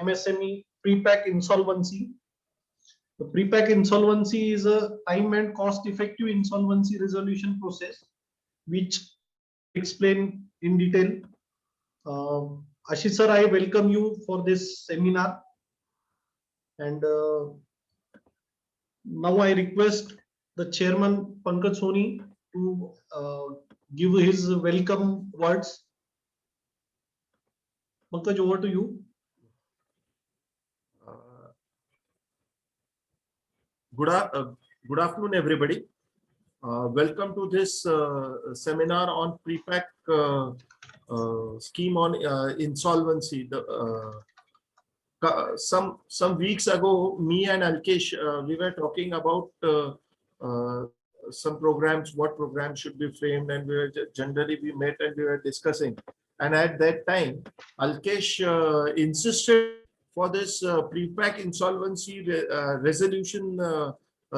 MSME pre-pack insolvency. The pre-pack insolvency is a time and cost-effective insolvency resolution process, which explain in detail. Ashish sir, I welcome you for this seminar, and now I request the chairman Pankaj Soni to give his welcome words. Pankaj, over to you. Good afternoon, everybody. Welcome to this seminar on pre-pack scheme on insolvency. Some weeks ago, me and Alkesh, we were talking about some programs, what programs should be framed, and generally we met and we were discussing. And at that time, Alkesh insisted for this pre-pack insolvency resolution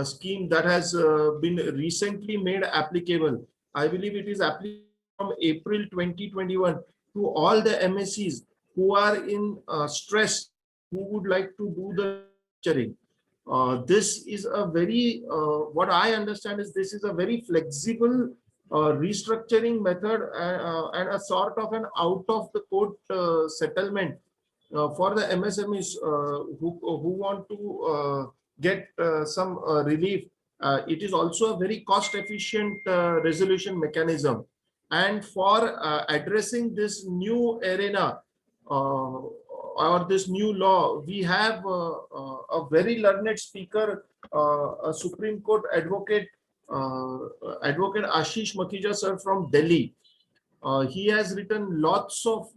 scheme that has been recently made applicable. I believe it is applicable from April 2021 to all the MSCs who are in stress, who would like to do the restructuring. This is a very, what I understand is this is a very flexible restructuring method and a sort of an out of the court settlement for the MSMEs who want to get some relief. It is also a very cost efficient resolution mechanism. And for addressing this new arena or this new law, we have a very learned speaker, a Supreme Court advocate, Advocate Ashish Makhija sir from Delhi. He has written lots of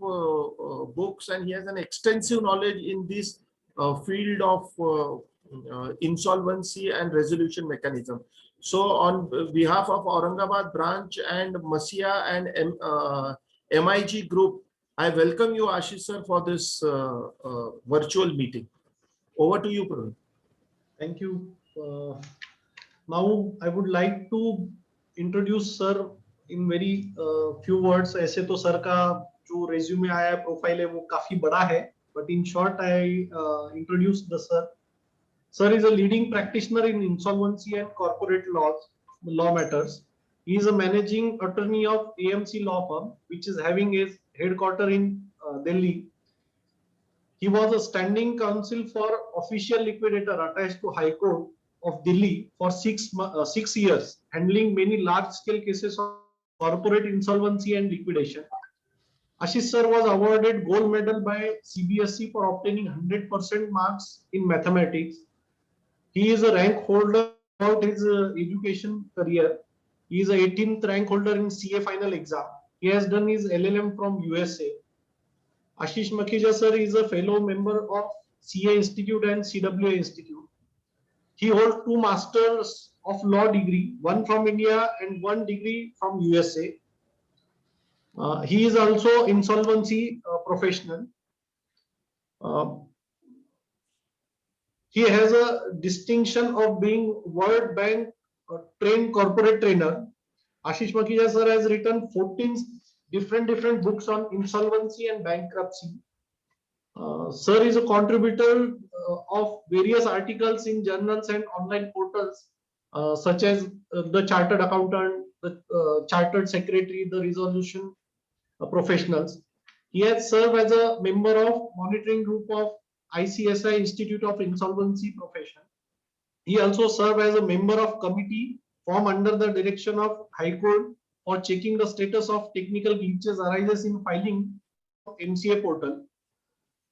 books and he has an extensive knowledge in this field of insolvency and resolution mechanism. So on behalf of Aurangabad branch and Masia and MIG group, I welcome you, Ashish sir, for this virtual meeting. Over to you, Praveen. Thank you. Now I would like to introduce sir in very few words. ऐसे तो sir का जो resume आया है, profile है, वो काफी बड़ा है. But in short, I introduce the sir. Sir is a leading practitioner in insolvency and corporate law matters. He is a managing attorney of AMC Law Firm, which is having his headquarters in Delhi. He was a standing counsel for official liquidator attached to High Court of Delhi for 6 years, handling many large-scale cases of corporate insolvency and liquidation. Ashish sir was awarded gold medal by CBSE for obtaining 100% marks in mathematics. He is a rank holder throughout his education career. He is a 18th rank holder in CA final exam. He has done his LLM from USA. Ashish Makhija sir is a fellow member of CA Institute and CWA Institute. He holds 2 Masters of Law degree, one from India and 1 degree from USA. He is also insolvency professional. He has a distinction of being World Bank trained corporate trainer. Ashish Makhija sir has written 14 different books on insolvency and bankruptcy. Sir is a contributor of various articles in journals and online portals such as the Chartered Accountant, the Chartered Secretary, the Resolution Professionals. He has served as a member of monitoring group of ICSI Institute of Insolvency Profession. He also served as a member of committee formed under the direction of High Court for checking the status of technical glitches arises in filing MCA portal.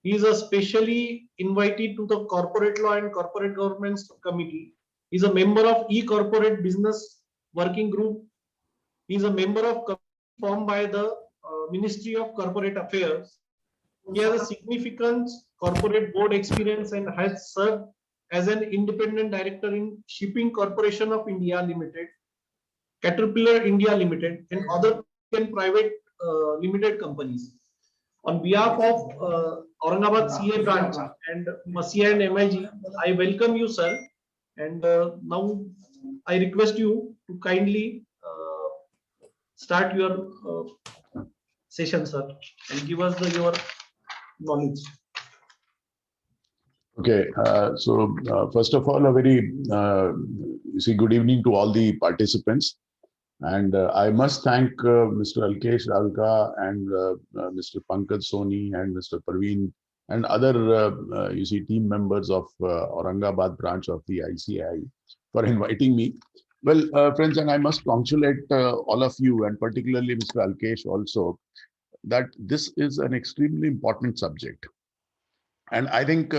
He is a specially invited to the Corporate Law and Corporate Governance Committee. He is a member of E-Corporate Business Working Group. He is a member of committee formed by the Ministry of Corporate Affairs. He has a significant corporate board experience and has served as an independent director in Shipping Corporation of India Limited, Caterpillar India Limited, and other private limited companies. On behalf of Aurangabad CA branch and Masia and MIG, I welcome you, sir. And now I request you to kindly start your session, sir, and give us your knowledge. Okay, first of all, a very good evening to all the participants, and I must thank Mr. Alkesh Ralka and Mr. Pankaj Soni and Mr. Parveen and other team members of Aurangabad branch of the ICAI for inviting me. Well, friends, and I must congratulate all of you and particularly Mr. Alkesh also that this is an extremely important subject. And I think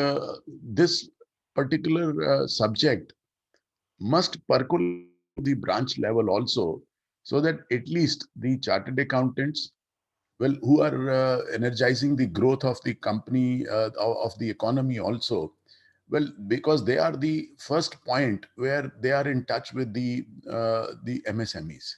this particular subject must percolate to the branch level also, so that at least the chartered accountants, well, who are energizing the growth of the company, of the economy also, well, because they are the first point where they are in touch with the MSMEs.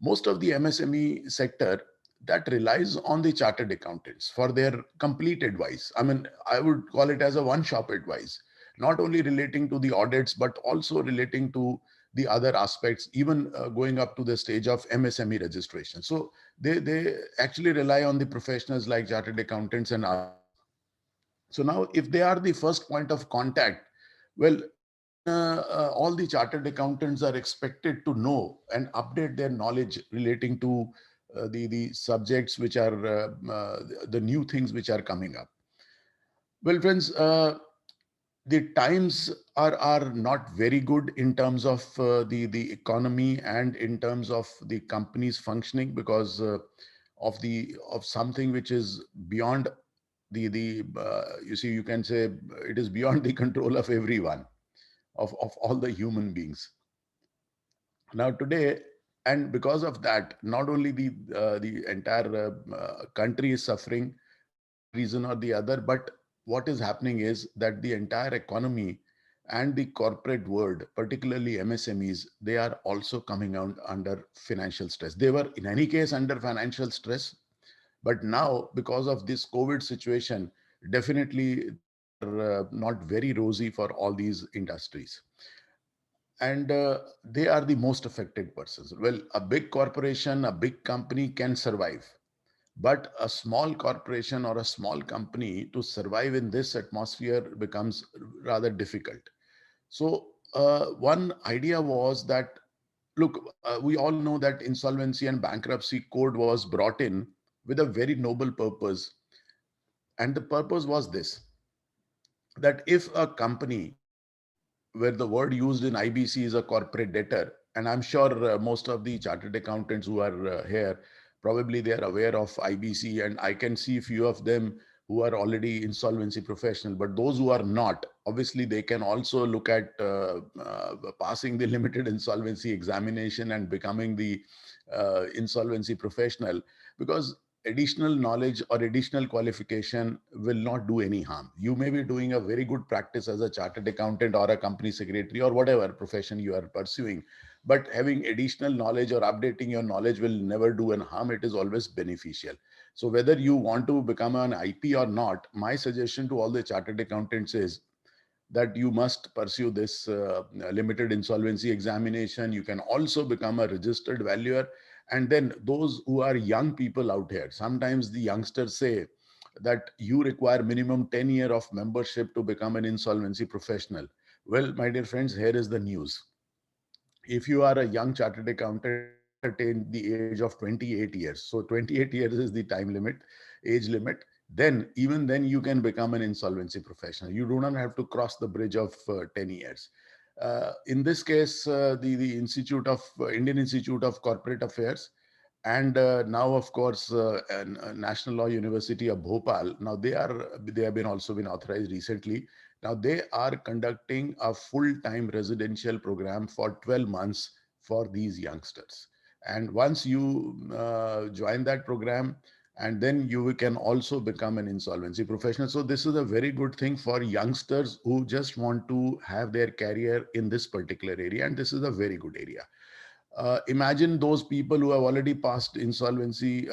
Most of the MSME sector that relies on the chartered accountants for their complete advice. I mean, I would call it as a one-shop advice, not only relating to the audits, but also relating to the other aspects, even going up to the stage of MSME registration. So they actually rely on the professionals like chartered accountants and others. So now, if they are the first point of contact, well, all the chartered accountants are expected to know and update their knowledge relating to the subjects which are the new things which are coming up. Well, friends, the times are not very good in terms of the economy and in terms of the company's functioning because of something which is beyond you can say it is beyond the control of everyone, of all the human beings. Now today, and because of that, not only the entire country is suffering for one reason or the other, but what is happening is that the entire economy and the corporate world, particularly MSMEs, they are also coming out under financial stress. They were in any case under financial stress, but now because of this COVID situation, definitely things are not very rosy for all these industries, and they are the most affected persons. Well, a big corporation, a big company can survive, but a small corporation or a small company to survive in this atmosphere becomes rather difficult. So one idea was that, look, we all know that insolvency and bankruptcy code was brought in with a very noble purpose, and the purpose was this: that if a company, where the word used in IBC is a corporate debtor. And I'm sure most of the chartered accountants who are here, probably they are aware of IBC, and I can see few of them who are already insolvency professional. But those who are not, obviously they can also look at passing the limited insolvency examination and becoming the insolvency professional, because additional knowledge or additional qualification will not do any harm. You may be doing a very good practice as a chartered accountant or a company secretary or whatever profession you are pursuing, but having additional knowledge or updating your knowledge will never do any harm. It is always beneficial. So whether you want to become an IP or not, my suggestion to all the chartered accountants is that you must pursue this limited insolvency examination. You can also become a registered valuer. And then those who are young people out here, sometimes the youngsters say that you require minimum 10 years of membership to become an insolvency professional. Well, my dear friends, here is the news. If you are a young chartered accountant and you have attained the age of 28 years, so 28 years is the time limit, age limit, then even then you can become an insolvency professional. You do not have to cross the bridge of 10 years. In this case, the Indian Institute of Corporate Affairs, and now of course National Law University of Bhopal, now they have been also been authorized recently. Now they are conducting a full-time residential program for 12 months for these youngsters. And once you join that program, and then you can also become an insolvency professional. So this is a very good thing for youngsters who just want to have their career in this particular area, and this is a very good area. Imagine those people who have already passed insolvency,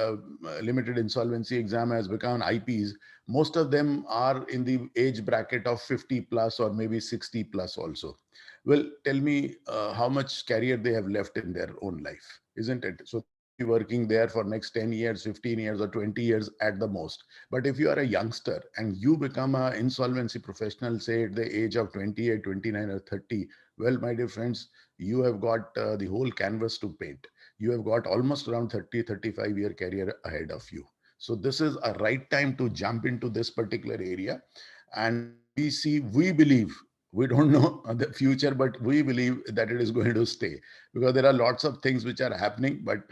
limited insolvency exam, has become IPs. Most of them are in the age bracket of 50 plus or maybe 60 plus also. Well, tell me how much career they have left in their own life, isn't it? So be working there for next 10 years, 15 years, or 20 years at the most. But if you are a youngster and you become an insolvency professional, say at the age of 28, 29, or 30, well, my dear friends, you have got the whole canvas to paint. You have got almost around 30, 35-year career ahead of you. So this is a right time to jump into this particular area. And we believe, we don't know the future, but we believe that it is going to stay, because there are lots of things which are happening, but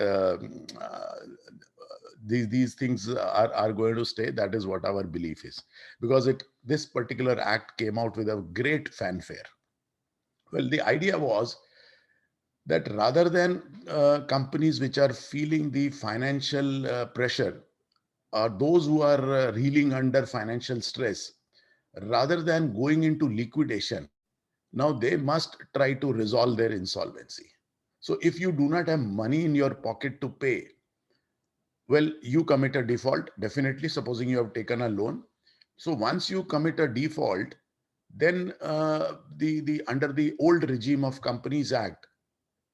these things are going to stay. That is what our belief is, because this particular act came out with a great fanfare. Well, the idea was that rather than companies which are feeling the financial pressure, or those who are reeling under financial stress, rather than going into liquidation, now they must try to resolve their insolvency. So if you do not have money in your pocket to pay, well, you commit a default, definitely, supposing you have taken a loan. So once you commit a default, then the under the old regime of Companies Act,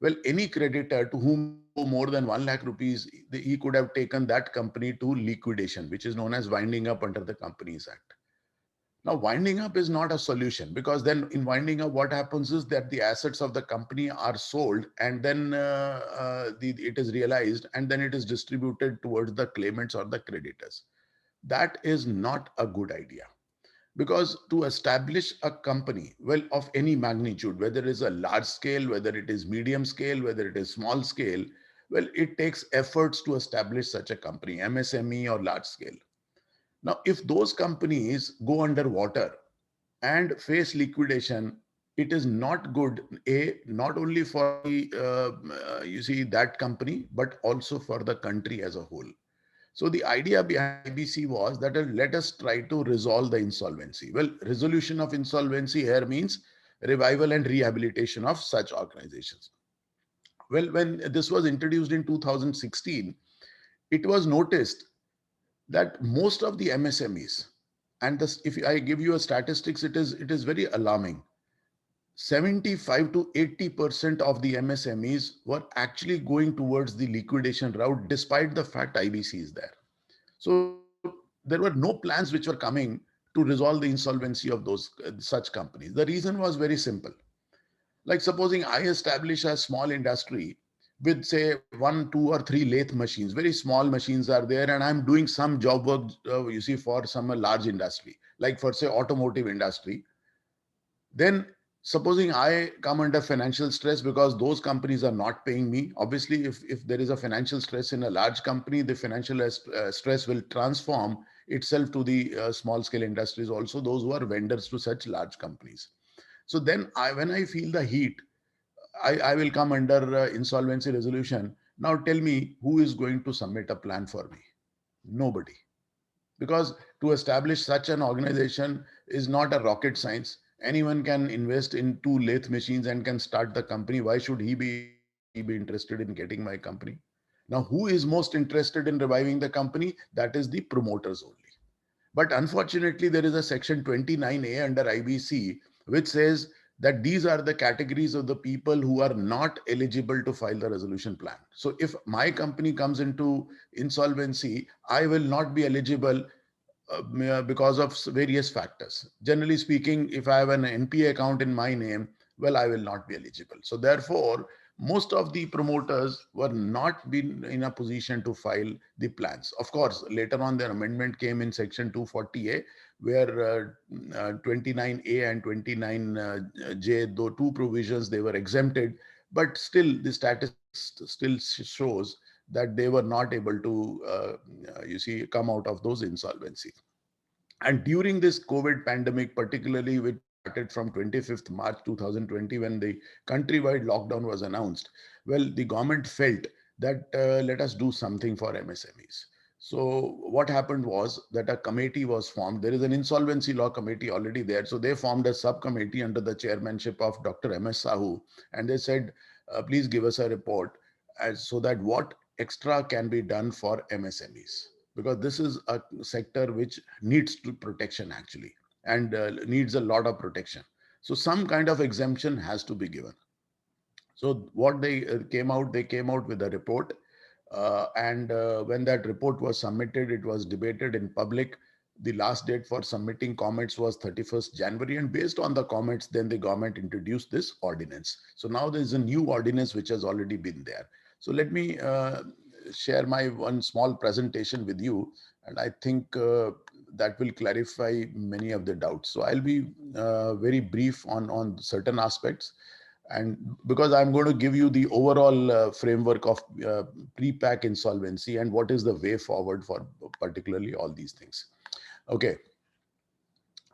well, any creditor to whom you owe more than 1 lakh rupees, he could have taken that company to liquidation, which is known as winding up under the Companies Act. Now, winding up is not a solution, because then in winding up, what happens is that the assets of the company are sold, and then it is realized, and then it is distributed towards the claimants or the creditors. That is not a good idea. Because to establish a company, well, of any magnitude, whether it is a large scale, whether it is medium scale, whether it is small scale, well, it takes efforts to establish such a company, MSME or large scale. Now, if those companies go underwater and face liquidation, it is not good, not only for the, that company, but also for the country as a whole. So the idea behind IBC was that let us try to resolve the insolvency. Well, resolution of insolvency here means revival and rehabilitation of such organizations. Well, when this was introduced in 2016, it was noticed that most of the MSMEs, and this, if I give you a statistics, it is very alarming. 75 to 80% of the MSMEs were actually going towards the liquidation route, despite the fact IBC is there. So there were no plans which were coming to resolve the insolvency of those such companies. The reason was very simple. Like supposing I establish a small industry with say 1, 2, or 3 lathe machines, very small machines are there, and I'm doing some job work, for some large industry, like for say automotive industry. Then supposing I come under financial stress because those companies are not paying me. Obviously, if there is a financial stress in a large company, the financial stress will transform itself to the small scale industries, also those who are vendors to such large companies. So then when I feel the heat, I will come under insolvency resolution. Now tell me, who is going to submit a plan for me? Nobody. Because to establish such an organization is not a rocket science. Anyone can invest in 2 lathe machines and can start the company. Why should he be interested in getting my company? Now, who is most interested in reviving the company? That is the promoters only. But unfortunately, there is a section 29A under IBC which says that these are the categories of the people who are not eligible to file the resolution plan. So if my company comes into insolvency, I will not be eligible because of various factors. Generally speaking, if I have an NPA account in my name, well, I will not be eligible. So therefore, most of the promoters were not been in a position to file the plans. Of course, later on, their amendment came in section 240A, where 29A and 29J, though two provisions, they were exempted, but still the statistics still shows that they were not able to, come out of those insolvencies. And during this COVID pandemic, particularly which started from 25th March 2020, when the countrywide lockdown was announced, well, the government felt that let us do something for MSMEs. So what happened was that a committee was formed. There is an insolvency law committee already there. So they formed a subcommittee under the chairmanship of Dr. MS Sahu. And they said, please give us a report so that what extra can be done for MSMEs, because this is a sector which needs protection actually, and needs a lot of protection. So some kind of exemption has to be given. So what they came out with a report When that report was submitted, it was debated in public. The last date for submitting comments was 31st January, and based on the comments, then the government introduced this ordinance. So now there is a new ordinance which has already been there. So let me share my one small presentation with you, and I think that will clarify many of the doubts. So I'll be very brief on certain aspects, and because I'm going to give you the overall framework of pre-pack insolvency and what is the way forward for particularly all these things. Okay.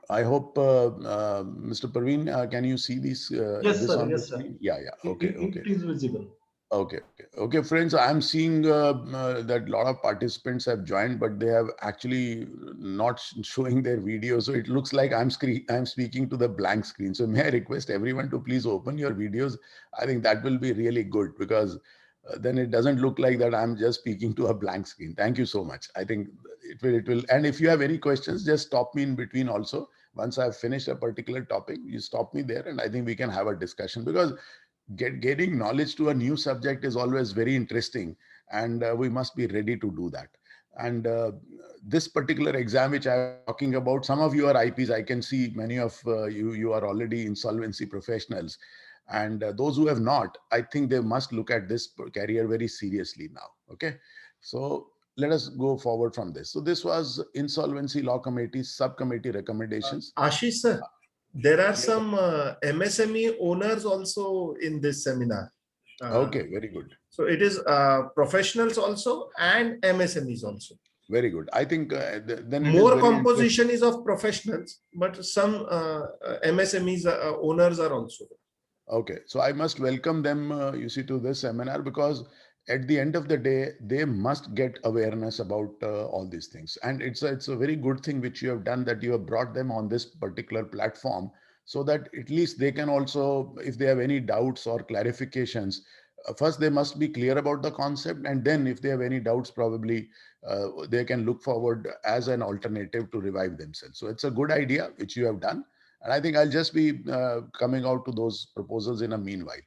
I hope Mr. Parveen, can you see Yes, this sir. on the Yes, sir. screen? Yeah, yeah. Okay, okay. It is visible. Okay, friends. I'm seeing that a lot of participants have joined, but they have actually not showing their video. So it looks like I'm speaking to the blank screen. So may I request everyone to please open your videos? I think that will be really good, because then it doesn't look like that I'm just speaking to a blank screen. Thank you so much. I think it will. And if you have any questions, just stop me in between also. Once I've finished a particular topic, you stop me there, and I think we can have a discussion, because getting knowledge to a new subject is always very interesting, and we must be ready to do that. And this particular exam which I'm talking about, some of you are IPs. I can see many of you are already insolvency professionals, and those who have not, I think they must look at this career very seriously now. Okay, so let us go forward from this. So this was Insolvency Law Committee subcommittee recommendations. Ashish sir, there are Yes, sir. some MSME owners also in this seminar. Okay, very good. So it is professionals also and MSMEs also. Very good. I think then it is More very interesting. composition is of professionals, but some MSMEs owners are also there. Okay, so I must welcome them, you see, to this seminar, because at the end of the day, they must get awareness about all these things. And it's a very good thing which you have done, that you have brought them on this particular platform, so that at least they can also, if they have any doubts or clarifications, first they must be clear about the concept, and then if they have any doubts, probably they can look forward as an alternative to revive themselves. So it's a good idea which you have done. And I think I'll just be coming out to those proposals in a meanwhile.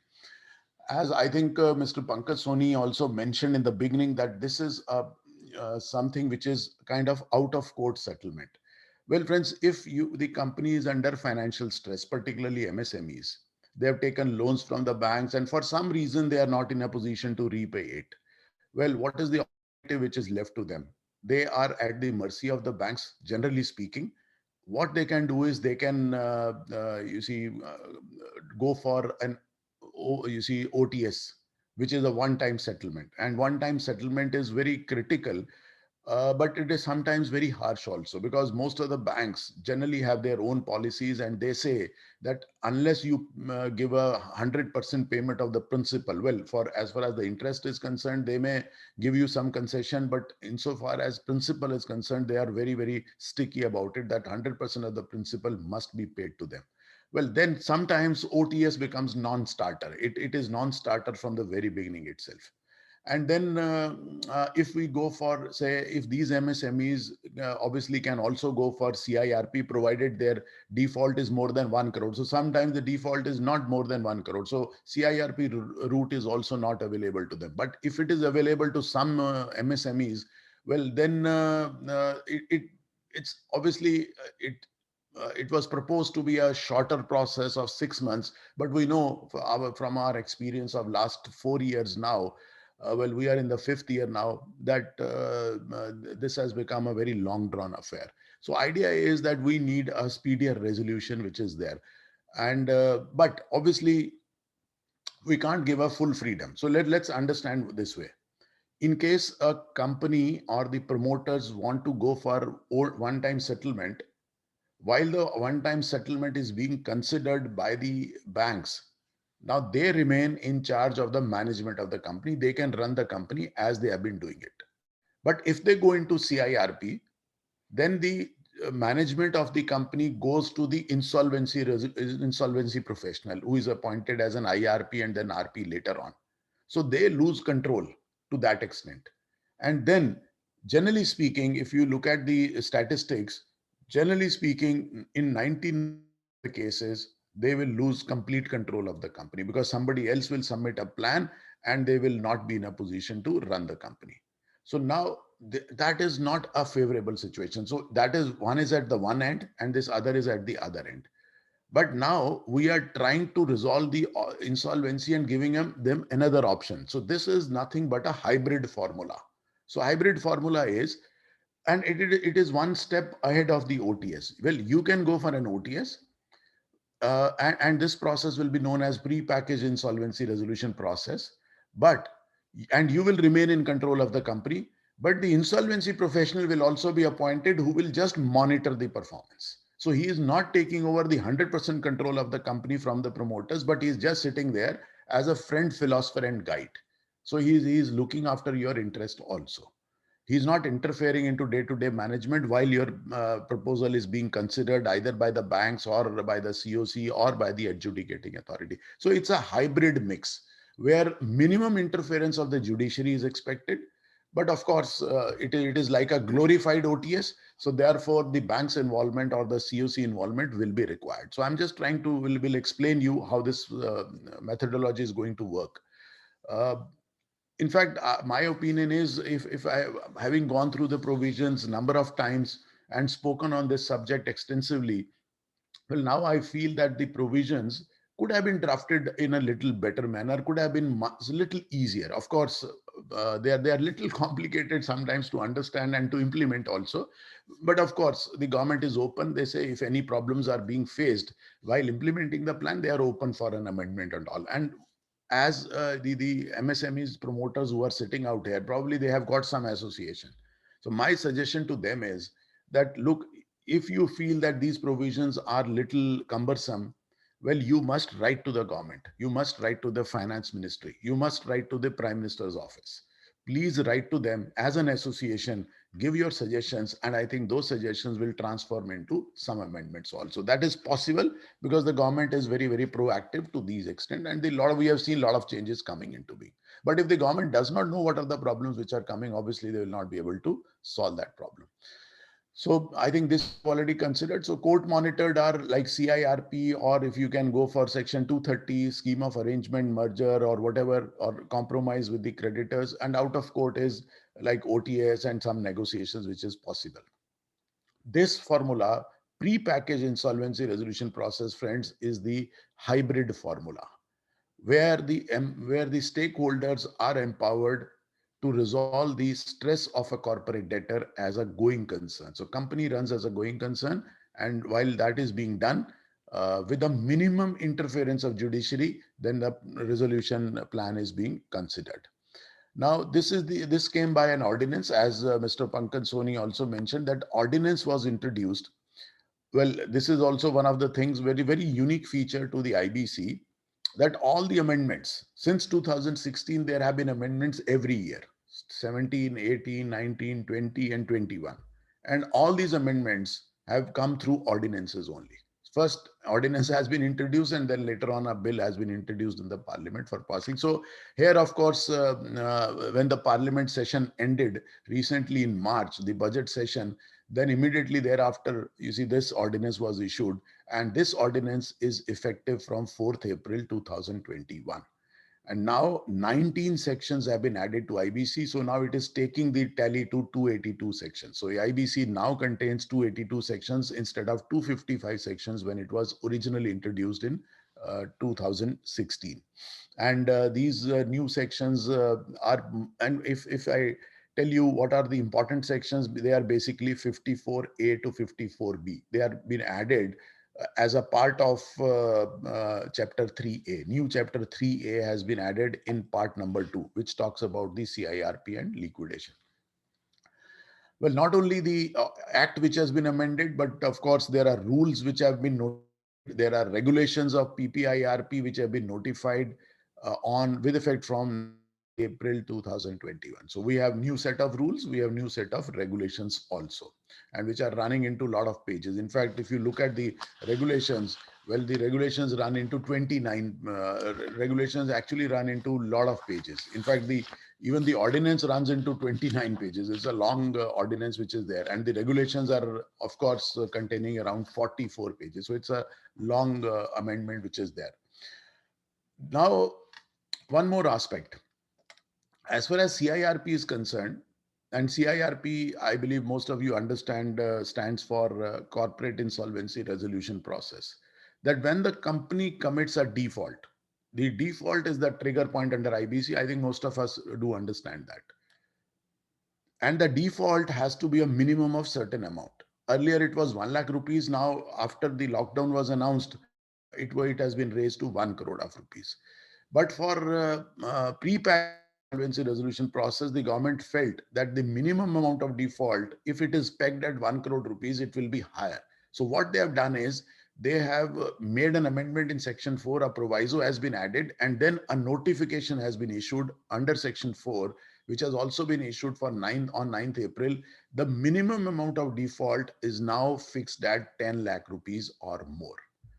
As I think Mr. Pankaj Soni also mentioned in the beginning, that this is something which is kind of out of court settlement. Well, friends, if the company is under financial stress, particularly MSMEs, they have taken loans from the banks, and for some reason they are not in a position to repay it. Well, what is the alternative which is left to them? They are at the mercy of the banks, generally speaking. What they can do is they can, go for an, OTS, which is a one-time settlement. And one-time settlement is very critical, but it is sometimes very harsh also, because most of the banks generally have their own policies, and they say that unless you give 100% payment of the principal, well, for as far as the interest is concerned, they may give you some concession, but insofar as principal is concerned, they are very, very sticky about it, that 100% of the principal must be paid to them. Well, then sometimes OTS becomes non-starter. It is non-starter from the very beginning itself. And then if we go for, say, if these MSMEs obviously can also go for CIRP, provided their default is more than 1 crore. So sometimes the default is not more than 1 crore. So CIRP route is also not available to them. But if it is available to some MSMEs, well, then it's obviously it was proposed to be a shorter process of 6 months, but we know from our experience of last 4 years now, well, we are in the fifth year now, that this has become a very long drawn affair. So idea is that we need a speedier resolution, which is there. And but obviously we can't give a full freedom. So let's understand this way. In case a company or the promoters want to go for one-time settlement, while the one-time settlement is being considered by the banks, now they remain in charge of the management of the company. They can run the company as they have been doing it. But if they go into CIRP, then the management of the company goes to the insolvency professional, who is appointed as an IRP and then RP later on. So they lose control to that extent. And then, generally speaking, if you look at the statistics, generally speaking, in 19 cases, they will lose complete control of the company, because somebody else will submit a plan and they will not be in a position to run the company. So now that is not a favorable situation. So that is, one is at the one end and this other is at the other end. But now we are trying to resolve the insolvency and giving them another option. So this is nothing but a hybrid formula. So hybrid formula is, and it is one step ahead of the OTS. Well, you can go for an OTS, and this process will be known as pre-packaged insolvency resolution process. But, and you will remain in control of the company, but the insolvency professional will also be appointed who will just monitor the performance. So he is not taking over the 100% control of the company from the promoters, but he is just sitting there as a friend, philosopher, and guide. So he is looking after your interest also. He's not interfering into day-to-day management while your proposal is being considered either by the banks or by the COC or by the adjudicating authority. So it's a hybrid mix where minimum interference of the judiciary is expected. But of course, it is like a glorified OTS. So therefore, the bank's involvement or the COC involvement will be required. So I'm just trying to will explain you how this methodology is going to work. Uh, in fact, my opinion is, if I, having gone through the provisions number of times and spoken on this subject extensively, well, now I feel that the provisions could have been drafted in a little better manner, could have been much, little easier. Of course, they are little complicated sometimes to understand and to implement also. But of course, the government is open. They say if any problems are being faced while implementing the plan, they are open for an amendment and all. And as the MSMEs promoters who are sitting out here, probably they have got some association. So my suggestion to them is that, look, if you feel that these provisions are little cumbersome, well, you must write to the government. You must write to the finance ministry. You must write to the prime minister's office. Please write to them as an association, give your suggestions, and I think those suggestions will transform into some amendments also. That is possible because the government is very, very proactive to these extent, and we have seen a lot of changes coming into being. But if the government does not know what are the problems which are coming, obviously they will not be able to solve that problem. So I think this is already considered. So court monitored are like CIRP, or if you can go for section 230, scheme of arrangement, merger, or whatever, or compromise with the creditors. And out of court is like OTS and some negotiations, which is possible. This formula, pre-packaged insolvency resolution process, friends, is the hybrid formula where the stakeholders are empowered to resolve the stress of a corporate debtor as a going concern. So company runs as a going concern, and while that is being done with a minimum interference of judiciary, then the resolution plan is being considered. Now, this came by an ordinance, as Mr. Pankaj Soni also mentioned, that ordinance was introduced. Well, this is also one of the things, very, very unique feature to the IBC, that all the amendments since 2016, there have been amendments every year, 17, 18, 19, 20, and 21. And all these amendments have come through ordinances only. First, ordinance has been introduced, and then later on, a bill has been introduced in the parliament for passing. So, here, of course, when the parliament session ended recently in March, the budget session, then immediately thereafter, you see, this ordinance was issued, and this ordinance is effective from 4th April 2021. And now 19 sections have been added to IBC. So now it is taking the tally to 282 sections. So IBC now contains 282 sections instead of 255 sections when it was originally introduced in 2016. And these new sections are, and if I tell you what are the important sections, they are basically 54A to 54B. They are been added as a part of chapter 3A. New chapter 3A has been added in part number 2, which talks about the CIRP and liquidation. Well, not only the act which has been amended, but of course there are rules which have been notified. There are regulations of PPIRP which have been notified on with effect from April 2021. So we have new set of rules, we have new set of regulations also, and which are running into a lot of pages. In fact, if you look at the regulations, well, the regulations run into 29 regulations actually run into a lot of pages. In fact, even the ordinance runs into 29 pages. It's a long ordinance which is there, and the regulations are, of course, containing around 44 pages. So it's a long amendment which is there. Now, one more aspect. As far as CIRP is concerned, and CIRP, I believe most of you understand, stands for Corporate Insolvency Resolution Process. That when the company commits a default, the default is the trigger point under IBC. I think most of us do understand that. And the default has to be a minimum of certain amount. Earlier it was 1 lakh rupees. Now, after the lockdown was announced, it has been raised to 1 crore of rupees. But for pre-packaged insolvency resolution process, the government felt that the minimum amount of default, if it is pegged at 1 crore rupees, it will be higher. So what they have done is they have made an amendment in Section 4, a proviso has been added, and then a notification has been issued under Section 4, which has also been issued for 9th April. The minimum amount of default is now fixed at 10 lakh rupees or more.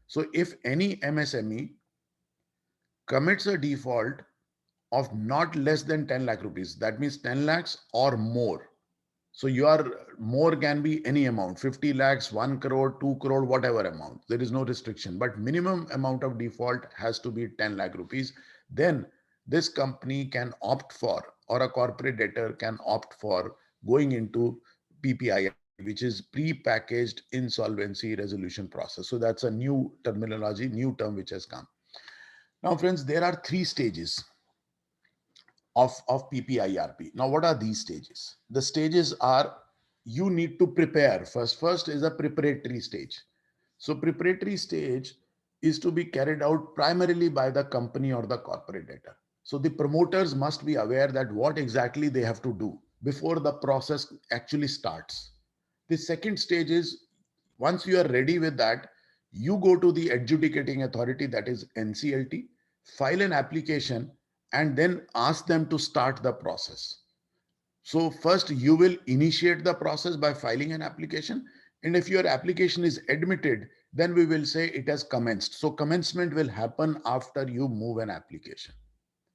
So if any MSME commits a default of not less than 10 lakh rupees, that means 10 lakhs or more. So your more can be any amount, 50 lakhs, 1 crore, 2 crore, whatever amount. There is no restriction, but minimum amount of default has to be 10 lakh rupees. Then this company can opt for, or a corporate debtor can opt for going into PPI, which is pre-packaged insolvency resolution process. So that's a new terminology, new term which has come. Now, friends, there are 3 stages of PPIRP. Now, what are these stages? The stages are, you need to prepare. First is a preparatory stage. So preparatory stage is to be carried out primarily by the company or the corporate debtor. So the promoters must be aware that what exactly they have to do before the process actually starts. The second stage is, once you are ready with that, you go to the adjudicating authority, that is NCLT, file an application, and then ask them to start the process. So first you will initiate the process by filing an application. And if your application is admitted, then we will say it has commenced. So commencement will happen after you move an application.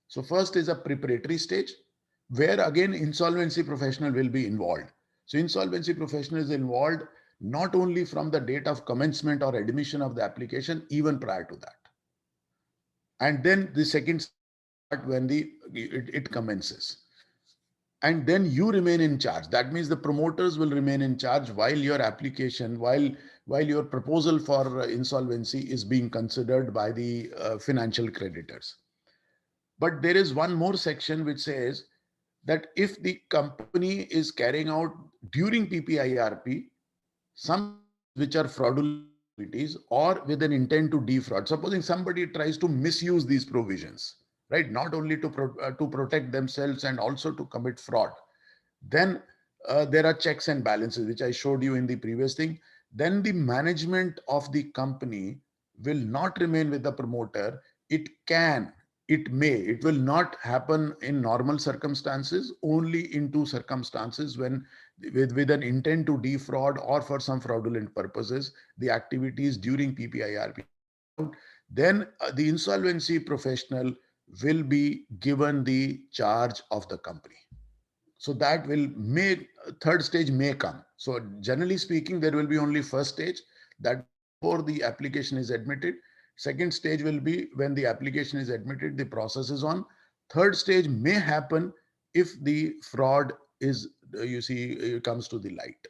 So first is a preparatory stage where again insolvency professional will be involved. So insolvency professional is involved not only from the date of commencement or admission of the application, even prior to that. And then the second part, when it commences. And then you remain in charge. That means the promoters will remain in charge while your application, while your proposal for insolvency is being considered by the financial creditors. But there is one more section which says that if the company is carrying out during PPIRP some which are fraudulent activities or with an intent to defraud, supposing somebody tries to misuse these provisions, right, not only to protect themselves and also to commit fraud, then there are checks and balances which I showed you in the previous thing. Then the management of the company will not remain with the promoter. It can, it may, it will not happen in normal circumstances, only in 2 circumstances: when with an intent to defraud or for some fraudulent purposes the activities during PPIRP, then the insolvency professional will be given the charge of the company. So that will make, third stage may come. So generally speaking, there will be only first stage, that before the application is admitted. Second stage will be when the application is admitted, the process is on. Third stage may happen if the fraud is, you see, it comes to the light,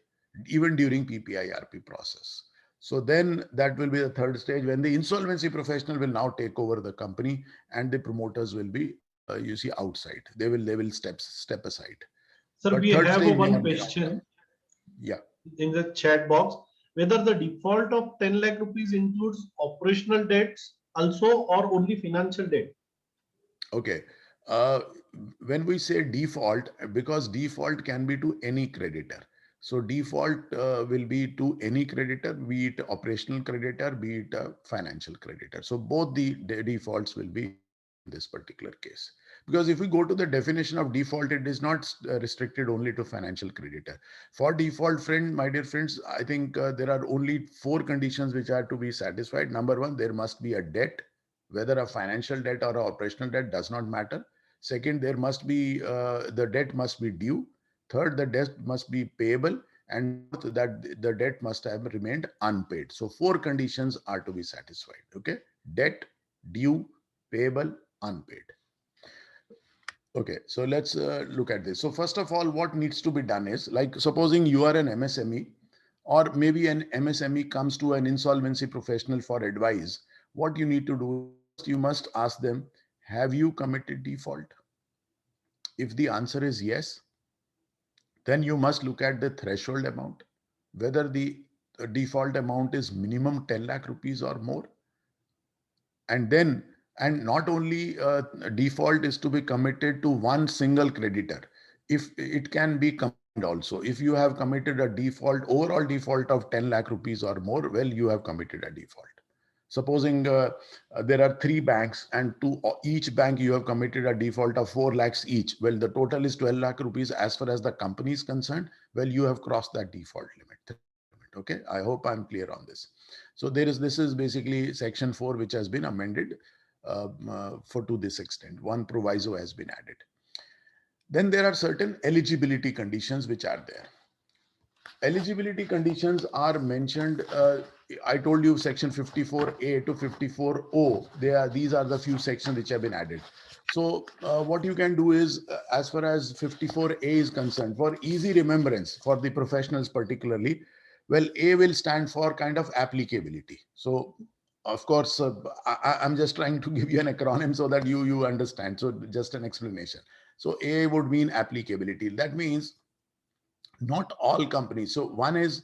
even during PPIRP process. So then that will be the third stage, when the insolvency professional will now take over the company and the promoters will be, you see, outside. They will step aside. Sir, But we third have stage may one not be allowed. question Yeah. in the chat box, whether the default of 10 lakh rupees includes operational debts also or only financial debt. Okay. Uh, when we say default, because default can be to any creditor. So default will be to any creditor, be it operational creditor, be it a financial creditor. So both the defaults will be in this particular case. Because if we go to the definition of default, it is not restricted only to financial creditor. For default, my dear friends, I think there are only 4 conditions which are to be satisfied. Number 1, there must be a debt, whether a financial debt or an operational debt does not matter. Second, there must be the debt must be due. Third, the debt must be payable. And fourth, that the debt must have remained unpaid. So 4 conditions are to be satisfied. Okay, debt, due, payable, unpaid. Okay, so let's look at this. So first of all, what needs to be done is, like, supposing you are an MSME, or maybe an MSME comes to an insolvency professional for advice. What you need to do is, first you must ask them, have you committed default? If the answer is yes, then you must look at the threshold amount, whether the default amount is minimum 10 lakh rupees or more. And then, and not only default is to be committed to one single creditor, if it can be combined also. If you have committed a default, overall default of 10 lakh rupees or more, well, you have committed a default. Supposing there are three banks, and to each bank you have committed a default of 4 lakhs each. Well, the total is 12 lakh rupees as far as the company is concerned. Well, you have crossed that default limit. Okay, I hope I'm clear on this. So this is basically section 4, which has been amended for to this extent. One proviso has been added. Then there are certain eligibility conditions which are there. Eligibility conditions are mentioned. I told you section 54A to 54O. These are the few sections which have been added. So what you can do is, as far as 54A is concerned, for easy remembrance for the professionals particularly, well, A will stand for kind of applicability. So of course, I'm just trying to give you an acronym so that you understand. So just an explanation. So A would mean applicability. That means not all companies. So one is,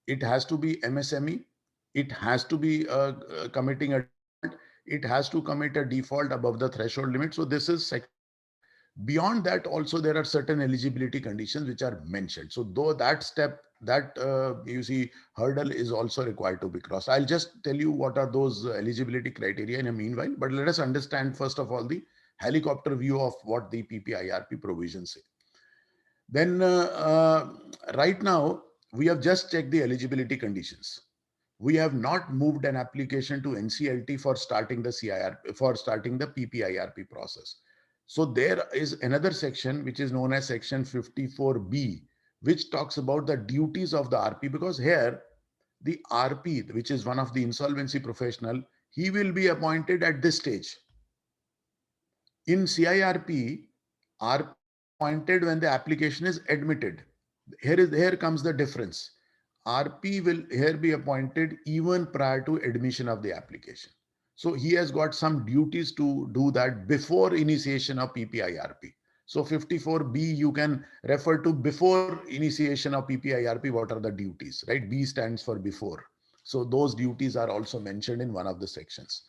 it has to be MSME, it has to be committing a default, it has to commit a default above the threshold limit. So this is beyond that. Also, there are certain eligibility conditions which are mentioned. So though that step, that you see, hurdle is also required to be crossed. I'll just tell you what are those eligibility criteria in a meanwhile, but let us understand first of all the helicopter view of what the PPIRP provisions say. Then right now, we have just checked the eligibility conditions. We have not moved an application to NCLT for starting the CIRP, for starting the PPIRP process. So there is another section which is known as section 54B, which talks about the duties of the RP, because here the RP, which is one of the insolvency professional, he will be appointed at this stage. In CIRP, RP appointed when the application is admitted. Here comes the difference. RP will here be appointed even prior to admission of the application. So he has got some duties to do that before initiation of PPIRP. So 54B, you can refer to before initiation of PPIRP, what are the duties, right? B stands for before. So those duties are also mentioned in one of the sections.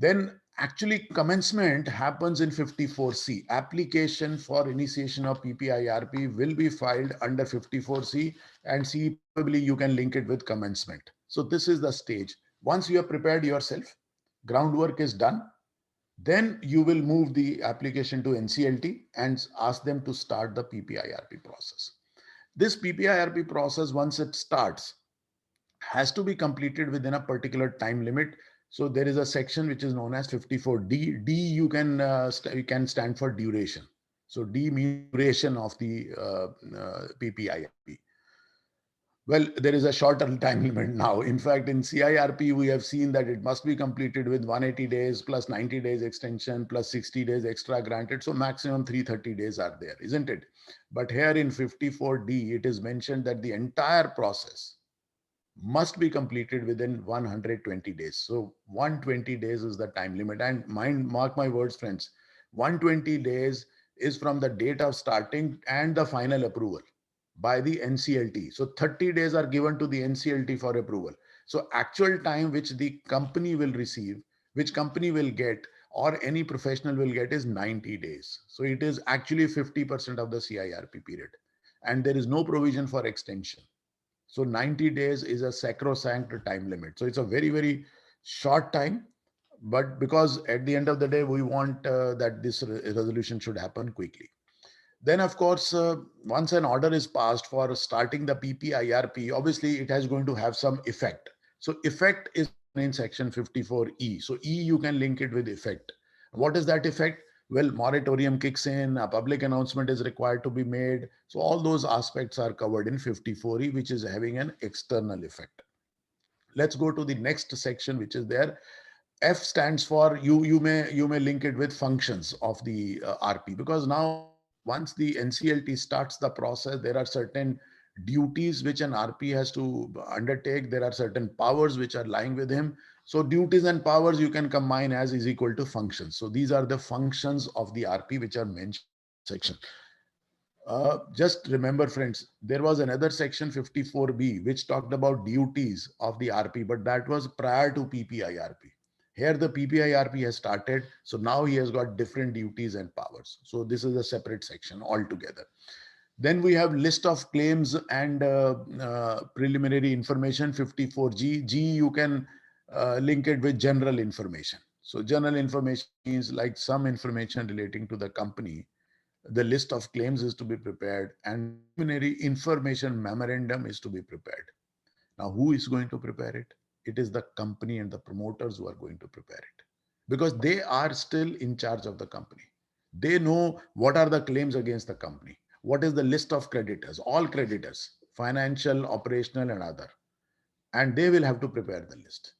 Then actually commencement happens in 54C. Application for initiation of PPIRP will be filed under 54C, and C, probably you can link it with commencement. So this is the stage. Once you have prepared yourself, groundwork is done, then you will move the application to NCLT and ask them to start the PPIRP process. This PPIRP process, once it starts, has to be completed within a particular time limit. So there is a section which is known as 54D. D you can stand for duration. So D means duration of the PPIRP. Well, there is a shorter time limit now. In fact, in CIRP, we have seen that it must be completed with 180 days plus 90 days extension plus 60 days extra granted. So maximum 330 days are there, isn't it? But here in 54D, it is mentioned that the entire process must be completed within 120 days. So 120 days is the time limit. And mark my words, friends, 120 days is from the date of starting and the final approval by the NCLT. So 30 days are given to the NCLT for approval. So actual time which the company will receive, which company will get, or any professional will get, is 90 days. So it is actually 50% of the CIRP period. And there is no provision for extension. So 90 days is a sacrosanct time limit. So it's a very, very short time. But because at the end of the day, we want that this resolution should happen quickly. Then, of course, once an order is passed for starting the PPIRP, obviously it has going to have some effect. So effect is in section 54E. So E, you can link it with effect. What is that effect? Well, moratorium kicks in, a public announcement is required to be made. So all those aspects are covered in 54E, which is having an external effect. Let's go to the next section, which is there. F stands for you may link it with functions of the RP, because now once the NCLT starts the process, there are certain duties which an RP has to undertake. There are certain powers which are lying with him. So duties and powers you can combine as is equal to functions. So these are the functions of the RP which are mentioned in section. Just remember, friends, there was another section 54B which talked about duties of the RP, but that was prior to PPIRP. Here the PPIRP has started, so now he has got different duties and powers. So this is a separate section altogether. Then we have list of claims and preliminary information, 54G. G, you can link it with general information. So general information means like some information relating to the company. The list of claims is to be prepared and preliminary information memorandum is to be prepared. Now, who is going to prepare it? It is the company and the promoters who are going to prepare it, because they are still in charge of the company. They know what are the claims against the company. What is the list of creditors, all creditors, financial, operational, and other. And they will have to prepare the list.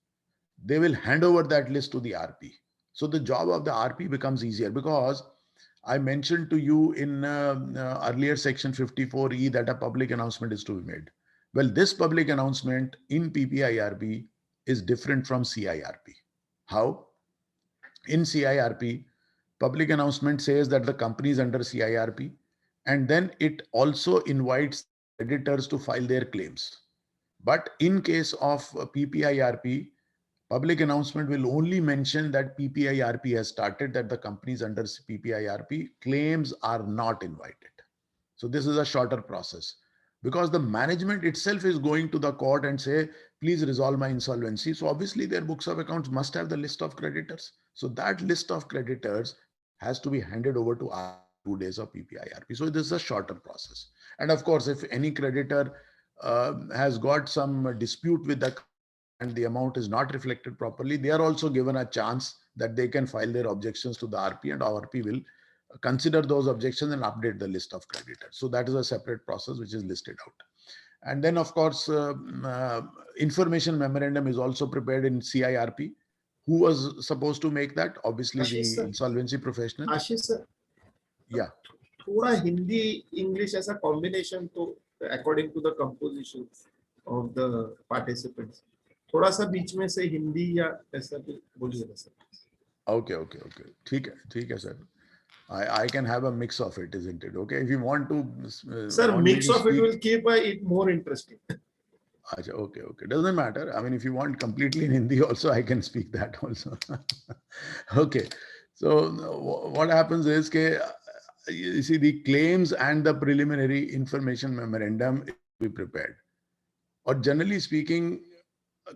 They will hand over that list to the RP. So the job of the RP becomes easier, because I mentioned to you in earlier section 54E that a public announcement is to be made. Well, this public announcement in PPIRP is different from CIRP. How? In CIRP, public announcement says that the company is under CIRP, and then it also invites creditors to file their claims. But in case of PPIRP, public announcement will only mention that PPIRP has started, that the companies under PPIRP claims are not invited. So this is a shorter process, because the management itself is going to the court and say, please resolve my insolvency. So obviously their books of accounts must have the list of creditors. So that list of creditors has to be handed over to our 2 days of PPIRP. So this is a shorter process. And of course, if any creditor has got some dispute with the and the amount is not reflected properly, they are also given a chance that they can file their objections to the RP, and RP will consider those objections and update the list of creditors. So that is a separate process which is listed out. And then, of course, information memorandum is also prepared in CIRP. Who was supposed to make that? Obviously, Ashish the sir. insolvency professional. Ashish sir, Yeah. थोड़ा Hindi English ऐसा combination तो according to the composition of the participants, थोड़ा सा बीच में से हिंदी या ऐसा भी बोलिएगा सर. Okay. ठीक है, sir. I can have a mix of it, isn't it? Okay. If you want to, Sir, want me mix to of it speak- will keep it more interesting. Acha, okay. Doesn't matter. I mean, if you want completely in Hindi also, I can speak that also. Okay. So what happens is you see the claims and the preliminary information memorandum be prepared. Or generally speaking,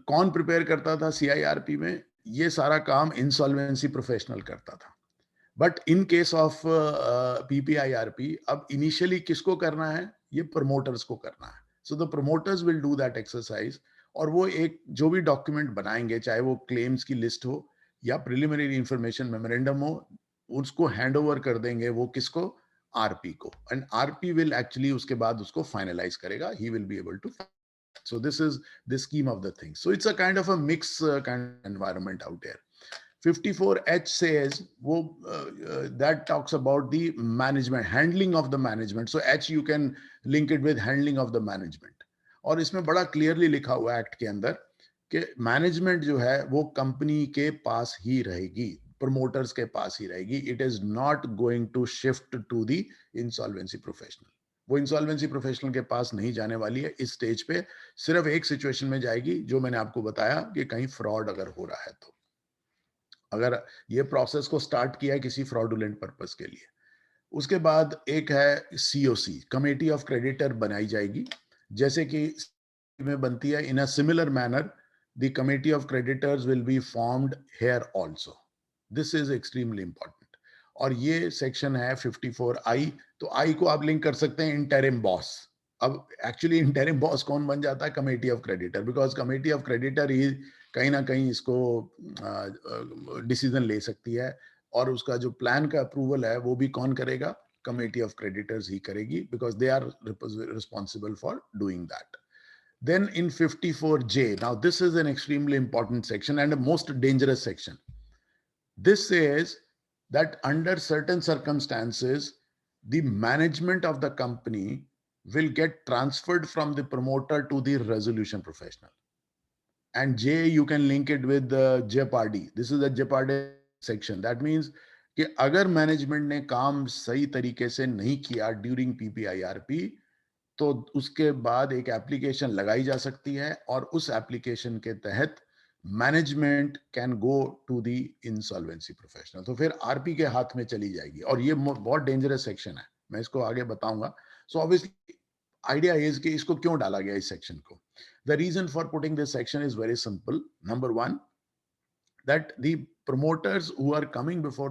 कौन prepare करता था CIRP में? ये सारा काम insolvency professional करता था. But in case of PPIRP, अब इनिशियली किसको करना है? ये प्रमोटर्स को करना है. So the promoters will do that exercise, और वो एक जो भी डॉक्यूमेंट बनाएंगे, चाहे वो क्लेम्स की लिस्ट हो या प्रिलिमिनरी इंफॉर्मेशन मेमोरेंडम हो, उसको हैंड ओवर कर देंगे वो किसको? RP को. एंड RP विल एक्चुअली उसके बाद उसको फाइनलाइज करेगा. He will be able to. So this is the scheme of the thing. So it's a kind of a mix kind of environment out there. 54H says that talks about the management, handling of the management. So H you can link it with handling of the management. और इसमें बड़ा clearly लिखा हुआ act के अंदर कि management जो है वो कंपनी के पास ही रहेगी, प्रमोटर्स के पास ही रहेगी. It is not going to shift to the insolvency professional. वो इंसॉल्वेंसी प्रोफेशनल के पास नहीं जाने वाली है इस स्टेज पे. सिर्फ एक सिचुएशन में जाएगी जो मैंने आपको बताया कि कहीं फ्रॉड अगर हो रहा है तो, अगर ये प्रोसेस को स्टार्ट किया है किसी फ्रॉडुलेंट पर्पस के लिए. उसके बाद एक है COC, कमेटी ऑफ क्रेडिटर बनाई जाएगी, जैसे कि में बनती है. In a similar manner the committee of creditors will be formed here also. This is extremely important. और ये सेक्शन है 54I. तो आई को आप लिंक कर सकते हैं इंटरिम बॉस. अब एक्चुअली इंटरिम बॉस कौन बन जाता है? Committee of creditor, because committee of creditor ही कहीं ना कहीं इसको डिसीजन ले सकती है, और उसका जो प्लान का अप्रूवल है वो भी कौन करेगा? कमेटी ऑफ क्रेडिटर्स ही करेगी, because they are responsible for doing that. Then in 54J, now this is an extremely important section and a most dangerous section. This says that under certain circumstances, the management of the company will get transferred from the promoter to the resolution professional. And J, you can link it with the Jeopardy. This is the Jeopardy section. That means कि अगर management ने काम सही तरीके से नहीं किया during पीपीआईआरपी, तो उसके बाद एक एप्लीकेशन लगाई जा सकती है और उस एप्लीकेशन के तहत management can go to the insolvency professional. तो फिर आरपी के हाथ में चली जाएगी और ये बहुत डेंजरस सेक्शन है, मैं इसको आगे बताऊंगा. सो ऑब्वियसली आइडिया इज कि इसको क्यों डाला गया इस सेक्शन को. The reason for putting this section is very simple. Number one, that the promoters who are coming before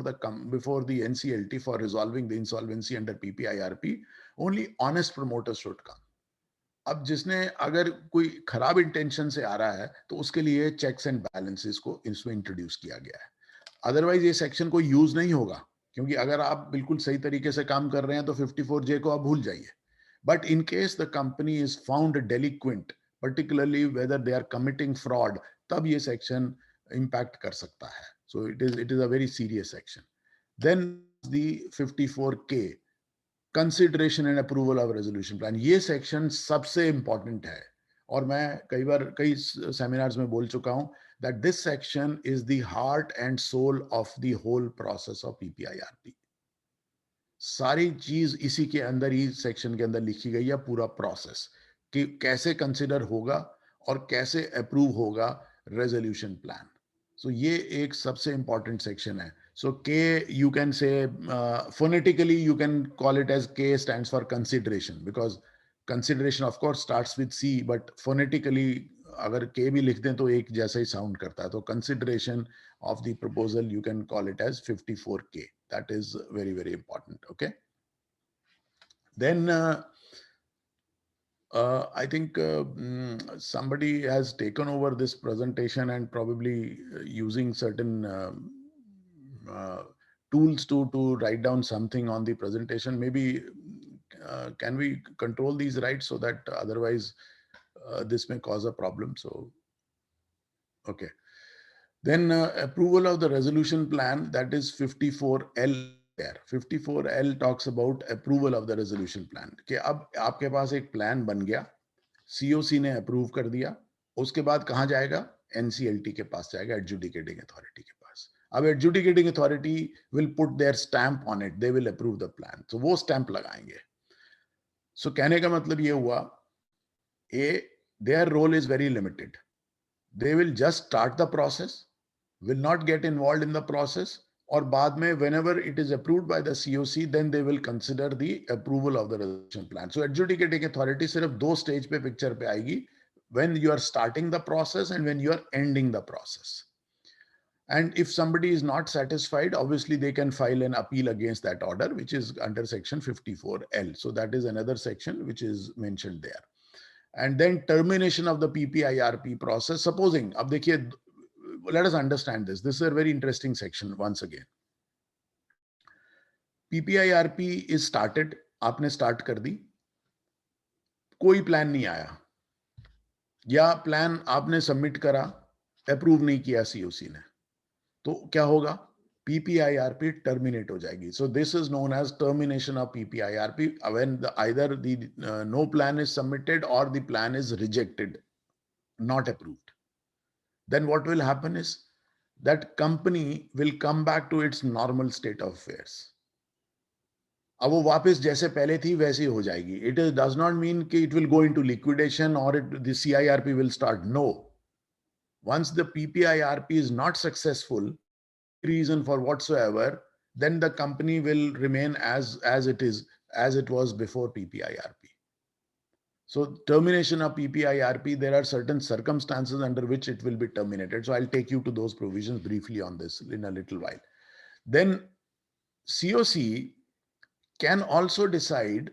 the NCLT for resolving the insolvency under PPIRP, only honest promoters should come. अब जिसने अगर कोई खराब intention से आ रहा है तो उसके लिए चेक्स एंड बैलेंसेस को इसमें इंट्रोड्यूस किया गया है. अदरवाइज ये सेक्शन को यूज नहीं होगा, क्योंकि अगर आप बिल्कुल सही तरीके से काम कर रहे हैं तो 54J को आप भूल जाइए. But in case the company is found delinquent, particularly whether they are committing fraud, तब ये सेक्शन impact कर सकता है. So it is a very serious section. Then the 54K, consideration and approval of resolution plan. ये section सबसे important है और मैं कई seminars में बोल चुका हूं that this section is the heart and soul of the whole process of PPIRP. सारी चीज इसी के अंदर ही सेक्शन के अंदर लिखी गई है, पूरा प्रोसेस कि कैसे कंसिडर होगा और कैसे अप्रूव होगा रेजोल्यूशन प्लान. सो ये एक सबसे इंपॉर्टेंट सेक्शन है. So K you can say phonetically you can call it as K stands for consideration, because consideration of course starts with C, but phonetically अगर K भी लिख दें तो एक जैसा ही साउंड करता है. तो consideration of the proposal, you can call it as 54K. That is very, very important. Okay. Then I think somebody has taken over this presentation and probably using certain tools to write down something on the presentation. Maybe can we control these rights so that otherwise this may cause a problem? So, okay. Then approval of the resolution plan, that is 54L there. 54L talks about approval of the resolution plan. कि अब आपके पास एक plan बन गया, COC ने approve कर दिया, उसके बाद कहाँ जाएगा? NCLT के पास जाएगा, एडजुडिकेटिंग अथॉरिटी के पास. अब adjudicating authority will put their stamp on it, they will approve the plan. तो वो स्टैंप लगाएंगे. So कहने का मतलब ये हुआ, their role is very limited. They will just start the process, will not get involved in the process, और बाद में whenever it is approved by the COC, then they will consider the approval of the resolution plan. So adjudicating authority सिर्फ दो stage पे picture पे आएगी, when you are starting the process and when you are ending the process. And if somebody is not satisfied, obviously they can file an appeal against that order, which is under section 54L. So that is another section which is mentioned there. And then termination of the PPIRP process. Supposing, अब देखिए, let us understand this. This is a very interesting section once again. PPIRP is started. आपने start कर दी. कोई plan नहीं आया. या plan आपने submit करा, approve नहीं किया COC ने. तो क्या होगा? PPIRP terminate हो जाएगी. So this is known as termination of PPIRP when either the no plan is submitted or the plan is rejected, not approved. Then what will happen is that company will come back to its normal state of affairs. अब वो वापस जैसे पहले थी वैसे हो जाएगी. It does not mean कि it will go into liquidation or the CIRP will start. No. Once the PPIRP is not successful, reason for whatsoever, then the company will remain as it was before PPIRP. So termination of PPIRP, there are certain circumstances under which it will be terminated. So I'll take you to those provisions briefly on this in a little while. Then COC can also decide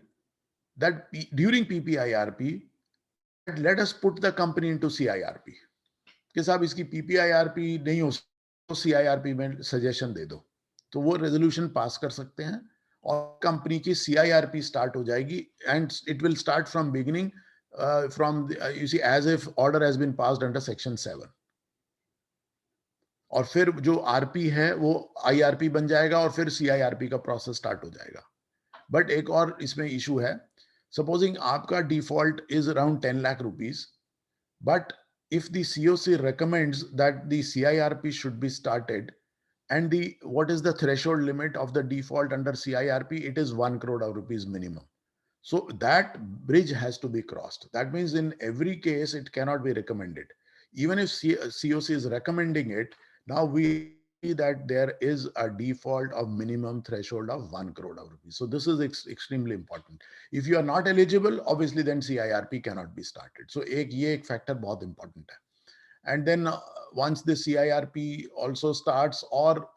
that during PPIRP, let us put the company into CIRP. कि साहब इसकी PPIRP नहीं हो तो CIRP में suggestion दे दो, तो वो रेजोल्यूशन पास कर सकते हैं और कंपनी की CIRP स्टार्ट हो जाएगी. And it will start from beginning from the, you see, as if order has been passed under section 7. और फिर जो आरपी है वो आईआरपी बन जाएगा और फिर सीआईआरपी का प्रोसेस स्टार्ट हो जाएगा. बट एक और इसमें इशू है. सपोजिंग आपका default is around 10 lakh rupees, but if the COC recommends that the CIRP should be started, and the what is the threshold limit of the default under CIRP, it is 1 crore rupees minimum. So that bridge has to be crossed. That means in every case it cannot be recommended. Even if COC is recommending it, now we see that there is a default of minimum threshold of 1 crore rupees. So this is extremely important. If you are not eligible, obviously then CIRP cannot be started. So ये एक factor बहुत important है. And then once the CIRP also starts, or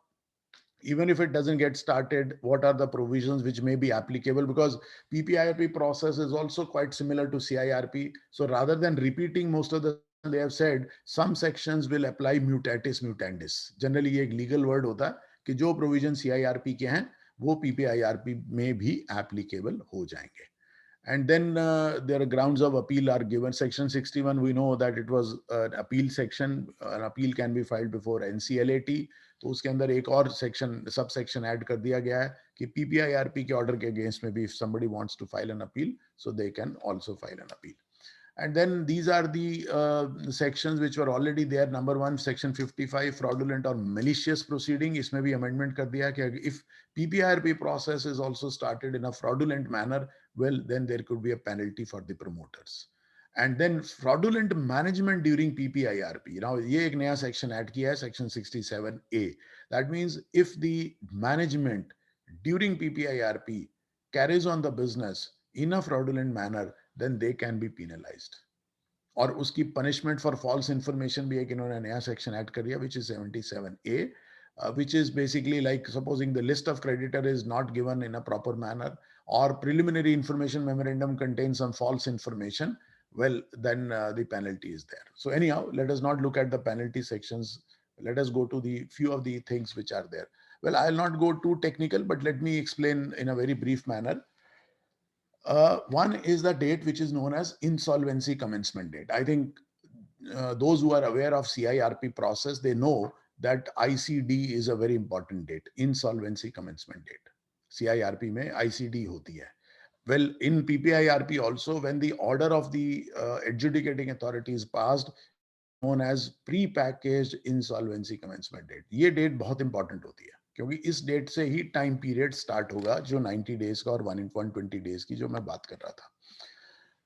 even if it doesn't get started, what are the provisions which may be applicable? Because PPIRP process is also quite similar to CIRP. So rather than repeating most of the, they have said some sections will apply mutatis mutandis. Generally ये एक legal word होता है कि जो provision CIRP के हैं वो PPIRP में भी applicable हो जाएंगे. And then there are grounds of appeal are given. Section 61, we know that it was an appeal section. An appeal can be filed before NCLAT. तो उसके अंदर एक और सेक्शन सबसेक्शन ऐड कर दिया गया है कि पीपीआईआरपी के ऑर्डर के अगेंस्ट में भी if somebody wants to file an appeal, so they can also file an appeal. And then these are the sections which were already there. Number 1, section 55, fraudulent or malicious proceeding. इसमें भी amendment कर दिया कि if PPIRP process is also started in a fraudulent manner, well, then there could be a penalty for the promoters. And then fraudulent management during PPIRP. Now, ये एक नया section add किया है, section 67A. That means if the management during PPIRP carries on the business in a fraudulent manner, then they can be penalized. और उसकी punishment for false information भी एक इन्होंने नया section add कर दिया, which is 77A, which is basically like supposing the list of creditor is not given in a proper manner, or preliminary information memorandum contains some false information, well, then the penalty is there. So anyhow, let us not look at the penalty sections. Let us go to the few of the things which are there. Well, I'll not go too technical, but let me explain in a very brief manner. One is the date which is known as insolvency commencement date. I think those who are aware of CIRP process, they know that ICD is a very important date, insolvency commencement date. CIRP में ICD होती है. Well, in PPIRP also, when the order of the adjudicating authority is passed, known as pre-packaged insolvency commencement date. ये date बहुत important होती है क्योंकि इस date से ही टाइम पीरियड स्टार्ट होगा जो 90 डेज का और 120 डेज की जो मैं बात कर रहा था.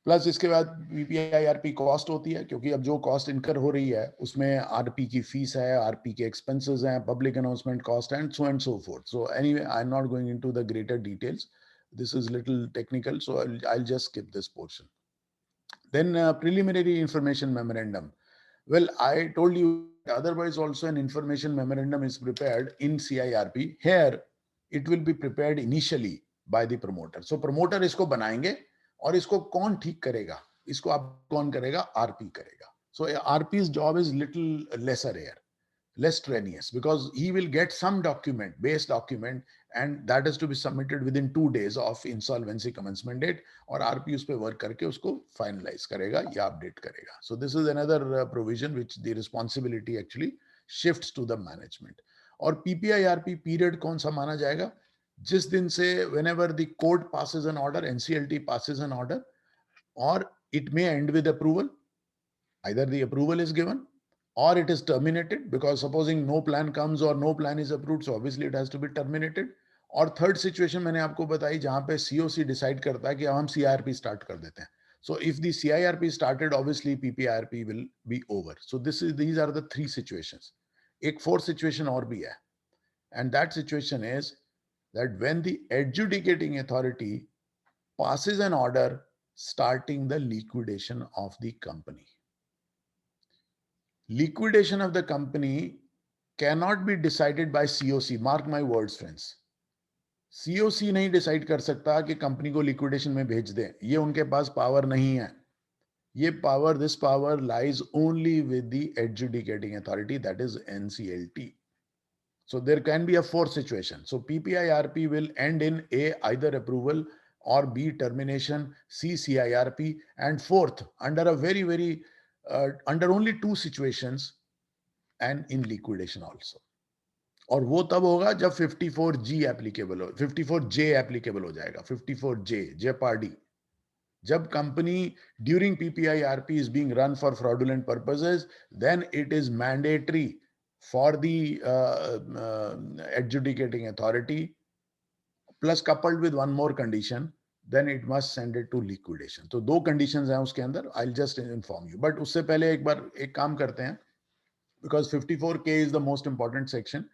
प्लस इसके बाद पीपीआईआरपी कॉस्ट होती है क्योंकि अब जो कॉस्ट इनकर हो रही है उसमें आरपी की फीस है, आरपी के एक्सपेंसेस हैं, public announcement cost and so fourth. So anyway, I am not going into the greater details. This is little technical, so I'll just skip this portion. Then preliminary information memorandum. Well, I told you otherwise also an information memorandum is prepared in CIRP. Here, it will be prepared initially by the promoter. So promoter इसको बनाएंगे और इसको कौन ठीक करेगा? इसको आप कौन करेगा? RP करेगा. So RP's job is little lesser here, less strenuous, because he will get some document, base document, and that is to be submitted within 2 days of insolvency commencement date, और RP उस पे work करके उसको finalize करेगा या update करेगा. So this is another provision which the responsibility actually shifts to the management. और PPIRP period कौन सा माना जाएगा? जिस दिन से whenever the court passes an order, NCLT passes an order, or it may end with approval. Either the approval is given or it is terminated, because supposing no plan comes or no plan is approved, so obviously it has to be terminated. और third situation मैंने आपको बताई जहां पे COC decide करता है कि हम सीआईआरपी स्टार्ट कर देते हैं. So if the CIRP started, obviously PPIRP will be over. So these are the 3 situations. एक फोर्थ सिचुएशन और भी है, and that situation is that when the adjudicating authority passes an order starting the liquidation of the company. Liquidation of the company cannot be decided by COC. Mark my words, friends. COC नहीं decide कर सकता कि company को liquidation में भेज दें. ये उनके पास पावर नहीं है. ये power, this power lies only with the adjudicating authority, that is NCLT. So there can be a fourth situation. So PPIRP will end in A, either approval or B, termination, C, CIRP, and fourth, under a very, under only two situations, and in liquidation also. और वो तब होगा जब 54G applicable हो, 54J applicable हो जाएगा, 54J, जेपार्डी. जब company during PPIRP is being run for fraudulent purposes, then it is mandatory for the adjudicating authority, plus coupled with one more condition, then it must send it to liquidation. तो दो conditions हैं उसके अंदर. I'll just inform you. But उससे पहले एक बार एक काम करते हैं, because 54K is the most important section.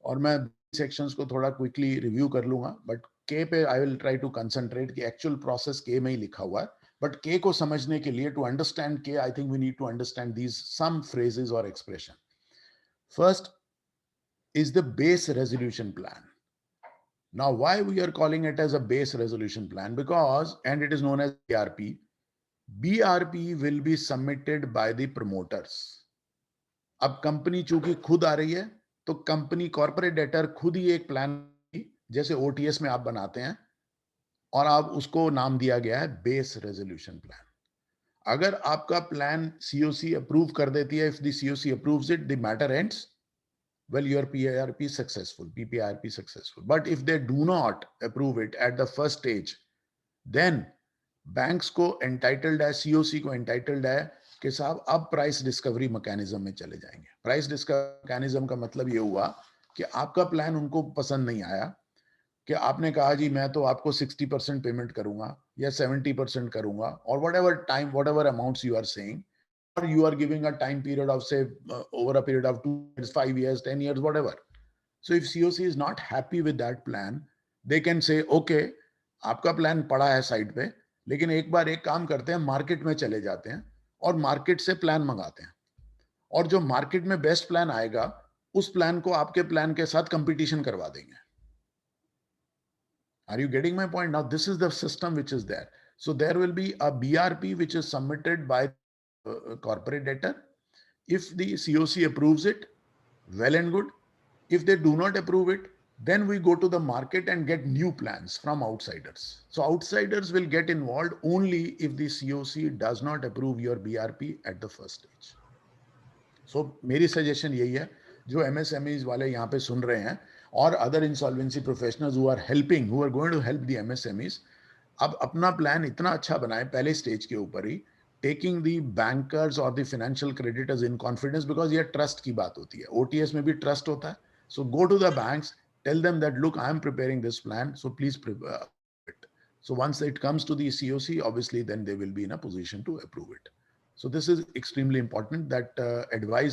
और मैं sections को थोड़ा quickly review कर लूंगा. But K पे I will try to concentrate कि actual process K में ही लिखा हुआ है. But K को समझने के लिए, to understand K, I think we need to understand these some phrases or expression. First is the base resolution plan. Now, why we are calling it as a base resolution plan? Because, and it is known as BRP. BRP will be submitted by the promoters. अब company चूंकि खुद आ रही है, तो company corporate debtor खुद ही एक plan, जैसे OTS में आप बनाते हैं, और आप उसको नाम दिया गया है बेस रेजोल्यूशन प्लान. अगर आपका प्लान COC अप्रूव कर देती है, if the COC approves it, the matter ends. Well, your PIRP is successful, PPIRP successful. But if they do not approve it at the first stage, then banks को entitled है, COC को entitled है कि साहब अब price discovery mechanism में चले जाएंगे. प्राइस डिस्कवरी मैकेनिज्म का मतलब ये हुआ कि आपका प्लान उनको पसंद नहीं आया, कि आपने कहा जी मैं तो आपको 60% पेमेंट करूंगा या 70% करूंगा, और whatever amounts you are saying, or you are giving a time period of say over a period of 2 years, 5 years, 10 years, whatever. So if COC is not happy with that plan, they can say, okay, आपका plan पड़ा है side पे, लेकिन एक बार एक काम करते हैं, मार्केट में चले जाते हैं और मार्केट से प्लान मंगाते हैं, और जो मार्केट में बेस्ट प्लान आएगा, उस प्लान को आपके प्लान के साथ कंपटीशन करवा देंगे. Are you getting my point? Now, this is the system which is there. So there will be a BRP which is submitted by corporate debtor. If the COC approves it, well and good. If they do not approve it, then we go to the market and get new plans from outsiders. So outsiders will get involved only if the COC does not approve your BRP at the first stage. So मेरी suggestion यही है, जो MSMEs वाले यहाँ पे सुन रहे हैं, और other insolvency professionals who are helping, who are going to help the MSMEs, अब अपना प्लान इतना अच्छा बनाए पहले स्टेज के ऊपर ही, taking the bankers or the financial creditors in confidence, because ये trust की बात होती है. OTS में भी trust होता है. So go to the banks, tell them that look, I am preparing this plan, so please prepare it. So once it comes to the COC, obviously then they will be in a position to approve it. So this is extremely important, that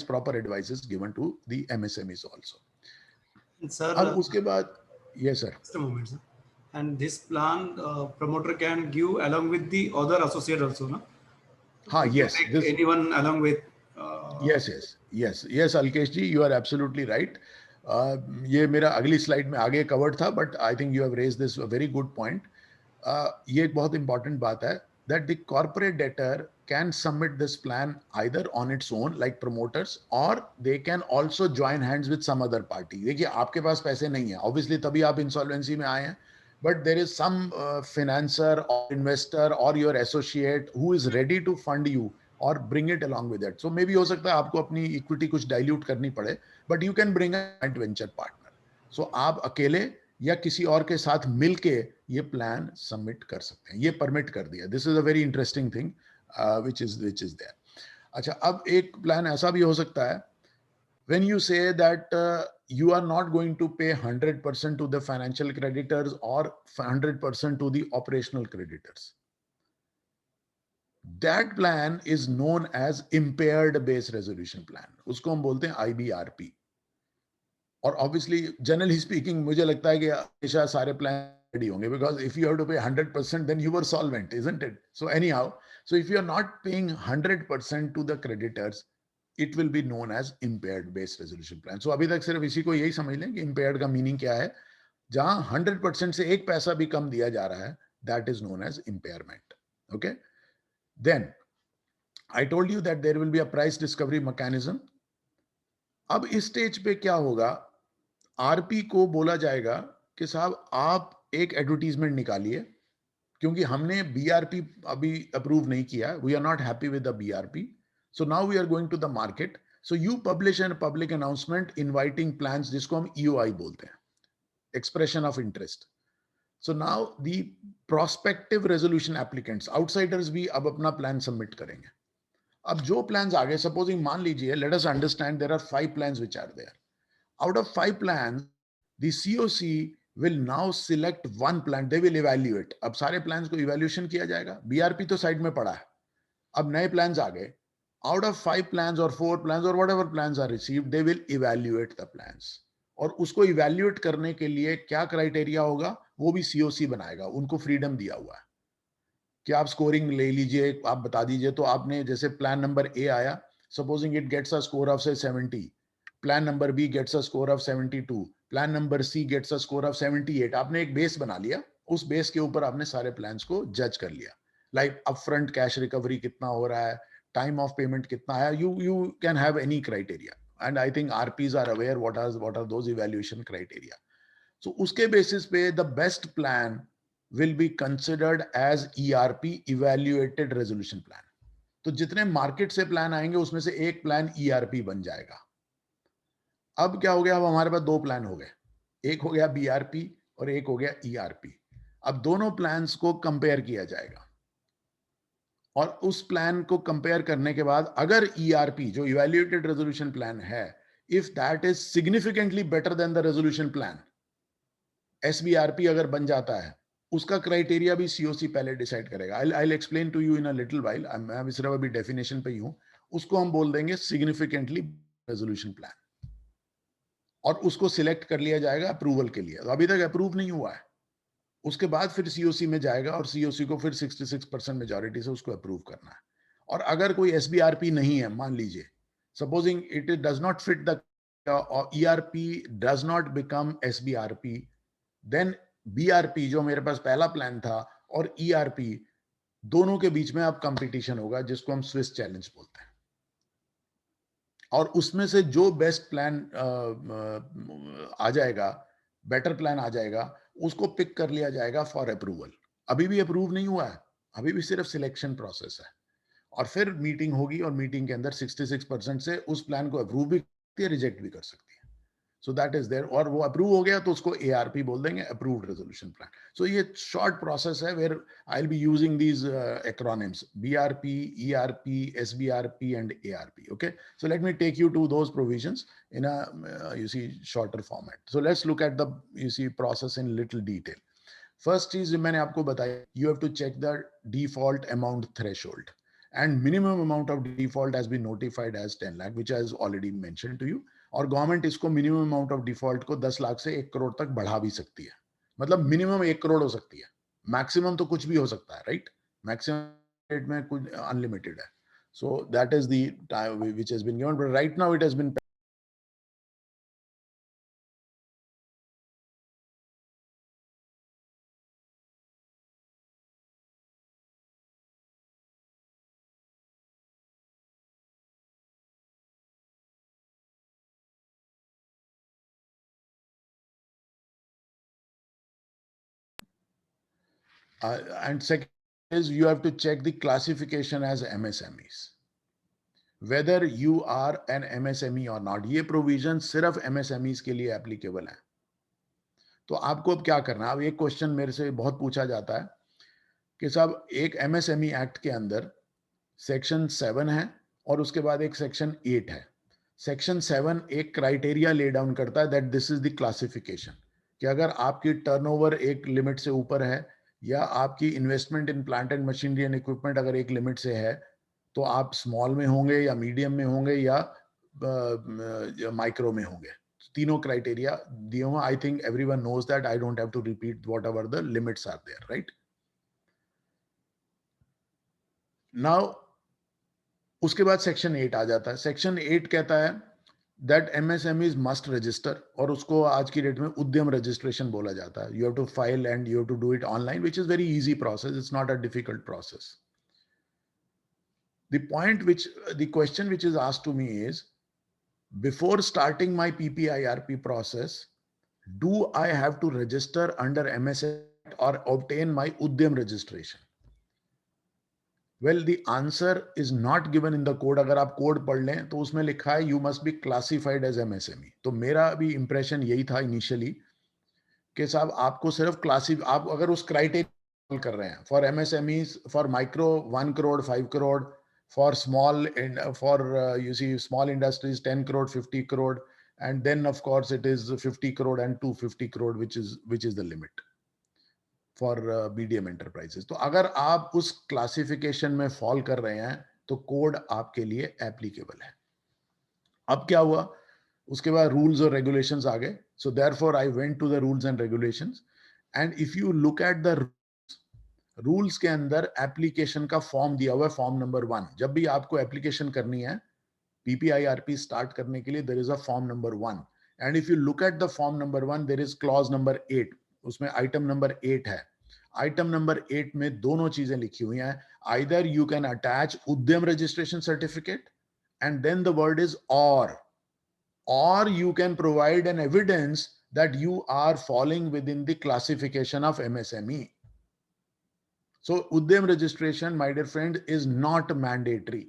proper advice is given to the MSMEs also. And sir, अब उसके बाद, yes sir. just a moment, sir. And this plan promoter can give along with the other associate also, no? हाँ, yes. This, anyone along with. Yes, Alkesh ji, you are absolutely right. ये मेरा अगली slide में आगे covered था, but I think you have raised this a very good point. ये एक बहुत important बात है, that the corporate debtor can submit this plan either on its own like promoters, or they can also join hands with some other party. देखिए आपके पास पैसे नहीं है, obviously तभी आप insolvency में आए हैं, but there is some financer or investor or your associate who is ready to fund you or bring it along with it. So maybe हो सकता है आपको अपनी equity कुछ dilute करनी पड़े, but you can bring a joint venture partner. So आप अकेले या किसी और के साथ मिलके ये प्लान सबमिट कर सकते हैं, ये परमिट कर दिया. This is a very interesting thing which is there. अच्छा, अब एक प्लान ऐसा भी हो सकता है, when you say that you are not going to pay 100% to the financial creditors or 100% to the operational creditors. That plan is known as impaired base resolution plan. उसको हम बोलते हैं IBRP. और obviously generally speaking मुझे लगता है कि हमेशा सारे प्लान रेडी होंगे, because if you have to pay 100% then you were solvent, isn't it? So anyhow, so if you are not paying 100% to the creditors, it will be known as impaired base resolution plan. So अभी तक सिर्फ इसी को यही समझ लें कि impaired का मीनिंग क्या है, जहां 100% से एक पैसा भी कम दिया जा रहा है, that is known as impairment. Okay, then I told you that there will be a price discovery mechanism. अब इस स्टेज पे क्या होगा, आरपी को बोला जाएगा कि साहब आप एक एडवर्टीजमेंट निकालिए क्योंकि हमने BRP अभी अप्रूव नहीं किया, we are not happy with the BRP, so now we are going to the market, so you publish an public announcement inviting plans, जिसको हम EOI बोलते हैं, expression of interest. So now the prospective resolution applicants, outsiders भी अब अपना plan submit करेंगे. अब जो प्लान्स आगे, सपोजिंग मान लीजिए, let us understand there are 5 plans which are there. Out of 5 plans, the COC will now select one plan. They will evaluate. अब सारे plans को evaluation किया जाएगा. BRP तो साइड में पड़ा है. अब नए plans आ गए. Out of 5 plans or 4 plans or whatever plans are received, they will evaluate the plans. और उसको evaluate करने के लिए क्या criteria होगा, वो भी COC बनाएगा. उनको freedom दिया हुआ है कि आप स्कोरिंग ले लीजिए, आप बता दीजिए. तो आपने जैसे प्लान नंबर A आया, supposing it gets a score of say 70, plan number B gets a score of 72, plan number C gets a score of 78. आपने एक बेस बना लिया, उस बेस के ऊपर आपने सारे प्लान्स को जज कर लिया. लाइक अपफ्रंट कैश रिकवरी कितना हो रहा है, टाइम ऑफ पेमेंट कितना है, you can have any criteria, and I think RPs are aware what are those evaluation criteria. So उसके बेसिस पे the best plan will be considered as ERP, evaluated resolution plan. तो जितने market से plan आएंगे उसमें से एक plan ERP बन जाएगा. अब क्या हो गया, अब हमारे पास 2 प्लान हो गए, एक हो गया BRP और एक हो गया ERP. अब दोनों प्लान्स को कंपेयर किया जाएगा और उस प्लान को कंपेयर करने के बाद अगर ERP जो इवैल्यूएटेड रेजोल्यूशन प्लान है, if that is significantly better than the resolution plan, SBRP अगर बन जाता है, उसका क्राइटेरिया भी COC पहले डिसाइड करेगा. I'll explain to you in a little while. मैं सिर्फ अभी डेफिनेशन पे ही हूं. उसको हम बोल देंगे सिग्निफिकेंटली रेजोल्यूशन प्लान, और उसको सिलेक्ट कर लिया जाएगा अप्रूवल के लिए. तो अभी तक अप्रूव नहीं हुआ है, उसके बाद फिर COC में जाएगा और COC को फिर 66% मेजॉरिटी से उसको अप्रूव करना है. और अगर कोई SBRP नहीं है, मान लीजिए, supposing it does not fit the ERP does not become SBRP, then BRP जो मेरे पास पहला प्लान था और ERP दोनों के बीच में अब कंपटीशन होगा, जिसको हम स्विस चैलेंज बोलते हैं. और उसमें से जो बेस्ट प्लान आ जाएगा, बेटर प्लान आ जाएगा, उसको पिक कर लिया जाएगा फॉर अप्रूवल. अभी भी अप्रूव नहीं हुआ है, अभी भी सिर्फ सिलेक्शन प्रोसेस है. और फिर मीटिंग होगी और मीटिंग के अंदर 66% से उस प्लान को अप्रूव भी करती है, रिजेक्ट भी कर सकती है. So that is there. और वो अप्रूव हो गया तो उसको ARP बोल देंगे, अप्रूव्ड रेजोल्यूशन प्लान. सो ये शॉर्ट प्रोसेस है where I will be using these acronyms BRP, ERP, SBRP and ARP. Okay, so let me take you to those provisions in a shorter format. So let's look at the process in little detail. First चीज मैंने आपको बताया, you have to check the default amount threshold, and minimum amount of default has been notified as 10 lakh, which I has already mentioned to you. और government इसको minimum amount of default को 10 लाख से 1 करोड़ तक बढ़ा भी सकती है. मतलब मिनिमम 1 करोड़ हो सकती है, मैक्सिमम तो कुछ भी हो सकता है, राइट. मैक्सिमम रेट में कुछ अनलिमिटेड है. So that is the time which has been given, but right now it has been and second is you have to check the classification as MSMEs, whether you are an MSME or not. ये provision सिर्फ MSMEs के लिए applicable है. तो आपको अब क्या करना है, अब एक क्वेश्चन मेरे से बहुत पूछा जाता है कि साहब एक MSME एक्ट के अंदर सेक्शन 7 है और उसके बाद एक सेक्शन 8 है. सेक्शन 7 एक क्राइटेरिया ले डाउन करता है that this is the classification, कि अगर आपकी टर्नओवर एक लिमिट से ऊपर है या आपकी investment in plant and machinery and equipment अगर एक लिमिट से है, तो आप स्मॉल में होंगे या मीडियम में होंगे या माइक्रो में होंगे. तीनों क्राइटेरिया दिए हुए. I think everyone knows that, I don't have to repeat whatever the limits are there, right. Now उसके बाद सेक्शन 8 आ जाता है. सेक्शन 8 कहता है दैट MSMEs मस्ट रजिस्टर, और उसको आज की डेट में उद्यम रजिस्ट्रेशन बोला जाता है. You have to file and you have to do it online, which is very easy process. It's not a difficult process. The point which the question which is asked to me is, before starting my PPIRP process, do I have to register under MSME or obtain my Udyam registration? Well, the answer is not given in the code. अगर आप code पढ़ लें तो उसमें लिखा है you must be classified as MSME. तो मेरा भी इंप्रेशन यही था इनिशियली कि साहब आपको सिर्फ आप अगर उस क्राइटेरिया कर रहे हैं for MSMEs, for micro 1 crore 5 crore, for small for you see small industries 10 crore 50 crore, and then of course it is 50 crore and 250 crore which is the limit for BDM enterprises. तो अगर आप उस क्लासिफिकेशन में fall कर रहे हैं तो code आपके लिए एप्लीकेबल है. अब क्या हुआ, उसके बाद रूल्स और रेगुलेशंस आ गए. So therefore I went to the rules and regulations, and if you look at the rules के अंदर एप्लीकेशन का फॉर्म दिया हुआ है, फॉर्म नंबर 1. जब भी आपको एप्लीकेशन करनी है PPIRP स्टार्ट करने के लिए, there is a form number 1, and if you look at the form number 1 there is clause number 8. उसमें आइटम नंबर 8 है. आइटम नंबर 8 में दोनों चीजें लिखी हुई हैं. Either you can attach Udyam registration certificate and then the word is or you can provide an evidence that you are falling within the classification of MSME. So Udyam registration, my dear friend, is not mandatory.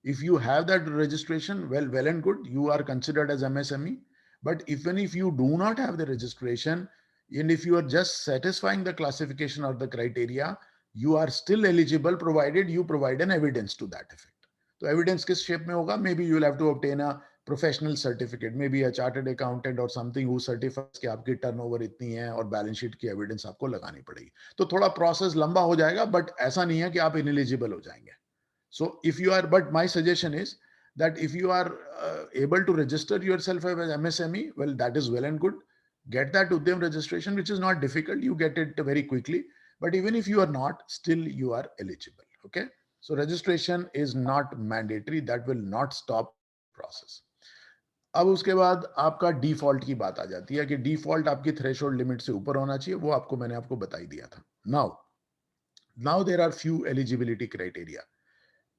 If you have that registration, well and good, you are considered as MSME. But even if you do not have the registration, and if you are just satisfying the classification or the criteria, you are still eligible provided you provide an evidence to that effect. So evidence किस shape में होगा? Maybe you will have to obtain a professional certificate, maybe a chartered accountant or something who certifies कि आपकी turnover इतनी है और balance sheet की evidence आपको लगानी पड़ेगी. तो थोड़ा process लंबा हो जाएगा, but ऐसा नहीं है कि आप ineligible हो जाएंगे. So if you are, but my suggestion is that if you are able to register yourself as MSME, well, that is well and good. Get that Udyam registration, which is not difficult. You get it very quickly. But even if you are not, still you are eligible. Okay. So registration is not mandatory. That will not stop process. अब उसके बाद आपका default की बात आ जाती है कि default आपकी थ्रेशोल्ड लिमिट से ऊपर होना चाहिए. वो आपको मैंने आपको बता ही दिया था. Now there are few eligibility criteria.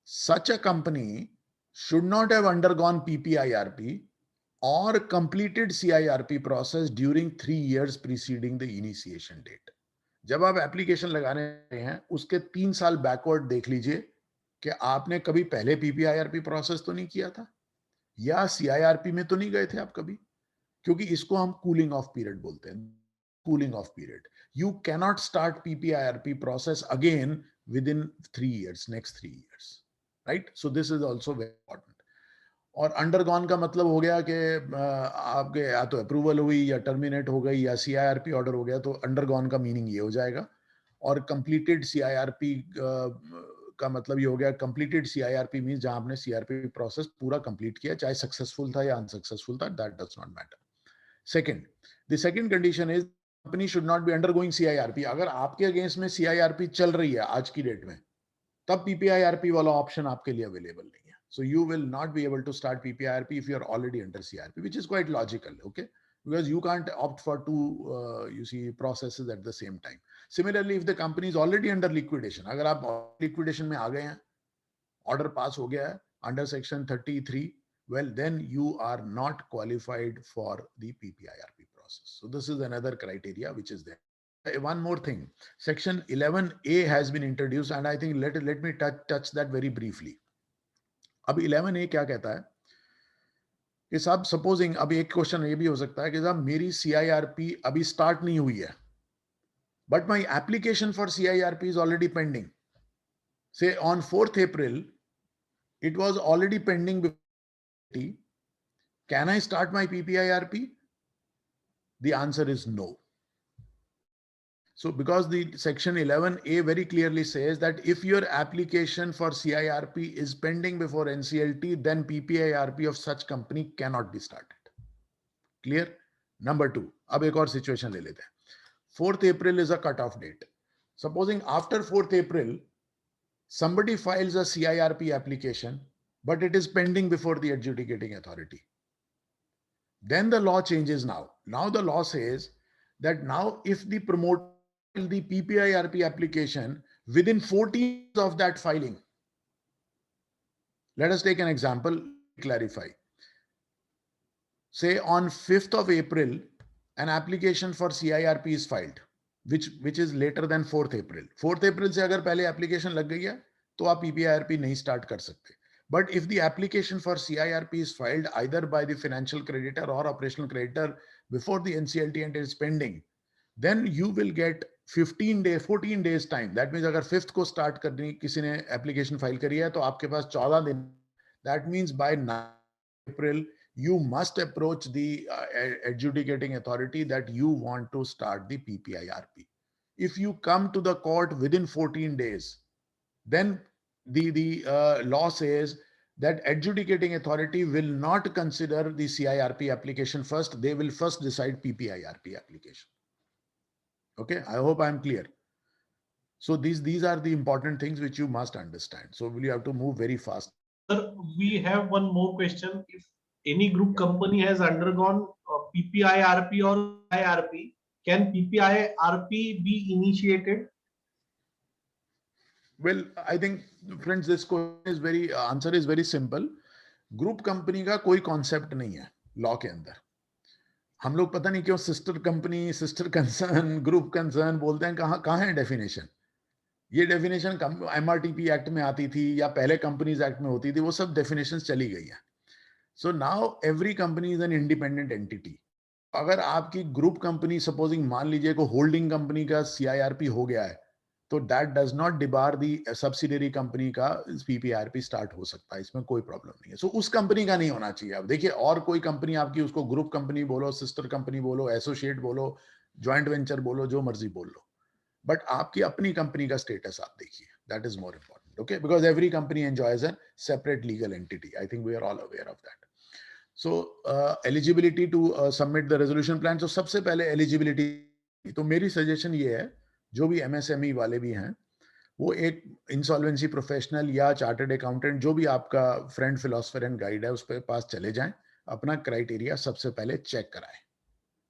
Such a company should not have undergone PPIRP or completed CIRP process during 3 years preceding the initiation date. जब आप एप्लीकेशन लगाने हैं उसके 3 साल बैकवर्ड देख लीजिए कि आपने कभी पहले PPIRP प्रोसेस तो नहीं किया था या CIRP में तो नहीं गए थे आप कभी, क्योंकि इसको हम कूलिंग ऑफ पीरियड बोलते हैं. Cooling of period. You cannot start PPIRP process again within 3 years, next 3 years. Right? So this is also very important. और अंडरगॉन का मतलब हो गया कि आपके या तो अप्रूवल हुई या टर्मिनेट हो गई या CIRP ऑर्डर हो गया, तो अंडरगॉन का मीनिंग ये हो जाएगा. और कंप्लीटेड CIRP का मतलब ये हो गया, कंप्लीटेड CIRP मींस जहां आपने CIRP प्रोसेस पूरा कंप्लीट किया, चाहे सक्सेसफुल था या अनसक्सेसफुल था, that does not matter. Second, the second condition is company should not be undergoing CIRP. अगर आपके अगेंस्ट में CIRP चल रही है आज की डेट में, तब PPIRP वाला ऑप्शन आपके लिए अवेलेबल नहीं है. So you will not be able to start PPIRP if you are already under CIRP, which is quite logical, okay? Because you can't opt for two, you see, processes at the same time. Similarly, if the company is already under liquidation, अगर आप liquidation में आ गए हैं, order pass हो गया है under section 33, well, then you are not qualified for the PPIRP process. So this is another criteria which is there. One more thing, section 11A has been introduced, and I think let me touch that very briefly. अब 11A क्या कहता है कि साहब supposing, अब एक question ये भी हो सकता है कि साहब मेरी CIRP अभी स्टार्ट नहीं हुई है, but my application for CIRP is already pending. से on 4th April it was already pending. Can I start my PPIRP? The answer is no. So because the section 11A very clearly says that if your application for CIRP is pending before NCLT, then PPIRP of such company cannot be started. Clear? Number 2, अब एक और situation ले लेते हैं. 4th April is a cut-off date. Supposing after 4th April, somebody files a CIRP application, but it is pending before the adjudicating authority. Then the law changes now. Now the law says that now if the promoter the PPIRP application within 14 days of that filing. Let us take an example, clarify. Say on 5th of April, an application for CIRP is filed. which is later than 4th April. 4th April से अगर पहले application लग गई है तो आप PPIRP नहीं start कर सकते. But if the application for CIRP is filed either by the financial creditor or operational creditor before the NCLT and is pending, then you will get 14 days time. That means अगर 5th को start करनी किसी ने application file करी है तो आपके पास 14 दिन. That means by 9th April you must approach the adjudicating authority that you want to start the PPIRP. If you come to the court within 14 days, then the law says that adjudicating authority will not consider the CIRP application first. They will first decide PPIRP application. Okay, I hope I'm clear. So these are the important things which you must understand. So we have to move very fast. Sir, we have one more question. If any group company has undergone PPIRP or IRP, can PPIRP be initiated? Well, I think, friends, this question is answer is very simple. Group company का कोई concept नहीं है law के अंदर. हम लोग पता नहीं क्यों sister company, sister concern, group concern बोलते हैं. कहाँ है डेफिनेशन? ये डेफिनेशन MRTP एक्ट में आती थी या पहले कंपनीज एक्ट में होती थी, वो सब डेफिनेशन चली गई है. So now every company is an independent entity. अगर आपकी ग्रुप कंपनी सपोजिंग मान लीजिए को होल्डिंग कंपनी का CIRP हो गया है, तो that does not debar the subsidiary company का PPIRP स्टार्ट हो सकता है. इसमें कोई प्रॉब्लम नहीं है. सो उस कंपनी का नहीं होना चाहिए. अब देखिए, और कोई कंपनी आपकी, उसको ग्रुप कंपनी बोलो, सिस्टर कंपनी बोलो, एसोसिएट बोलो, ज्वाइंट वेंचर बोलो, जो मर्जी बोल लो, बट आपकी अपनी कंपनी का स्टेटस आप देखिए. That is more important. Okay, because every company enjoys a separate legal entity. I think we are all aware of that. So eligibility to submit the resolution plan. तो सबसे पहले eligibility, तो मेरी suggestion ये है, जो भी MSME वाले भी हैं, वो एक इंसॉल्वेंसी प्रोफेशनल या चार्टर्ड अकाउंटेंट, जो भी आपका फ्रेंड, फिलोसफर एंड गाइड है, उस पे पास चले जाएं. अपना क्राइटेरिया सबसे पहले चेक कराएं,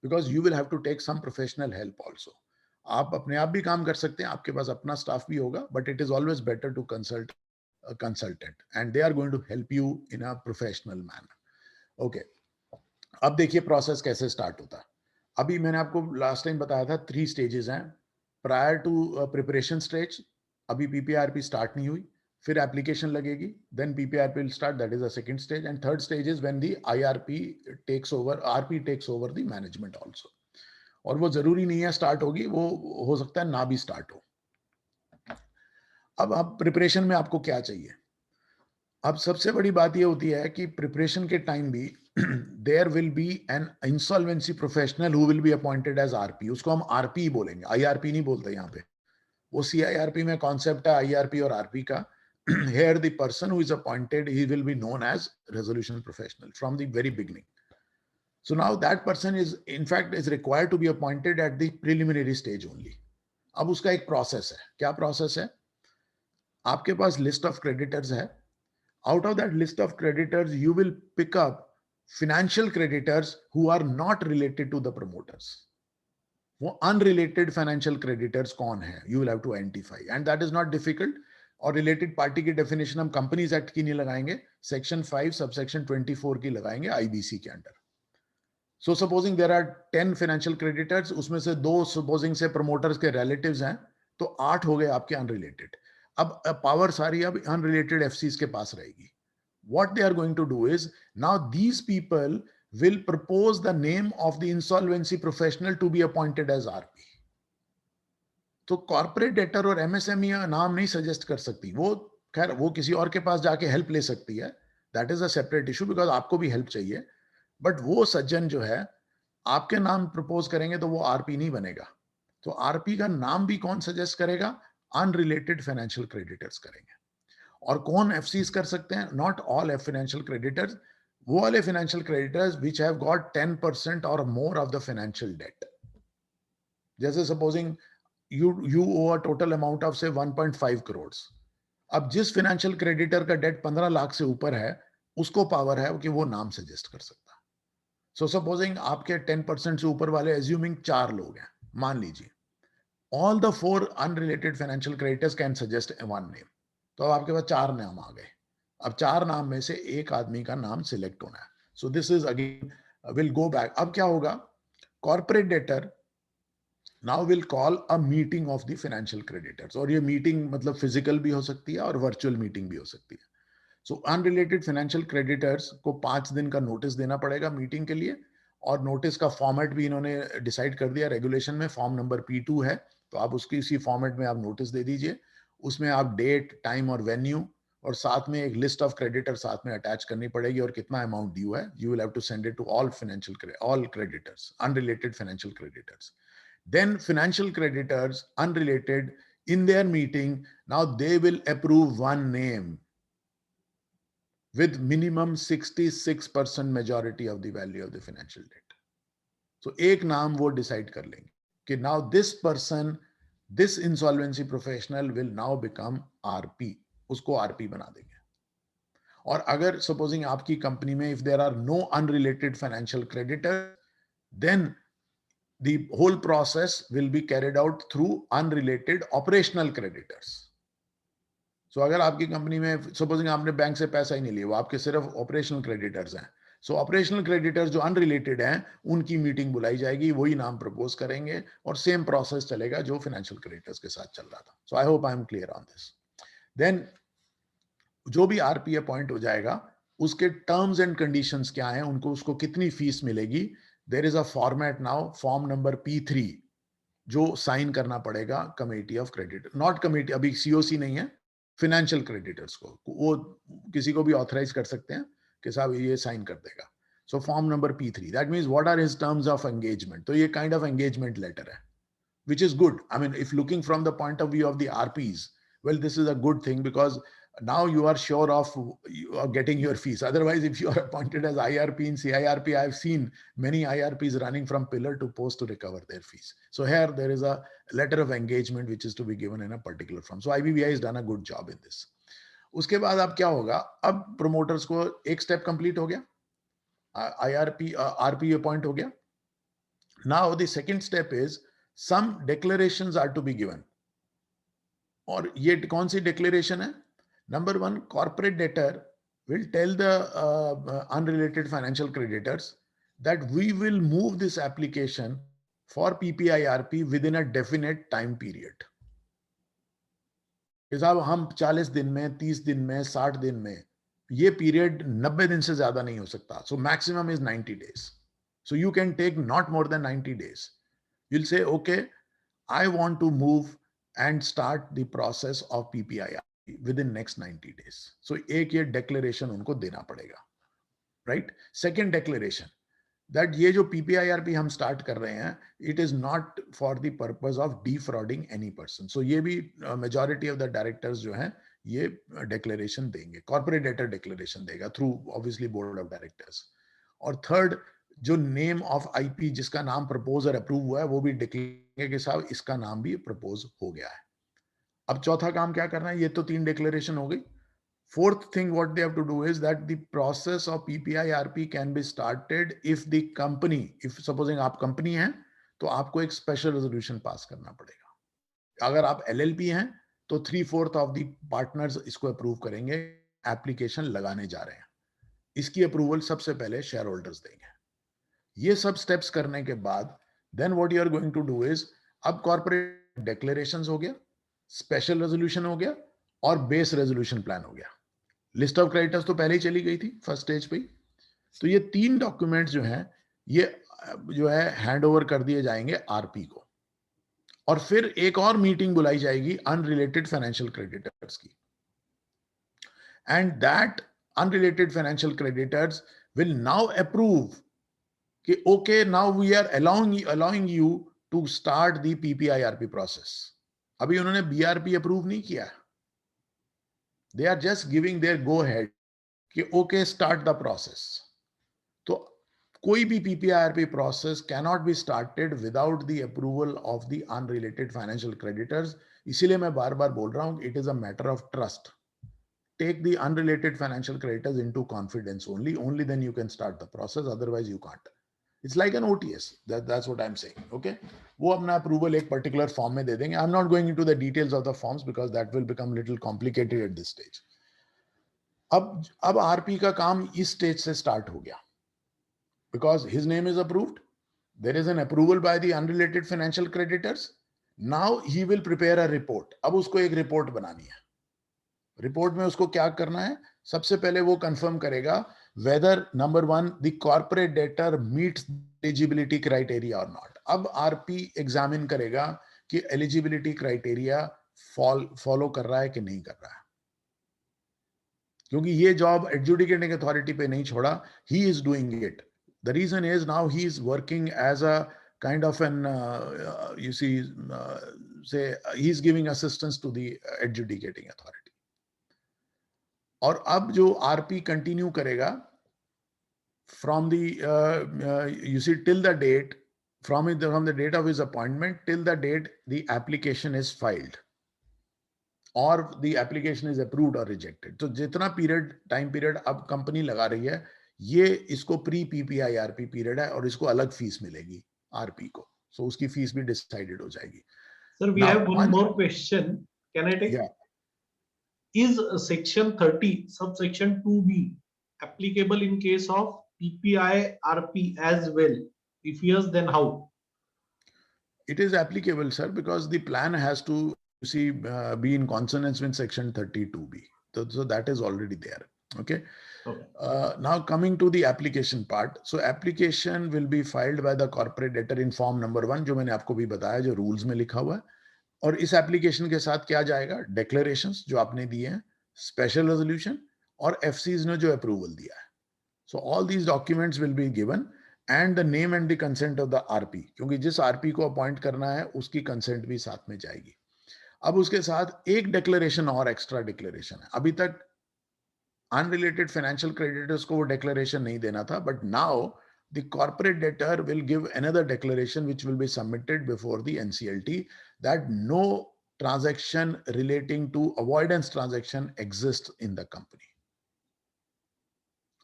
because you will have to take some professional help also. आप अपने आप भी काम कर सकते हैं, आपके पास अपना स्टाफ भी होगा, but it is always better to consult consultant and they are going to help you in a professional manner. Okay, अब देखिए प्रोसेस कैसे स्टार्ट होता है. अभी मैंने आपको लास्ट टाइम बताया था 3 स्टेजेस हैं. प्रायर टू प्रिपरेशन स्टेज, अभी PPIRP स्टार्ट नहीं हुई, फिर एप्लीकेशन लगेगी, then PPIRP will start, that is the second stage, and third stage is when the RP takes over the management also. और वो जरूरी नहीं है स्टार्ट होगी, वो हो सकता है ना भी स्टार्ट हो. अब आप प्रिपरेशन में आपको क्या चाहिए? अब सबसे बड़ी बात ये होती है कि प्रिपरेशन के टाइम भी there will be an insolvency professional who will be appointed as RP. उसको हम RP बोलेंगे, IRP नहीं बोलते यहाँ पे. वो CIRP में कॉन्सेप्ट है IRP और RP का. Here the person who is appointed, he will be known as resolution professional from the very beginning. So now that person is, in fact, is required to be appointed at the preliminary stage only. अब उसका एक process है. क्या process है? आपके पास list of creditors है. Out of that list of creditors, you will pick up financial creditors who are not related to the promoters. वो unrelated financial creditors कौन है? You will have to identify, and that is not difficult. और related party की definition हम Companies Act की नहीं लगाएंगे, Section 5 subsection 24 की लगाएंगे IBC के under. So supposing there are 10 financial creditors, उसमें से 2 supposing से promoters के relatives हैं, तो 8 हो गए आपके unrelated. अब पावर सारी अब unrelated FCs के पास रहेगी. What they are going to do is, now these people will propose the name of the insolvency professional to be appointed as RP. तो कॉर्पोरेट डेटर और MSME नाम नहीं सजेस्ट कर सकती. वो खैर वो किसी और के पास जाके हेल्प ले सकती है. That is a separate issue, because आपको भी हेल्प चाहिए. बट वो सज्जन जो है आपके नाम प्रपोज करेंगे तो वो RP नहीं बनेगा. तो RP का नाम भी कौन सजेस्ट करेगा? अनरिलेटेड फाइनेंशियल क्रेडिटर्स करेंगे. और कौन FCs कर सकते हैं? Not all financial creditors. वो वाले financial creditors which have got 10% और more of the financial debt. जैसे supposing you owe a total amount of say 1.5 crores. अब जिस फाइनेंशियल क्रेडिटर का डेट 15 लाख से ऊपर है, उसको पावर है कि वो नाम सजेस्ट कर सकता है. सो सपोजिंग आपके 10% से ऊपर वाले एज्यूमिंग 4 लोग हैं, मान लीजिए, all the 4 unrelated financial creditors can suggest one name. तो आपके पास 4 नाम आ गए. अब 4 नाम में से एक आदमी का नाम सिलेक्ट होना है. सो this is again will go back. अब क्या होगा? Corporate debtor now we'll call a meeting of the financial creditors. और ये meeting मतलब physical भी हो सकती है और virtual meeting भी हो सकती है. So unrelated financial creditors को 5 दिन का notice देना पड़ेगा meeting के लिए, और notice का format भी इन्होंने decide कर दिया regulation में. Form number P2 है, तो आप उसकी इसी format में आप notice दे दीजिए. उसमें आप date, time और venue और साथ में एक list of creditors साथ में attach करनी पड़ेगी और कितना amount due है. You will have to send it to all creditors, unrelated financial creditors. Then financial creditors, unrelated, in their meeting, now they will approve one name with minimum 66% majority of the value of the financial debt. So एक नाम वो decide कर लेंगे कि now this person, this insolvency professional will now become RP. उसको RP बना देंगे. और अगर supposing आपकी कंपनी में if there are no unrelated financial creditors, then the whole process will be carried out through unrelated operational creditors. So अगर आपकी company में supposing आपने बैंक से पैसा ही नहीं लिया, वो आपके सिर्फ operational creditors हैं. So operational creditors जो unrelated हैं, उनकी मीटिंग बुलाई जाएगी, वही नाम प्रपोज करेंगे और same process चलेगा जो financial creditors के साथ चल रहा था. So I hope I am clear on this. Then जो भी RP अपॉइंट हो जाएगा, उसके टर्म्स एंड कंडीशंस क्या हैं, उनको उसको कितनी फीस मिलेगी. There is a format now, form number P3, जो साइन करना पड़ेगा committee of credit, not committee, अभी COC नहीं है, फाइनेंशियल क्रेडिटर्स को, वो किसी को भी ऑथराइज कर सकते हैं कि साहब ये साइन कर देगा. So form number P3, that means what are his terms of engagement. तो ये काइंड ऑफ एंगेजमेंट लेटर है, which is good. I mean, if looking from the point of view of the RPs, well, this is a good thing because now you are sure of you are getting your fees. Otherwise, if you are appointed as IRP in CIRP, I've seen many IRPs running from pillar to post to recover their fees. So here there is a letter of engagement which is to be given in a particular firm. So IBBI has done a good job in this. उसके बाद अब क्या होगा, अब promoters को एक step complete हो गया, RP appoint हो गया. Now the second step is some declarations are to be given. और ये कौन सी declaration है? Number one, corporate debtor will tell the unrelated financial creditors that we will move this application for PPIRP within a definite time period. साहब हम 40 दिन में, 30 दिन में, 60 दिन में, ये पीरियड 90 दिन से ज्यादा नहीं हो सकता. So maximum is 90 days. So you can take not more than 90 days. You'll say, okay, I want to move and start the process of PPIRP within next 90 days. So एक ये declaration उनको देना पड़ेगा, right? Second declaration, that ये जो PPIRP हम start कर रहे हैं, it is not for the purpose of defrauding any person. So ये भी majority of the directors जो हैं, ये declaration देंगे, corporate debtor declaration देगा through obviously board of directors. और third, जो नेम ऑफ आईपी जिसका नाम प्रपोज और अप्रूव हुआ है, वो भी डिक्लेयर कि साहब इसका नाम भी प्रपोज हो गया है. अब चौथा काम क्या करना है, ये तो 3 डिक्लेरेशन हो गई. Fourth thing what they have to do is that the process of PPIRP can be started if the company, if supposing आप कंपनी हैं तो आपको एक स्पेशल रेजोल्यूशन पास करना पड़ेगा. अगर आप LLP हैं तो 3/4 ऑफ द पार्टनर्स इसको अप्रूव करेंगे, एप्लीकेशन लगाने जा रहे हैं. इसकी अप्रूवल सबसे पहले शेयर होल्डर्स देंगे. ये सब स्टेप्स करने के बाद then what you are going to do is, अब कॉर्पोरेट डिक्लेरेशंस हो गया, स्पेशल रेजोल्यूशन हो गया और बेस रेजोल्यूशन प्लान हो गया. लिस्ट ऑफ क्रेडिटर्स तो पहले ही चली गई थी फर्स्ट स्टेज पे. तो ये 3 डॉक्यूमेंट्स जो हैं, ये जो है हैंड ओवर कर दिए जाएंगे RP को, और फिर एक और मीटिंग बुलाई जाएगी अनरिलेटेड फाइनेंशियल क्रेडिटर्स की, and that unrelated financial creditors will now approve कि okay, now we are allowing you to start the PPIRP process. अभी उन्होंने BRP अप्रूव नहीं किया. They are just giving their go ahead कि okay, start the process. तो कोई भी PPIRP process cannot be started without the approval of the unrelated financial creditors. इसीलिए मैं बार बार बोल रहा हूँ, it is a matter of trust. Take the unrelated financial creditors into confidence only then you can start the process, otherwise you can't. It's like an OTS. That's what I'm saying. Okay. वो अपना approval एक particular form में दे देंगे. I'm not going into the details of the forms because that will become little complicated at this stage. अब RP का काम इस stage से start हो गया. Because his name is approved, there is an approval by the unrelated financial creditors. Now he will prepare a report. अब उसको एक रिपोर्ट बनानी है. रिपोर्ट में उसको क्या करना है? सबसे पहले वो कंफर्म करेगा whether number one the corporate debtor meets eligibility criteria or not. अब आरपी एग्जामिन करेगा कि एलिजिबिलिटी क्राइटेरिया फॉलो कर रहा है कि नहीं कर रहा है, क्योंकि ये जॉब एडजुडिकेटिंग अथॉरिटी पे नहीं छोड़ा, he is doing it. The reason is now he is working as a kind of an you see say he is giving assistance to the adjudicating authority. और अब जो आरपी कंटिन्यू करेगा from the you see till the date from the date of his appointment till the date the application is filed or the application is approved or rejected. तो जितना period time period अब company लगा रही है, ये इसको pre PPI RP period है और इसको अलग फीस मिलेगी आरपी को. सो उसकी फीस भी डिसाइडेड हो जाएगी. Sir, we have one more question. Can I take? Yeah. Is section 30 subsection 2b applicable in case of PPI RP as well? If yes, then how? It is applicable, sir, because the plan has to be in consonance with section 32b. So that is already there. Okay. Now coming to the application part. So application will be filed by the corporate debtor in form number 1, जो मैंने आपको भी बताया, जो rules में लिखा हुआ है. और इस एप्लीकेशन के साथ क्या जाएगा? डिक्लेरेशंस जो आपने दिए हैं, स्पेशल रेजोल्यूशन और एफसीज ने जो अप्रूवल दिया है. So all these documents will be given and the name and the consent of the RP, क्योंकि जिस आरपी को अपॉइंट करना है उसकी कंसेंट भी साथ में जाएगी. अब उसके साथ एक डिक्लेरेशन और एक्स्ट्रा डिक्लेरेशन है. अभी तक अनरिलेटेड फाइनेंशियल क्रेडिटर्स को वो डिक्लेरेशन नहीं देना था, but now the corporate debtor will give another declaration which will be submitted before the NCLT that no transaction relating to avoidance transaction exists in the company.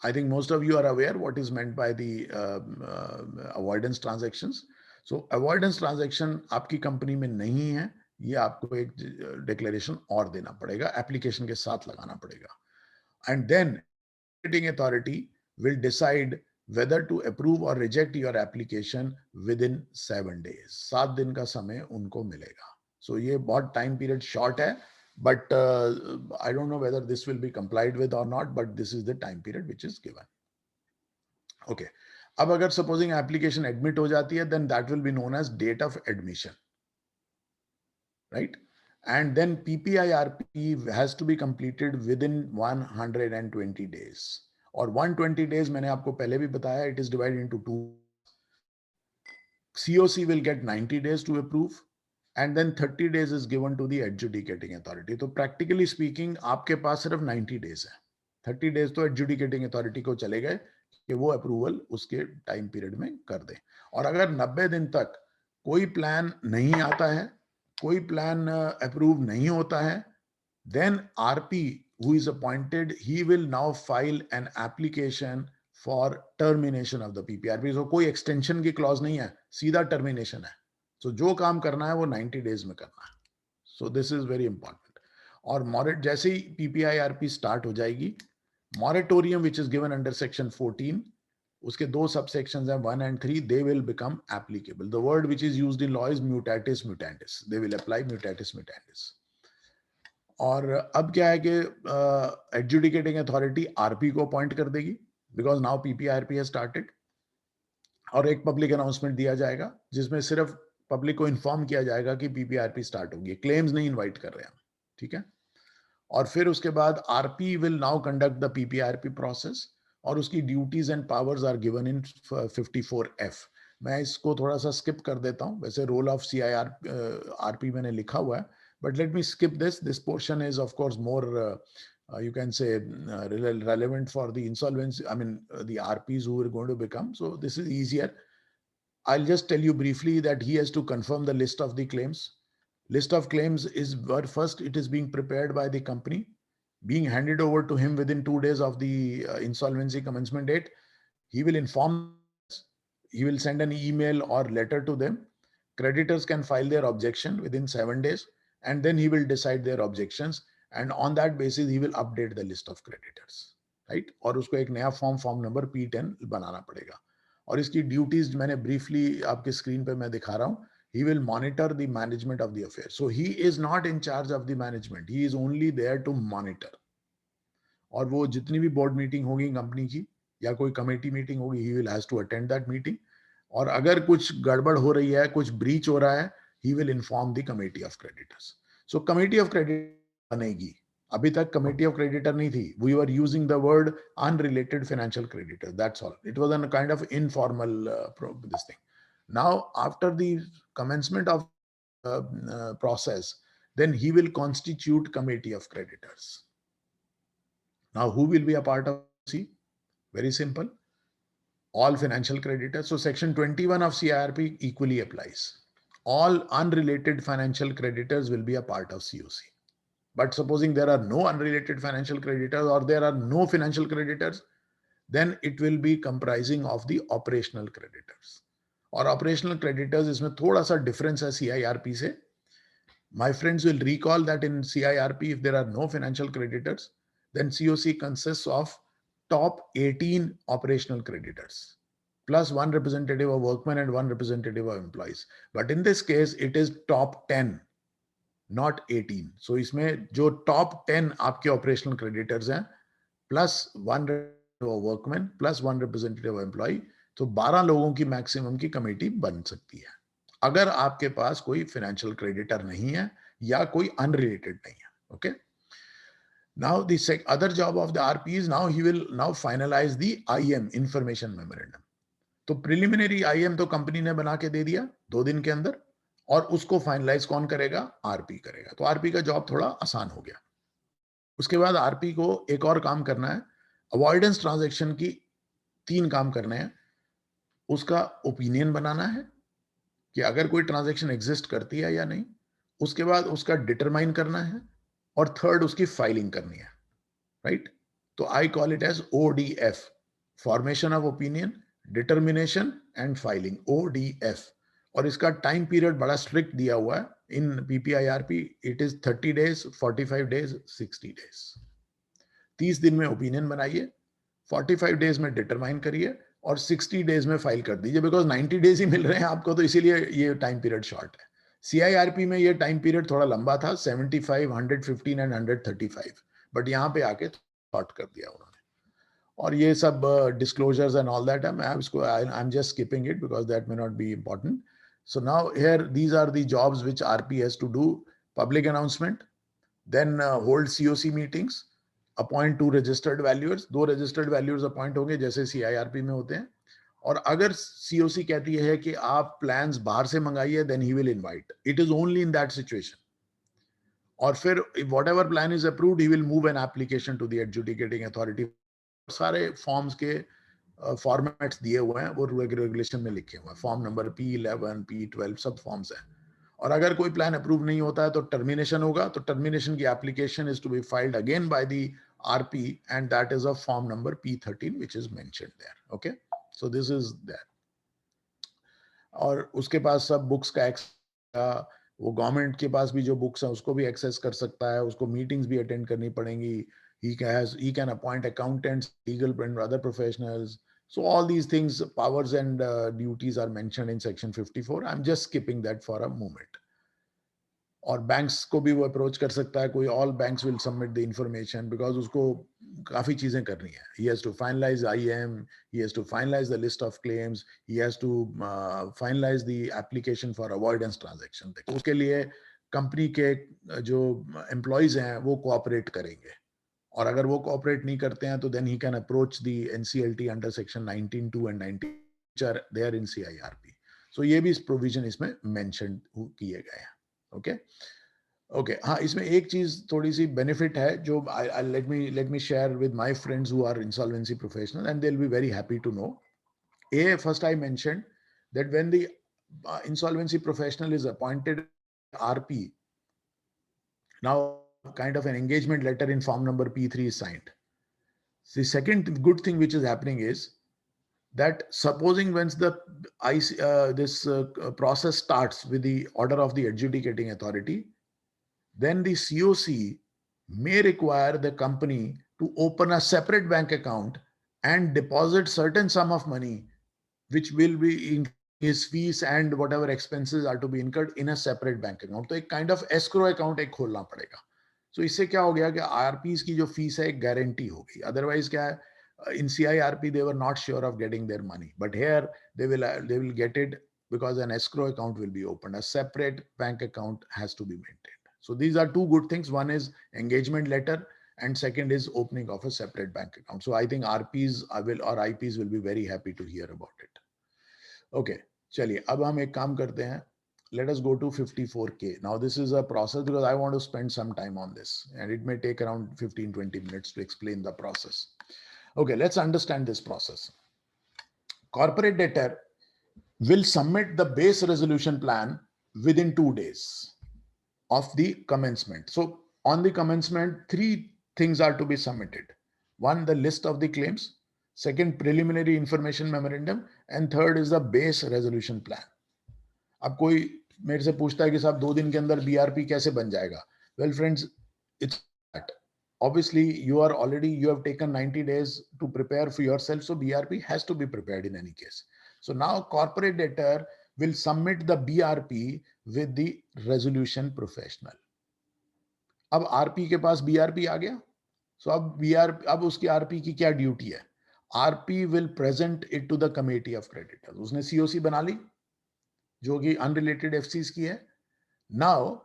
I think most of you are aware what is meant by the avoidance transactions. So avoidance transaction आपकी company में नहीं है, ये आपको एक declaration और देना पड़ेगा, एप्लीकेशन के साथ लगाना पड़ेगा. And then executing authority will decide whether to approve or reject your application within 7 days. 7 दिन का समय उनको मिलेगा. So ये बहुत time period short है, but I don't know whether this will be complied with or not, but this is the time period which is given. Okay. अब अगर supposing application admit हो जाती है, then that will be known as date of admission, right? And then PPIRP has to be completed within 120 days. और 120 days मैंने आपको पहले भी बताया, it is divided into 2. COC will get 90 days to approve and then 30 days is given to the adjudicating authority. तो practically speaking आपके पास सिर्फ 90 days है. 30 days तो adjudicating authority को चले गए कि वो अप्रूवल उसके टाइम पीरियड में कर दे. और अगर 90 दिन तक कोई प्लान नहीं आता है, कोई प्लान अप्रूव नहीं होता है, then RP who is appointed, he will now file an application for termination of the PPRP. So कोई extension की clause नहीं है, सीधा termination है. So जो काम करना है वो 90 days में करना है. So this is very important. और जैसे ही PPIRP start हो जाएगी, moratorium which is given under section 14, उसके दो subsections हैं 1 and 3, they will become applicable. The word which is used in law is mutatis mutandis. They will apply mutatis mutandis. और अब क्या है कि एडजुडिकेटिंग अथॉरिटी आरपी को अपॉइंट कर देगी, बिकॉज नाउ पीपीआईआरपी हैज स्टार्टेड. और एक पब्लिक अनाउंसमेंट दिया जाएगा जिसमें सिर्फ पब्लिक को इन्फॉर्म किया जाएगा कि पीपीआईआरपी स्टार्ट होगी. क्लेम्स नहीं इनवाइट कर रहे हैं हम, ठीक है. और फिर उसके बाद RP will now conduct the PPIRP process और उसकी duties and powers are given in 54F. मैं इसको थोड़ा सा स्किप कर देता हूं. वैसे रोल ऑफ सीआईआर आरपी मैंने लिखा हुआ है, but let me skip this. This portion is of course more you can say relevant for the insolvency, I mean the RPs who are going to become. So this is easier. I'll just tell you briefly that he has to confirm the list of the claims. List of claims is first it is being prepared by the company, being handed over to him within 2 days of the insolvency commencement date. He will inform, he will send an email or letter to them. Creditors can file their objection within 7 days. And then he will decide their objections, and on that basis he will update the list of creditors, right? और उसको एक नया form number P10 बनाना पड़ेगा. और इसकी duties मैंने briefly आपके screen पे मैं दिखा रहा हूँ. He will monitor the management of the affair. So he is not in charge of the management. He is only there to monitor. और वो जितनी भी बोर्ड मीटिंग होगी कंपनी की या कोई कमेटी मीटिंग होगी, he will has to attend that meeting. और अगर कुछ गड़बड़ हो रही है, कुछ ब्रीच हो रहा है, he will inform the committee of creditors. So committee of creditors बनेगी. अभी तक committee of creditor नहीं थी. We were using the word unrelated financial creditor. That's all. It was a kind of informal this thing. Now, after the commencement of process, then he will constitute committee of creditors. Now, who will be a part of C? Very simple. All financial creditors. So section 21 of CIRP equally applies. All unrelated financial creditors will be a part of COC. But supposing there are no unrelated financial creditors or there are no financial creditors, then it will be comprising of the operational creditors. और operational creditors इसमें थोड़ा सा difference है CIRP से. My friends will recall that in CIRP, if there are no financial creditors, then COC consists of top 18 operational creditors, plus one representative of workmen and one representative of employees. But in this case, it is top 10, not 18. So इसमें जो top 10 आपके operational creditors हैं, plus one representative of workmen, plus one representative of employee, तो 12 लोगों की maximum की committee बन सकती है अगर आपके पास कोई फाइनेंशियल क्रेडिटर नहीं है या कोई अनरिलेटेड नहीं है. Okay. Now the other job of the RP is now he will now finalise the IM information memorandum. तो प्रिलिमिनरी आईएम तो कंपनी ने बना के दे दिया 2 दिन के अंदर और उसको फाइनलाइज कौन करेगा? आरपी करेगा. तो आरपी का जॉब थोड़ा आसान हो गया. उसके बाद आरपी को एक और काम करना है. अवॉइडेंस ट्रांजैक्शन की 3 काम करने हैं. उसका ओपिनियन बनाना है कि अगर कोई ट्रांजैक्शन एग्जिस्ट करती है या नहीं. उसके बाद उसका डिटरमाइन करना है और थर्ड उसकी फाइलिंग करनी है. राइट. तो I call it as ODF, formation of opinion, determination and filing, ODF. और इसका टाइम पीरियड बड़ा स्ट्रिक्ट दिया हुआ है इन PPIRP. It is 30 days, 45 days, 60 days. 30 दिन में ओपिनियन बनाइए, 45 days में डिटरमाइन करिए और 60 days में फाइल कर दीजिए. बिकॉज 90 days ही मिल रहे हैं आपको, तो इसीलिए ये टाइम पीरियड शॉर्ट है. CIRP में ये टाइम पीरियड थोड़ा लंबा था, 75, 115 एंड 135, बट यहाँ पे आके शॉर्ट कर दिया उन्होंने. और ये सब disclosures and all that I am just skipping it because that may not be important. So now here, these are the jobs which RP has to do: public announcement, then hold COC meetings, appoint 2 registered valuers. 2 registered valuers appoint होंगे जैसे CIRP में होते हैं. और अगर COC कहती है कि आप प्लान्स बाहर से मंगाइए, then he will invite. It is only in that situation. और फिर whatever plan is approved, he will move an application to the adjudicating authority. सारे फॉर्म्स के फॉर्मेट्स दिए हुए हैं, वो रेगुलेशन में लिखे हुए हैं. फॉर्म नंबर P11, P12 सब फॉर्म्स हैं. और अगर कोई प्लान अप्रूव नहीं होता है तो टर्मिनेशन होगा. तो टर्मिनेशन की application is to be filed again by the RP and that is of form number P13 which is mentioned there. Okay, so this is there. और उसके पास सब बुक्स का एक्सेस, वो गवर्नमेंट के पास भी जो बुक्स हैं उसको भी एक्सेस कर सकता है. उसको मीटिंग्स भी अटेंड करनी पड़ेंगी. He can appoint accountants, legal and other professionals. So all these things, powers and duties are mentioned in section 54. I'm just skipping that for a moment. और बैंक्स को भी वो अप्रोच कर सकता है. कोई all banks will submit the information because उसको काफी चीजें करनी है. He has to finalise IM, he has to finalise the list of claims, he has to finalise the application for avoidance transaction. उसके लिए कंपनी के जो एम्प्लॉयज हैं वो कोऑपरेट करेंगे. और अगर वो कोऑपरेट नहीं करते हैं तो then he can approach the NCLT under section 19(2) and 19 which are there in CIRP. So ये भी इस प्रोविजन इसमें मेंशन किए गए हैं. Okay okay. हाँ, इसमें एक चीज थोड़ी सी बेनिफिट है जो let me share with my friends who are insolvency professionals and they'll be very happy to know. First I mentioned that when the insolvency professional is appointed RP, now kind of an engagement letter in form number P3 is signed. The second good thing which is happening is that supposing once the this process starts with the order of the adjudicating authority, then the COC may require the company to open a separate bank account and deposit certain sum of money which will be in his fees and whatever expenses are to be incurred in a separate bank account. तो एक kind of escrow account एक खोलना पड़ेगा. So इससे क्या हो गया कि RPs की जो फीस है एक गारंटी हो गई. Otherwise क्या है, in CIRP they were not sure of getting their money, but here they will get it because an escrow account will be opened. A separate bank account has to be maintained. So these are two good things. One is engagement letter, and second is opening of a separate bank account. So I think RPs will or IPs will be very happy to hear about it. Okay, चलिए अब हम एक काम करते हैं. Let us go to 54K. Now this is a process because I want to spend some time on this and it may take around 15-20 minutes to explain the process. Okay, let's understand this process. Corporate debtor will submit the base resolution plan within 2 days of the commencement. So on the commencement, 3 things are to be submitted. One, the list of the claims. Second, preliminary information memorandum. And third is the base resolution plan. अब कोई मेरे से पूछता है कि साहब 2 दिन के अंदर BRP कैसे बन जाएगा? Well, friends, it's that. Obviously, you have taken 90 days to prepare for yourself, so BRP has to be prepared in any case. So now corporate debtor will submit the BRP with the resolution professional. अब RP के पास BRP आ गया. So अब उसकी RP की क्या duty है? RP will present it to the committee of creditors. उसने COC बना ली जो कि अनरिलेटेड एफसीज की है. नाउ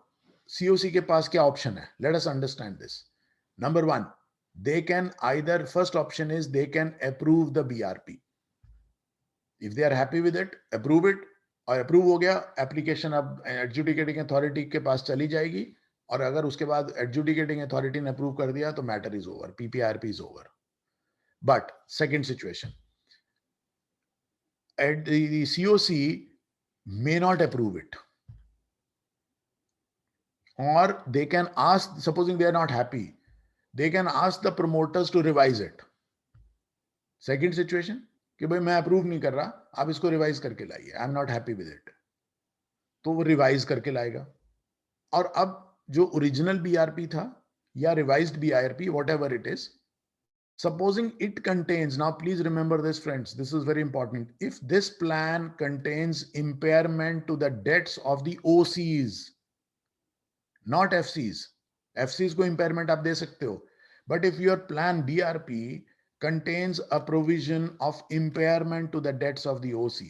COC के पास क्या ऑप्शन है? Late us understand this. Number 1, they can either, first option is they can approve the BRP. If they are happy with it, approve it. और अप्रूव हो गया, एप्लीकेशन अब एडजुडिकेटिंग अथॉरिटी के पास चली जाएगी. और अगर उसके बाद एडजुडिकेटिंग अथॉरिटी ने अप्रूव कर दिया तो matter is over, PPRP is over. But second situation, the COC may not approve it, or they can ask, supposing they are not happy, they can ask the promoters to revise it. Second situation कि भाई मैं approve नहीं कर रहा, आप इसको revise करके लाइए, I am not happy with it, तो वो रिवाइज करके लाएगा. और अब जो ओरिजिनल BRP था या revised BRP, whatever it is, supposing it contains, now please remember this friends, this is very important, if this plan contains impairment to the debts of the OCs, not FCs. FCs को impairment आप दे सकते हो, but if your plan BRP contains a provision of impairment to the debts of the OC,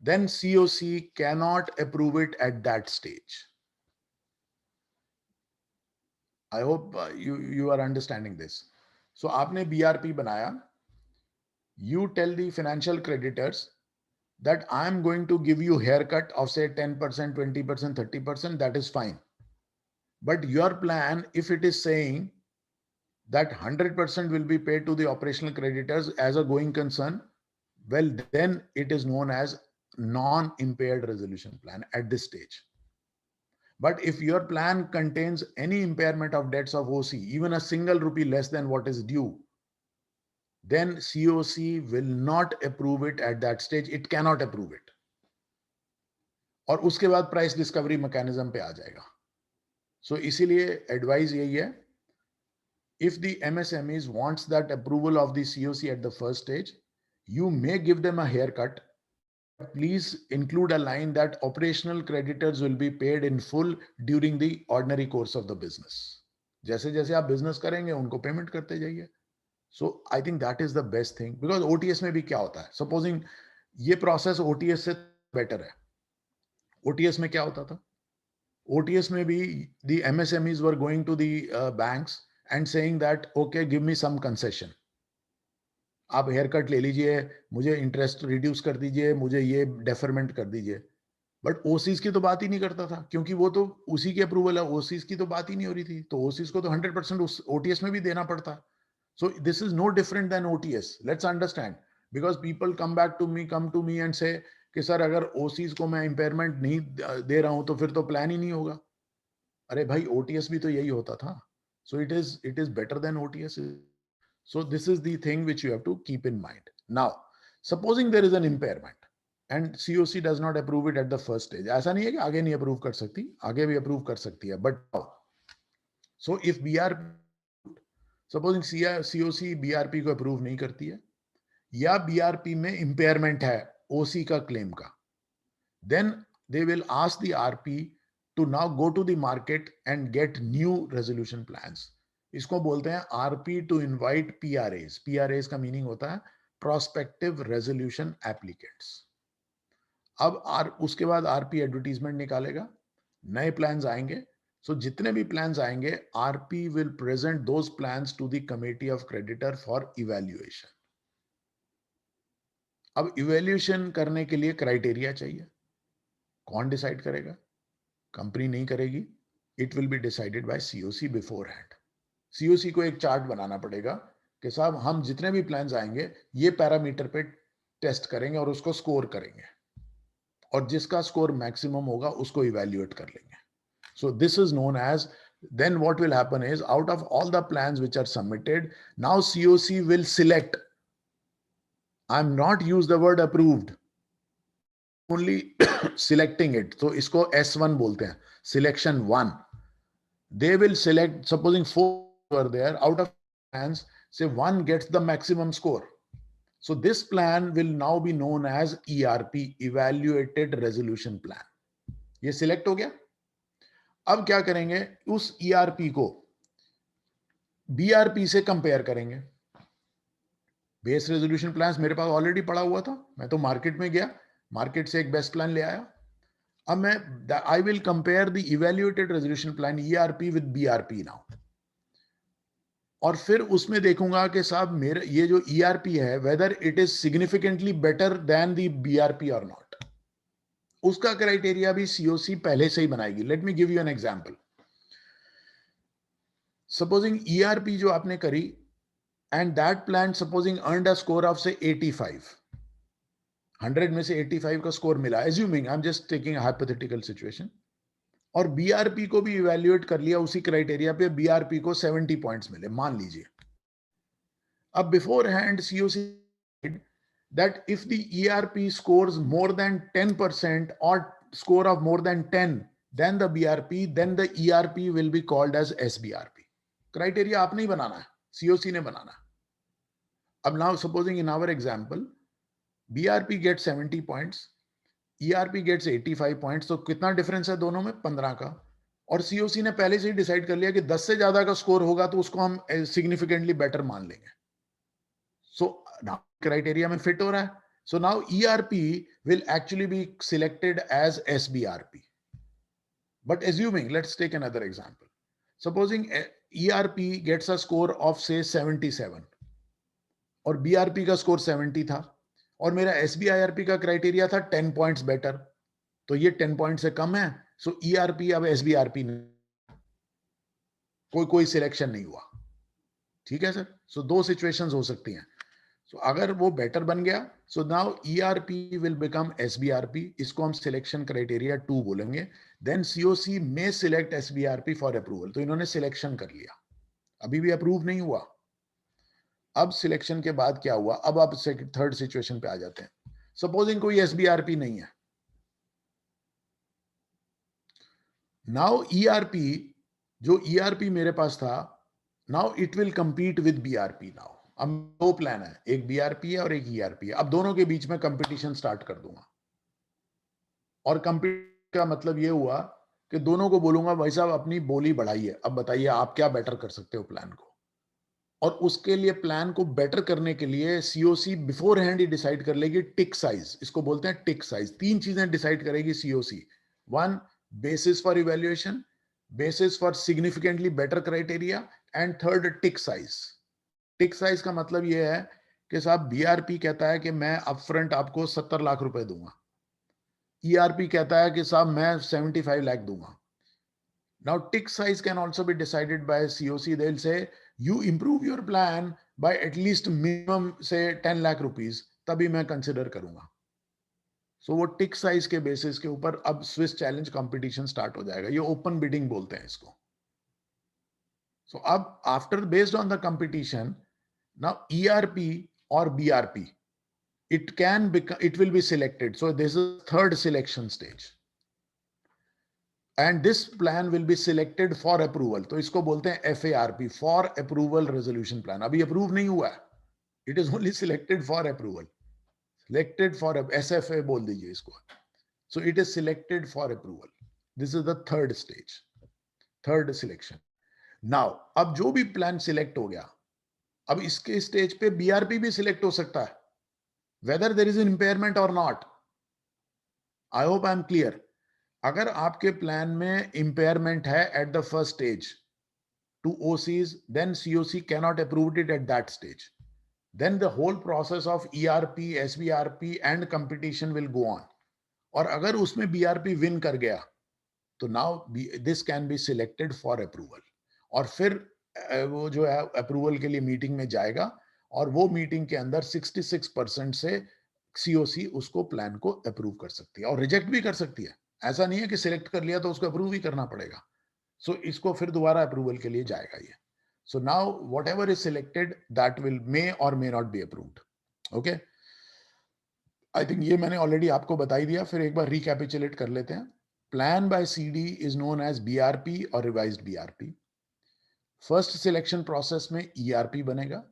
then COC cannot approve it at that stage. I hope you are understanding this. So आपने BRP बनाया, you tell the financial creditors that I am going to give you haircut of say 10%, 20%, 30%, that is fine. But your plan, if it is saying that 100% will be paid to the operational creditors as a going concern, well, then it is known as non-impaired resolution plan at this stage. But if your plan contains any impairment of debts of OC, even a single rupee less than what is due, then COC will not approve it at that stage. It cannot approve it. और उसके बाद price discovery mechanism पे आ जाएगा. So इसीलिए advice यही है, if the MSMEs wants that approval of the COC at the first stage, you may give them a haircut. Please include a line that operational creditors will be paid in full during the ordinary course of the business. जैसे जैसे आप business करेंगे उनको payment करते जाइए. So I think that is the best thing, because OTS में भी क्या होता है, supposing ये process OTS से better है. OTS में क्या होता था? OTS में भी the MSMEs were going to the banks and saying that okay, give me some concession. आप हेयर कट ले लीजिए, मुझे इंटरेस्ट रिड्यूस कर दीजिए, मुझे ये डेफरमेंट कर दीजिए. बट ओसीज की तो बात ही नहीं करता था, क्योंकि वो तो उसी की अप्रूवल है, ओसीज की तो बात ही नहीं हो रही थी. तो ओसीज को तो 100% OTS में भी देना पड़ता. So this is no different than OTS. Let's understand, because people come to me and say कि सर अगर OCs को मैं इम्पेयरमेंट नहीं दे रहा हूं तो फिर तो प्लान ही नहीं होगा. अरे भाई OTS भी तो यही होता था. So it is better than OTS. So this is the thing which you have to keep in mind. Now, supposing there is an impairment and COC does not approve it at the first stage. ऐसा नहीं है कि आगे नहीं approve कर सकती, आगे भी approve कर सकती है. But so if BRP, supposing COC BRP को approve नहीं करती है, या बीआरपी में इम्पेयरमेंट है ओसी का क्लेम का, then they will ask the RP to now go to the market and get new resolution plans. इसको बोलते हैं RP to invite PRAs. PRAs का मीनिंग होता है prospective resolution applicants. अब उसके बाद RP एडवर्टीजमेंट निकालेगा, नए प्लान्स आएंगे. सो जितने भी प्लान्स आएंगे, RP will present those plans to the committee of creditor for evaluation. अब इवैल्यूएशन करने के लिए क्राइटेरिया चाहिए. कौन डिसाइड करेगा? कंपनी नहीं करेगी. It will be decided by COC before hand. COC को एक चार्ट बनाना पड़ेगा कि साहब हम जितने भी प्लान्स आएंगे ये पैरामीटर पे टेस्ट करेंगे और उसको स्कोर करेंगे, और जिसका स्कोर मैक्सिमम होगा उसको इवैल्यूएट कर लेंगे. So this is known as, then what will happen is, out of all the plans which are submitted, now COC will select. I'm not use the word approved, only selecting it. So इसको S1 बोलते हैं, selection 1. They will select, supposing 4 were there, out of plans, say 1 gets the maximum score. So this plan will now be known as ERP, Evaluated Resolution Plan. ये select हो गया. अब क्या करेंगे, उस ERP को BRP से कंपेयर करेंगे. बेस रेजोल्यूशन प्लान मेरे पास ऑलरेडी पड़ा हुआ था, मैं तो मार्केट में गया, मार्केट से एक बेस्ट प्लान ले आया. अब मैं I will compare the evaluated resolution plan ERP with BRP now, और फिर उसमें देखूंगा कि साहब मेरे ये जो ERP है, whether it is significantly better than the BRP और नॉट. उसका क्राइटेरिया भी COC पहले से ही बनाएगी. Let me give you an example. Supposing ERP जो आपने करी, and that plan supposing earned a score of say 85, 100 में से 85 का स्कोर मिला, assuming I'm just taking a hypothetical situation, और BRP को भी इवैल्यूएट कर लिया उसी क्राइटेरिया पे, BRP को 70 पॉइंट्स मिले मान लीजिए. अब before hand COC that if the ERP scores more than 10% or score of more than 10 then the BRP, then the ERP will be called as SBRP. Criteria आपने ही बनाना है, COC ने बनाना. अब now supposing in our example BRP gets 70 points, ERP gets 85 points, तो कितना difference है दोनों में? 15 का. और COC ने पहले से ही डिसाइड कर लिया कि 10 से ज्यादा का स्कोर होगा तो उसको हम सिग्निफिकेंटली बेटर मान लेंगे. सो क्राइटेरिया में फिट हो रहा है. So now ERP will actually be selected as SBRP. But assuming, let's take another example. Supposing ERP gets a score of say 77 और BRP का स्कोर 70 था, और मेरा SBIRP का क्राइटेरिया था 10 पॉइंट्स बेटर, तो ये 10 पॉइंट से कम है. सो ERP अब SBRP कोई सिलेक्शन नहीं हुआ. ठीक है सर. सो दो सिचुएशंस हो सकती हैं. सो अगर वो बेटर बन गया, so now ERP will become SBRP. इसको हम सिलेक्शन क्राइटेरिया 2 बोलेंगे. देन COC में सिलेक्ट SBRP फॉर अप्रूवल. तो इन्होंने सिलेक्शन कर लिया, अभी भी अप्रूव नहीं हुआ. अब सिलेक्शन के बाद क्या हुआ? अब आप थर्ड सिचुएशन पे आ जाते हैं. सपोजिंग कोई SBRP नहीं है. नाउ ERP, जो ERP मेरे पास था, now it will compete with BRP. Now अब 2 प्लान है, एक BRP है और एक ERP है. अब दोनों के बीच में कंपटीशन स्टार्ट कर दूंगा. और कंपीट का मतलब ये हुआ कि दोनों को बोलूंगा भाई साहब अपनी बोली बढ़ाइए, अब बताइए आप क्या बेटर कर सकते हो प्लान को. और उसके लिए प्लान को बेटर करने के लिए COC बिफोर हैंड ही डिसाइड कर लेगी टिक साइज. इसको बोलते हैं टिक साइज. 3 चीजें डिसाइड करेगी COC. 1, basis for evaluation, basis for significantly better criteria, and third tick size. Tick size का मतलब यह है कि साहब BRP कहता है कि मैं अपफ्रंट आपको 70 लाख रुपए दूंगा, ERP कहता है कि साहब मैं 75 लाख दूंगा. Now tick size can also be decided by COC. They'll say you improve your plan by at least minimum say 10 lakh rupees, तभी मैं कंसिडर करूंगा. सो वो टिक साइज के बेसिस के ऊपर अब स्विस चैलेंज कंपटीशन स्टार्ट हो जाएगा. ये ओपन बिडिंग बोलते हैं इसको. सो अब after based on the competition, now ERP और BRP, it will be selected. So this is third selection stage. And this plan will be selected for approval. तो इसको बोलते हैं FARP, for approval resolution plan. अभी approve नहीं हुआ है. It is only selected for approval. Selected for SFA बोल दीजिए इसको. So it is selected for approval. This is the third stage, third selection. Now, अब जो भी प्लान सिलेक्ट हो गया, अब इसके स्टेज पे बीआरपी भी सिलेक्ट हो सकता है, whether there is an impairment or not. I hope I am clear. अगर आपके प्लान में impairment है at the first stage to OCs, then COC cannot approve it at that stage. Then the whole process of ERP, SBRP and competition will go on. और अगर उसमें BRP win कर गया, तो now this can be selected for approval. और फिर वो जो है approval के लिए meeting में जाएगा और वो meeting के अंदर 66% से COC उसको प्लान को अप्रूव कर सकती है और रिजेक्ट भी कर सकती है. ऐसा नहीं है कि सिलेक्ट कर लिया तो उसको अप्रूव ही करना पड़ेगा. सो इसको फिर दोबारा अप्रूवल के लिए जाएगा ये. So now whatever is selected that will may or may not be approved. Okay, I think ये मैंने ऑलरेडी आपको बता ही दिया. फिर एक बार रिकैपिचुलेट कर लेते हैं. Plan by CD is known as BRP और revised BRP. First selection process में ईआरपी बनेगा.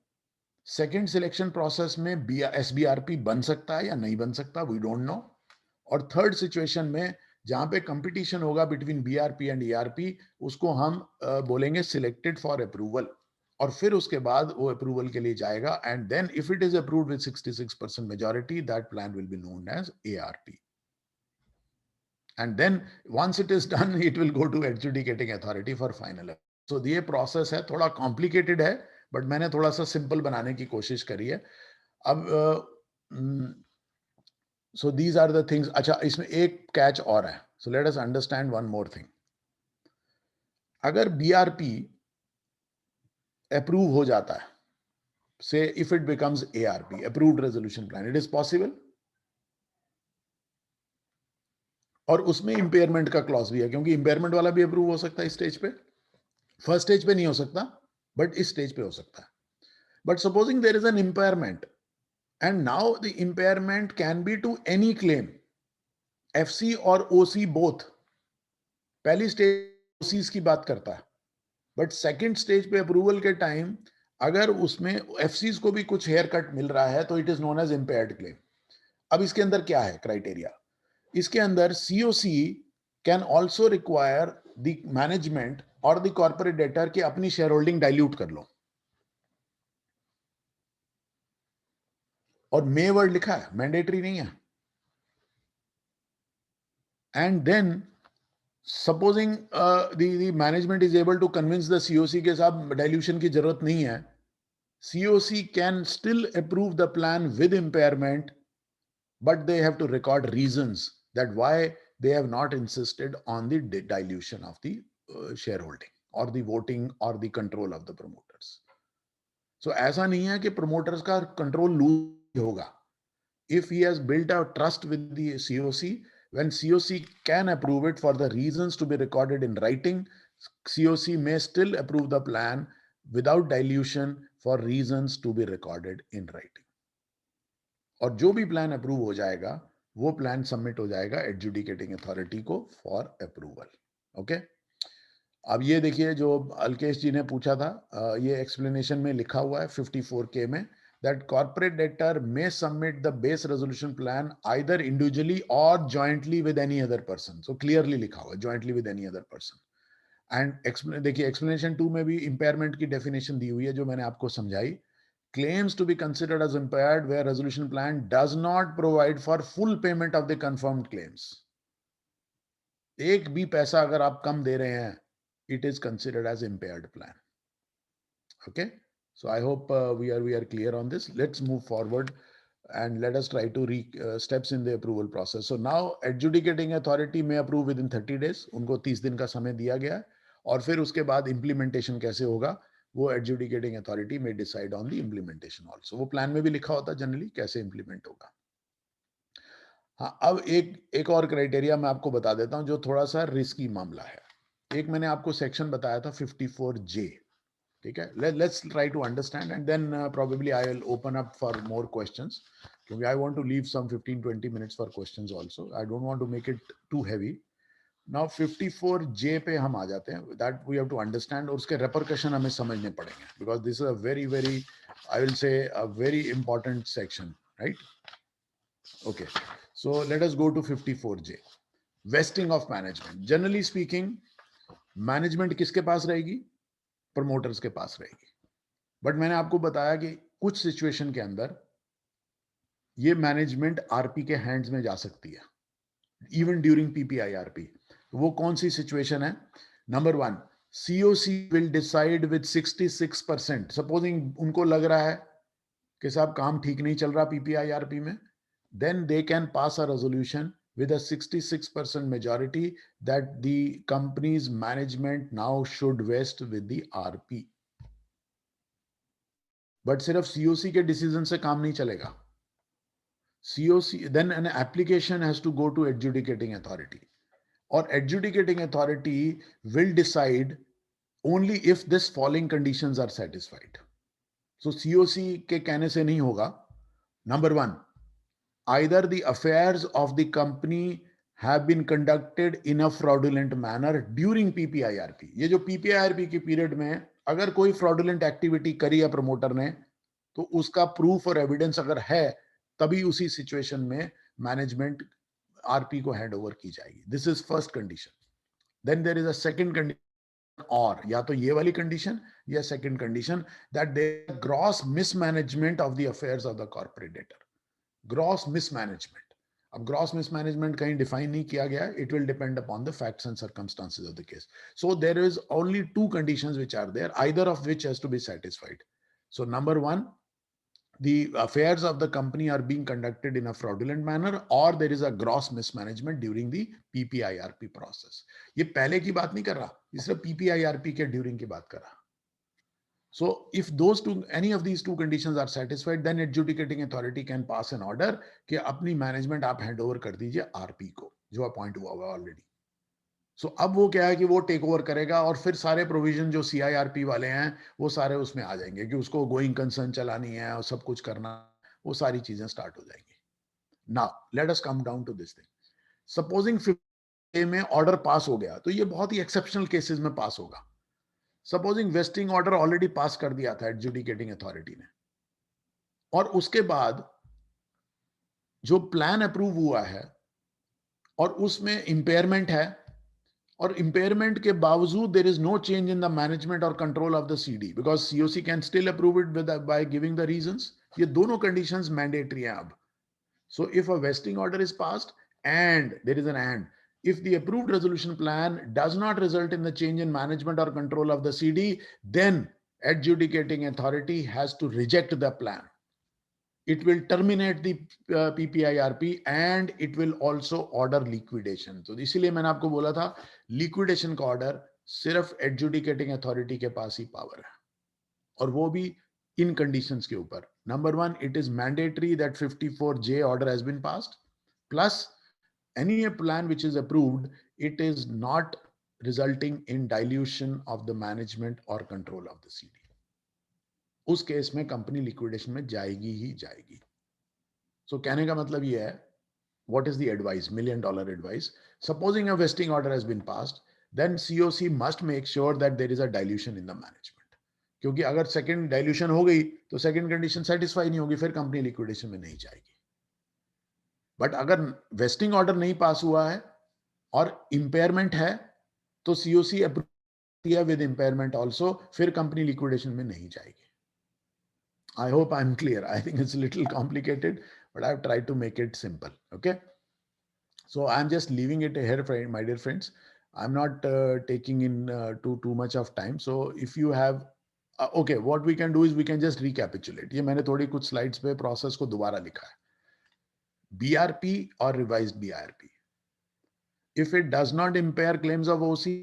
सेकेंड सिलेक्शन प्रोसेस में एसबीआरपी बन सकता है या नहीं बन सकता, वी डोंट नो. और थर्ड सिचुएशन में जहां पे कंपटीशन होगा बिटवीन बीआरपी एंड ईआरपी, उसको हम बोलेंगे सिलेक्टेड फॉर अप्रूवल. और फिर उसके बाद वो अप्रूवल के लिए जाएगा and then if it is approved with 66% majority, that plan will be known as ARP. And then once it is done, it will go to adjudicating authority for final. So ये process है, थोड़ा complicated है but मैंने थोड़ा सा simple बनाने की कोशिश करी है. अब so these are the things. अच्छा, इसमें एक कैच और है. So let us understand one more thing. अगर बीआरपी अप्रूव हो जाता है, say if it becomes ARP, approved resolution plan, it is possible. और उसमें इंपेयरमेंट का क्लॉज भी है, क्योंकि इंपेयरमेंट वाला भी अप्रूव हो सकता है इस स्टेज पे. फर्स्ट स्टेज पे नहीं हो सकता बट इस स्टेज पे हो सकता है. But supposing there is an impairment and now the impairment can be to any claim, FC और OC both. पहली स्टेज OCs की बात करता है, बट सेकंड स्टेज पे अप्रूवल के टाइम अगर उसमें FCs को भी कुछ हेयर कट मिल रहा है तो it is known as impaired claim. अब इसके अंदर क्या है क्राइटेरिया? इसके अंदर COC can also require the management और द कॉर्पोरेट डेटर की अपनी शेयर होल्डिंग डाइल्यूट कर लो. और मे वर्ड लिखा है, मैंडेटरी नहीं है. And then supposing the management is able to convince the COC के साथ डाइल्यूशन की जरूरत नहीं है, COC can still approve the plan with impairment, but they have to record reasons that why they have not insisted on the dilution of the shareholding और the voting और the control of the promoters. So ऐसा नहीं है कि promoters का control lose होगा. If he has built a trust with the COC, when COC can approve it for the reasons to be recorded in writing, COC may still approve the plan without dilution for reasons to be recorded in writing. और जो भी plan approve हो जाएगा वो plan submit हो जाएगा adjudicating authority को for approval. Okay, अब ये देखिए जो अल्केश जी ने पूछा था, ये एक्सप्लेनेशन में लिखा हुआ है 54K में, that corporate debtor may submit the base resolution plan either individually or jointly with any other person. So clearly लिखा हुआ है jointly with any other person. And देखिए explanation 2 में भी impairment की definition दी हुई है जो मैंने आपको समझाई. Claims to be considered as impaired where resolution plan does not provide for full payment of the confirmed claims. एक भी पैसा अगर आप कम दे रहे हैं, it is considered as impaired plan. Okay. So I hope we are clear on this. Let's move forward and let us try to steps in the approval process. So now adjudicating authority may approve within 30 days. उनको 30 दिन का समय दिया गया है और फिर उसके बाद implementation कैसे होगा वो adjudicating authority may decide on the implementation also. वो प्लान में भी लिखा होता है जनरली कैसे implement होगा. हाँ, अब एक और क्राइटेरिया मैं आपको बता देता हूँ जो थोड़ा सा रिस्की मामला है. एक मैंने आपको सेक्शन बताया था 54J. ठीक है, let's try to understand and then probably I will open up for more questions because I want to leave some 15-20 minutes for questions also. I don't want to make it too heavy. Now 54J पे हम आ जाते हैं, that we have to understand और उसके repercussion हमें समझने पड़ेंगे because this is a very I will say a very important section, right? Okay, so let us go to 54J. Vesting of management. Generally speaking, management किसके पास रहेगी? Promoters के पास रहेगी. But मैंने आपको बताया कि कुछ सिचुएशन के अंदर ये मैनेजमेंट आरपी के हैंड्स में जा सकती है, इवन ड्यूरिंग पीपीआईआरपी. वो कौन सी सिचुएशन है? Number 1, COC will decide with 66%. Supposing उनको लग रहा है कि साहब काम ठीक नहीं चल रहा पीपीआईआरपी में, then they can pass a resolution with a 66% majority that the company's management now should vest with the RP. But सिर्फ COC के decision से काम नहीं चलेगा. COC, then an application has to go to adjudicating authority, or adjudicating authority will decide only if this following conditions are satisfied. So COC के कहने से नहीं होगा. Number 1, either the affairs of the company have been conducted in a fraudulent manner during PPIRP. ये जो PPIRP की period में अगर कोई fraudulent activity करी है प्रमोटर ने, तो उसका प्रूफ और एविडेंस अगर है, तभी उसी सिचुएशन में मैनेजमेंट आरपी को हैंड ओवर की जाएगी. This is first condition. Then there is a second condition, और या तो ये वाली कंडीशन या second condition, that there gross mismanagement of the affairs of the corporate debtor. Gross mismanagement. अब ग्रॉस मिसमैनेजमेंट कहीं डिफाइन नहीं किया गया. It will depend upon the facts and circumstances of the case. So there is only two conditions which are there, either of which has to be satisfied. So number 1, the affairs of the company are being conducted in a fraudulent manner, or there is a gross mismanagement during the PPIRP process. ये पहले की बात नहीं कर रहा, ये सिर्फ PPIRP के during की बात कर रहा. So if those two, any of these two conditions are satisfied, then adjudicating authority can pass an order कि अपनी management आप hand over कर दीजिए RP को, जो appoint हुआ हुआ already. सो अब वो क्या है कि वो टेक ओवर करेगा, और फिर सारे प्रोविजन जो सीआईआरपी वाले हैं वो सारे उसमें आ जाएंगे कि उसको गोइंग कंसर्न चलानी है और सब कुछ करना, वो सारी चीजें स्टार्ट हो जाएंगी. Now let us come down to this thing. Supposing 50 में ऑर्डर पास हो गया, तो ये बहुत ही एक्सेप्शनल केसेस में पास होगा. Supposing wasting order already pass कर दिया था एडजुडिकेटिंग अथॉरिटी ने, और उसके बाद जो प्लान अप्रूव हुआ है और उसमें इंपेयरमेंट है, और इम्पेयरमेंट के बावजूद there is no change in the management और control of the CD, because CoC can still approve it with by giving the reasons. ये दोनों कंडीशंस मैंडेटरी हैं अब. So if a vesting order is passed and there is an end, if the approved resolution plan does not result in the change in management or control of the CD, then adjudicating authority has to reject the plan. It will terminate the PPIRP and it will also order liquidation. तो इसीलिए मैंने आपको बोला था liquidation का order सिर्फ adjudicating authority के पास ही power है, और वो भी इन conditions के ऊपर. Number 1, it is mandatory that 54J order has been passed, plus any plan which is approved, it is not resulting in dilution of the management or control of the CD. उस case में company liquidation में जाएगी ही जाएगी. सो कहने का मतलब ये है, what is the advice, $1 million advice? Supposing a vesting order has been passed, then COC must make sure that there is a dilution in the management. क्योंकि अगर सेकंड डाइल्यूशन हो गई तो सेकंड कंडीशन सेटिस्फाई नहीं होगी, फिर company liquidation में नहीं जाएगी. बट अगर वेस्टिंग ऑर्डर नहीं पास हुआ है और इंपेयरमेंट है, तो सीओसी अप्रूव किया विद इंपेयरमेंट ऑल्सो, फिर कंपनी लिक्विडेशन में नहीं जाएगी. I hope I'm clear. I think it's a little complicated, but I've tried to make it simple. Okay. So I'm just leaving it here, my dear friends. I'm not taking in too much of time. So if you have, okay, what we can do is we can just recapitulate. ये मैंने थोड़ी कुछ slides पे process को दोबारा लिखा है. BRP or revised BRP. If it does not impair claims of OC,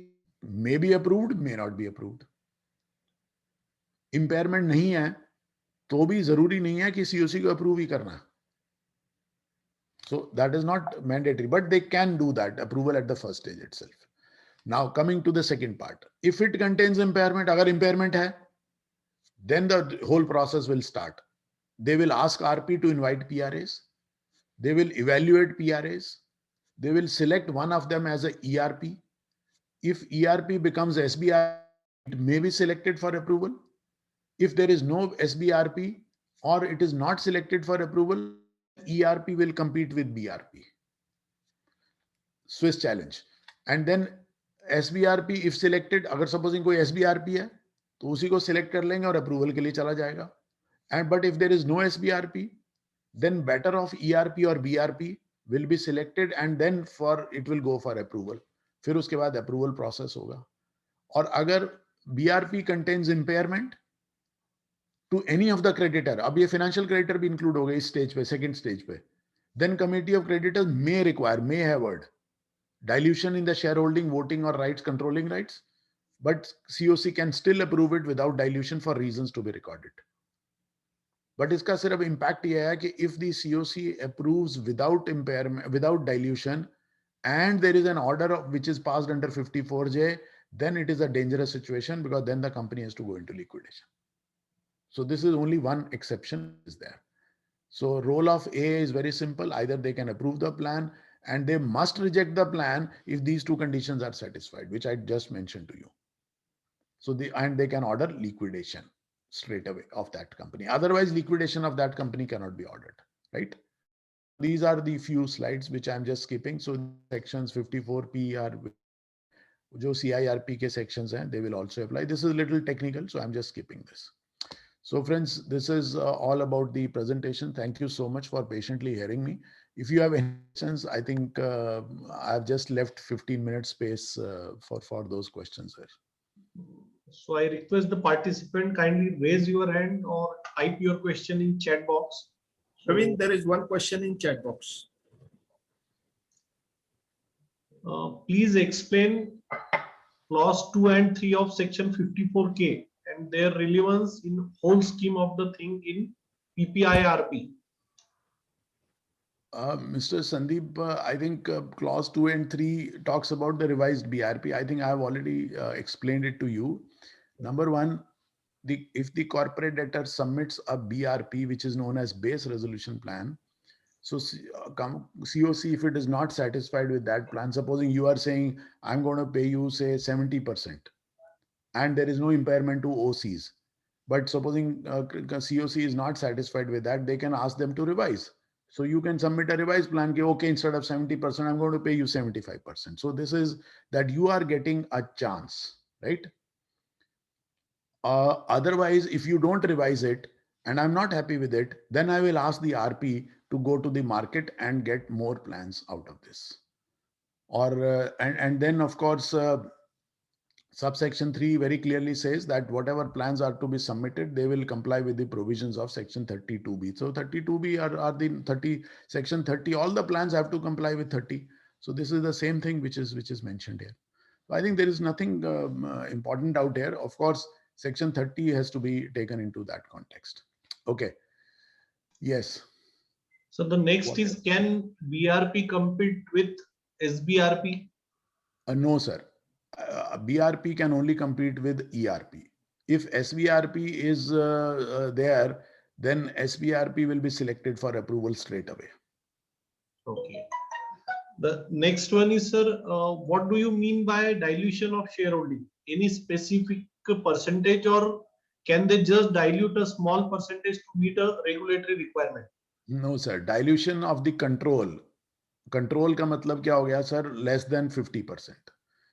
may be approved, may not be approved. Impairment नहीं है, तो भी जरूरी नहीं है कि सीओसी को अप्रूव ही करना. So that is not mandatory, but they can do that approval at the first stage itself. Now coming to the second part, if it contains impairment, अगर impairment है, then the whole process will start. They will ask RP to invite PRAs. They will evaluate PRAs. They will select one of them as a ERP. If ERP becomes SBI, it may be selected for approval. If there is no SBRP or it is not selected for approval, ERP will compete with BRP. Swiss challenge. And then SBRP if selected, अगर supposing कोई SBRP है तो उसी को select कर लेंगे और approval के लिए चला जाएगा. And but if there is no SBRP, then better of ERP or BRP will be selected and then for it will go for approval. फिर उसके बाद approval process होगा. और अगर BRP contains impairment to any of the creditor, अब ये financial creditor भी include हो गए इस stage पे, second stage पे, then committee of creditors may require, may have word, dilution in the shareholding, voting or rights, controlling rights, but COC can still approve it without dilution for reasons to be recorded. But इसका सिर्फ impact ये है कि if the COC approves without impairment, without dilution, and there is an order which is passed under 54J, then it is a dangerous situation because then the company has to go into liquidation. So this is only one exception is there. So role of A is very simple. Either they can approve the plan and they must reject the plan if these two conditions are satisfied, which I just mentioned to you. So and they can order liquidation straight away of that company. Otherwise, liquidation of that company cannot be ordered, right? These are the few slides which I'm just skipping. So sections 54P are जो CIRP के sections हैं, they will also apply. This is a little technical, so I'm just skipping this. So friends, this is all about the presentation. Thank you so much for patiently hearing me. If you have any questions, I think I've just left 15 minutes space for those questions there. So I request the participant kindly raise your hand or type your question in chat box. Praveen, there is one question in chat box. Please explain clause 2 and 3 of section 54K and their relevance in whole scheme of the thing in PPIRP. Mr. Sandeep, I think clause 2 and 3 talks about the revised BRP. I think I have already explained it to you. Number one, if the corporate debtor submits a BRP, which is known as base resolution plan, so COC, if it is not satisfied with that plan, supposing you are saying, I'm going to pay you say 70%, and there is no impairment to OCs, but supposing COC is not satisfied with that, they can ask them to revise. So you can submit a revised plan, okay, instead of 70%, I'm going to pay you 75%. So this is that you are getting a chance, right? Otherwise, if you don't revise it and I'm not happy with it, then I will ask the RP to go to the market and get more plans out of this. Or and then of course, subsection 3 very clearly says that whatever plans are to be submitted, they will comply with the provisions of section 32B. So 32B are the 30, section 30, all the plans have to comply with 30. So this is the same thing which is mentioned here. So I think there is nothing important out here. Of course, section 30 has to be taken into that context. Okay. Yes. So the next is, can BRP compete with SBRP? No, sir. BRP can only compete with ERP. If SBRP is there, then SBRP will be selected for approval straight away. Okay. The next one is, sir, what do you mean by dilution of shareholding? Any specific percentage, or can they just dilute a small percentage to meet a regulatory requirement? No, sir. Dilution of the control. Control का मतलब क्या हो गया, sir? Less than 50%.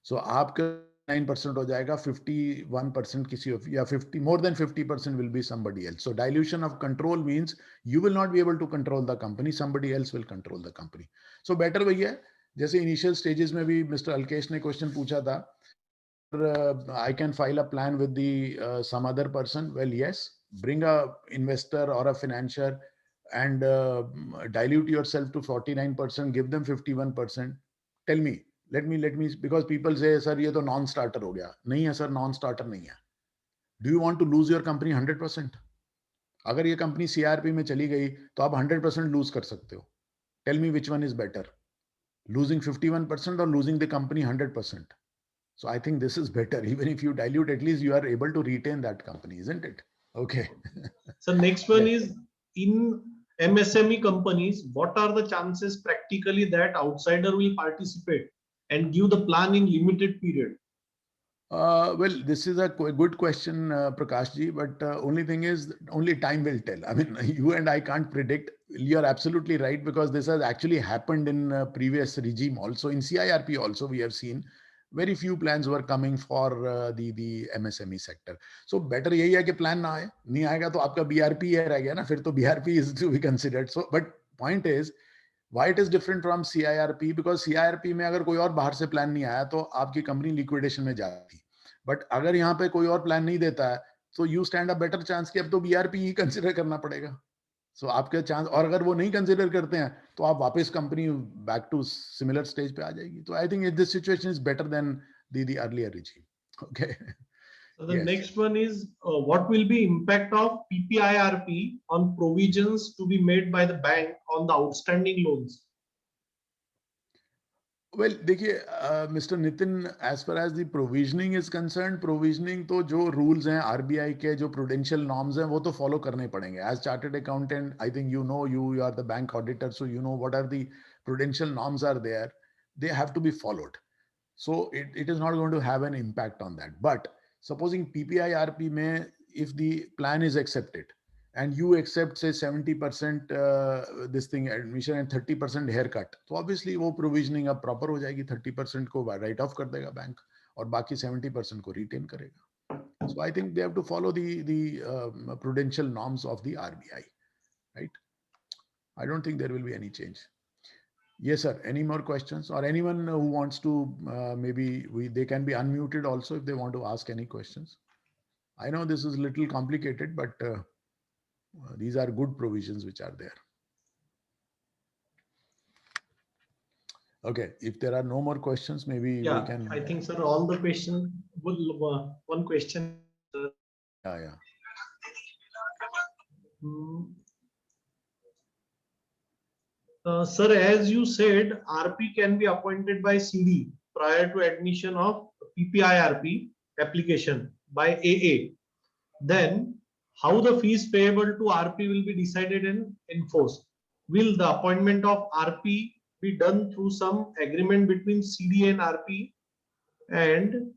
So आपका 9% हो जाएगा, 51% किसी या 50 more than 50% will be somebody else. So dilution of control means you will not be able to control the company. Somebody else will control the company. So better वही है. जैसे initial stages में भी Mr. Alkesh ने question पूछा था. I can file a plan with the some other person. Well, yes. Bring a investor or a financier and dilute yourself to 49%. Give them 51%. Tell me. Let me, because people say, sir, ये तो non-starter हो गया. नहीं है, sir, non-starter नहीं है. Do you want to lose your company 100%? अगर ये company CRP में चली गई, तो आप 100% lose कर सकते हो. Tell me which one is better. Losing 51% or losing the company 100%? So I think this is better. Even if you dilute, at least you are able to retain that company, isn't it? Okay. So next one is, in MSME companies, what are the chances practically that outsider will participate and give the plan in limited period? Well, this is a good question, Prakash ji, but only thing is, only time will tell. I mean, you and I can't predict. You're absolutely right, because this has actually happened in previous regime also. In CIRP also, we have seen very few plans were coming for the MSME sector. So better यही है कि plan ना आए, नहीं आएगा तो आपका BRP है रह गया ना, फिर तो BRP is to be considered. So, but point is, why it is different from CIRP? Because CIRP में अगर कोई और बाहर से प्लान नहीं आया तो आपकी कंपनी लिक्विडेशन में जाती, बट अगर यहाँ पे कोई और प्लान नहीं देता है तो you stand a better chance कि अब तो बीआरपी ही कंसिडर करना पड़ेगा. सो आपके चांस, और अगर वो नहीं कंसिडर करते हैं तो आप वापस company back to similar stage पे आ जाएगी. तो I think this situation is better than the earlier regime. Okay. So the Yes. next one is what will be impact of PPIRP on provisions to be made by the bank on the outstanding loans? Well देखिए mister Nitin, as far as the provisioning is concern, provisioning तो जो rules हैं RBI के, जो prudential norms हैं, वो तो follow करने पड़ेंगे. As chartered accountant I think you are the bank auditor, so you know what are the prudential norms are there, they have to be followed. So it is not going to have an impact on that. But supposing PPIRP में, if the plan is accepted and you accept say 70% this thing admission and 30% haircut, तो obviously वो provisioning अब proper हो जाएगी. 30% को write off कर देगा bank और बाकी 70% को retain करेगा. So I think they have to follow the prudential norms of the RBI, right? I don't think there will be any change. Yes, sir. Any more questions, or anyone who wants to maybe they can be unmuted also if they want to ask any questions. I know this is a little complicated, but these are good provisions which are there. Okay, if there are no more questions, maybe we can. I think, sir, all the questions. One question. Yeah. Sir, as you said, RP can be appointed by CD prior to admission of PPIRP application by AA. Then, how the fees payable to RP will be decided and enforced? Will the appointment of RP be done through some agreement between CD and RP? And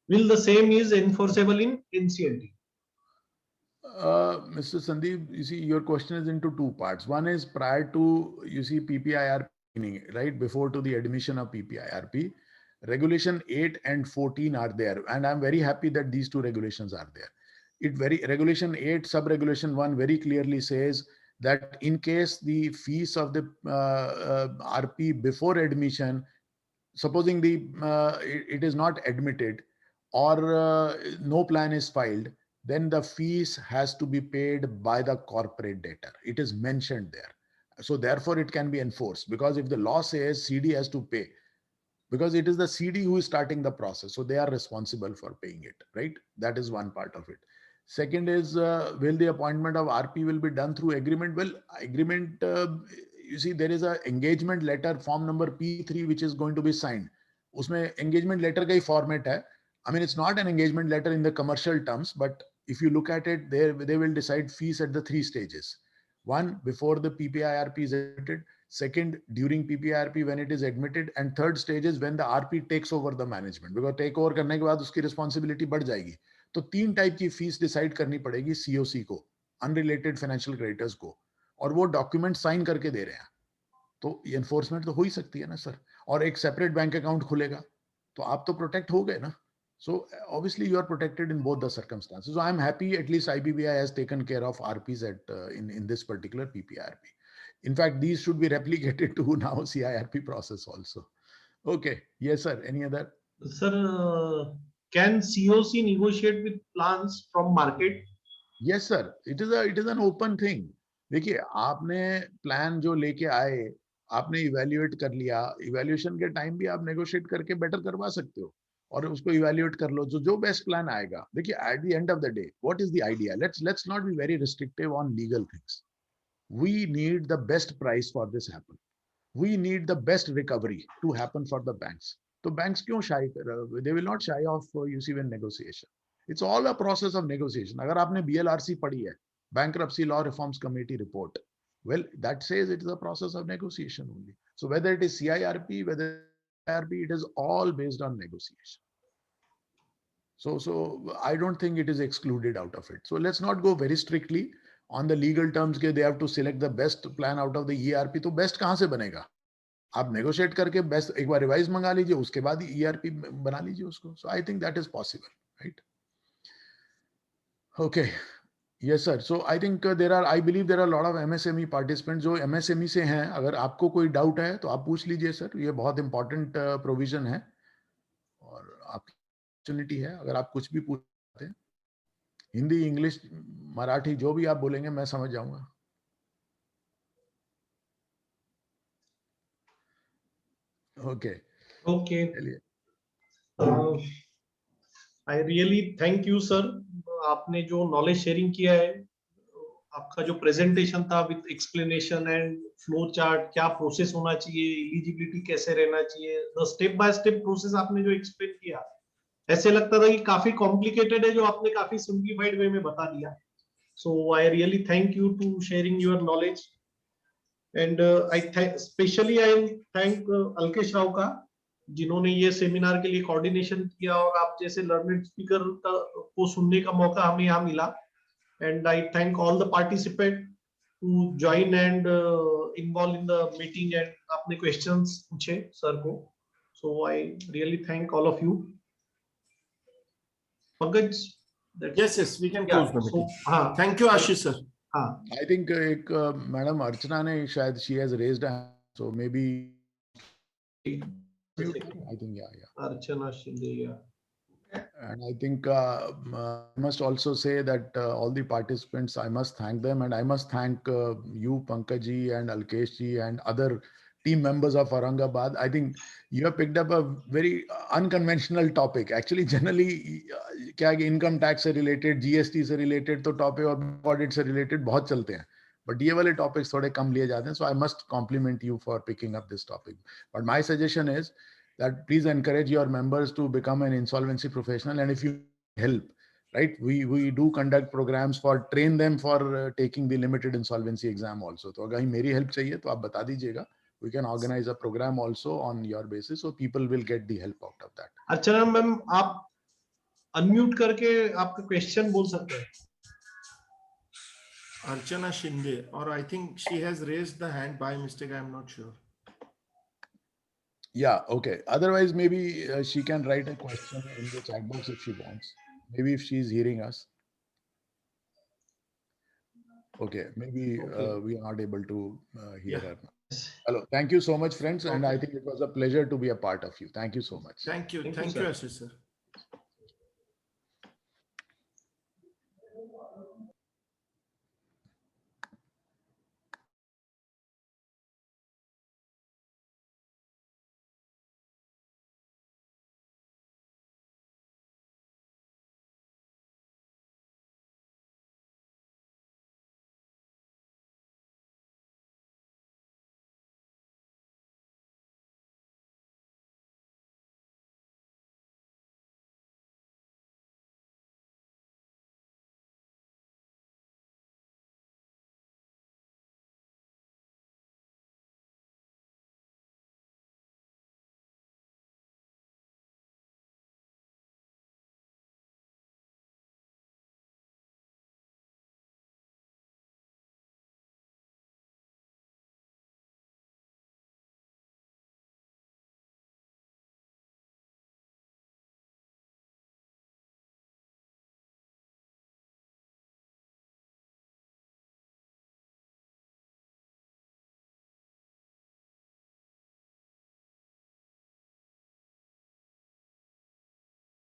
will the same is enforceable in NCLT? Mr. Sandeep, you see, your question is into two parts. One is prior to, you see, PPIRP, right? Before to the admission of PPIRP, Regulation 8 and 14 are there. And I'm very happy that these two regulations are there. Regulation 8, sub-regulation 1 very clearly says that in case the fees of the RP before admission, supposing it is not admitted or no plan is filed, then the fees has to be paid by the corporate debtor. It is mentioned there. So therefore it can be enforced, because if the law says CD has to pay, because it is the CD who is starting the process, so they are responsible for paying it, right? That is one part of it. Second is, will the appointment of RP will be done through agreement? Well, agreement, you see, there is a engagement letter, form number P3, which is going to be signed. Usme engagement letter ka hi format hai. I mean, it's not an engagement letter in the commercial terms, but if you look at it, they will decide fees at the 3 stages. One, before the PPIRP is admitted. Second, during PPIRP when it is admitted. And third stage is when the RP takes over the management. Because take over करने के बाद उसकी responsibility बढ़ जाएगी. तो 3 type की fees decide करनी पड़ेगी सीओसी को, अनरिलेटेड फाइनेंशियल क्रेडिटर्स को, और वो डॉक्यूमेंट साइन करके दे रहे हैं. तो एनफोर्समेंट तो हो ही सकती है ना सर. और एक सेपरेट बैंक अकाउंट खुलेगा तो आप तो प्रोटेक्ट हो गए ना. So obviously you are protected in both the circumstances. So I'm happy at least IBBI has taken care of RPs at in this particular PPIRP. In fact, these should be replicated to now CIRP process also. Okay. Yes, sir. Any other? Sir, can COC negotiate with plans from market? Yes, sir. It is an open thing. देखिए, आपने plan जो लेके आए, आपने evaluate कर लिया, evaluation के time भी आप नेगोशिएट करके बेटर करवा सकते हो और उसको इवेल्युएट कर लो. जो बेस्ट प्लान आएगा. देखिए, at the end of the day what is the idea? Let's not be very restrictive on legal things. We need the best price for this happen. We need the best recovery to happen for the banks. So banks क्यों shy? They will not shy off you see when negotiation. It's all a process of negotiation. अगर आपने BLRC पढ़ी है, Bankruptcy Law Reforms Committee report, well, that says it is a process of negotiation only. So whether it is CIRP, whether IRP, it is all based on negotiation. So I don't think it is excluded out of it. So let's not go very strictly on the legal terms के they have to select the best plan out of the ERP. तो best कहाँ से बनेगा? आप negotiate करके best एक बार revise मंगा लीजिए, उसके बाद ERP बना लीजिए उसको. So I think that is possible, right? Okay. Yes, sir. So I think I believe there are a lot of MSME participants जो MSME से हैं. अगर आपको कोई doubt है तो आप पूछ लीजिए सर. ये बहुत important provision है और आपकी opportunity है. अगर आप कुछ भी पूछते हैं, हिंदी, इंग्लिश, मराठी जो भी आप बोलेंगे मैं समझ जाऊंगा. Okay. Okay. चलिए. आई रियली थैंक यू सर. आपने जो नॉलेज शेयरिंग किया है, आपका जो प्रेजेंटेशन था with explanation and flow chart, क्या प्रोसेस होना चाहिए, एलिजिबिलिटी कैसे रहना चाहिए, the step by step process आपने जो एक्सप्लेन किया, ऐसे लगता था कि काफी कॉम्प्लिकेटेड है, जो आपने काफी सिंप्लीफाइड वे में बता दिया. So I really thank you to sharing your knowledge. And specially I thank Alkesh Rao का, जिन्होंने ये सेमिनार के लिए कोऑर्डिनेशन किया और आप जैसे लर्नेड स्पीकर को सुनने का मौका हमें यहाँ मिला. And I thank all the participant who join and involve in the meeting and आपने questions पूछे सर को. So I really thank all of you. Pankaj. Yes, we can close the meeting. हाँ. Thank you, Ashish sir. हाँ. I think एक madam अर्चना ने शायद she has raised a hand, so maybe I think yeah. Archana Shinde, yeah. And I think I must also say that all the participants, I must thank them, and I must thank you, Pankaj-ji, and Alkesh-ji, and other team members of Aurangabad. I think you have picked up a very unconventional topic. Actually, generally, क्या है कि income tax से related, GST से related तो topic और audit से related बहुत चलते हैं. But ये वाले topics थोड़े कम लिए जाते हैं. So I must compliment you for picking up this topic. But my suggestion is that please encourage your members to become an insolvency professional, and if you help, right, we do conduct programs for train them for taking the limited insolvency exam also. तो अगर मेरी help चाहिए तो आप बता दीजिएगा. We can organize a program also on your basis, so people will get the help out of that. Archana ma'am, आप unmute करके आपका क्वेश्चन बोल सकते हैं. Archana Shinde, or I think she has raised the hand by mistake. I am not sure. Yeah, okay. Otherwise, maybe she can write a question in the chat box if she wants. Maybe if she's hearing us. Okay, maybe we are not able to hear her. Hello, thank you so much, friends. And I think it was a pleasure to be a part of you. Thank you so much. Thank you, sir. Ashish sir.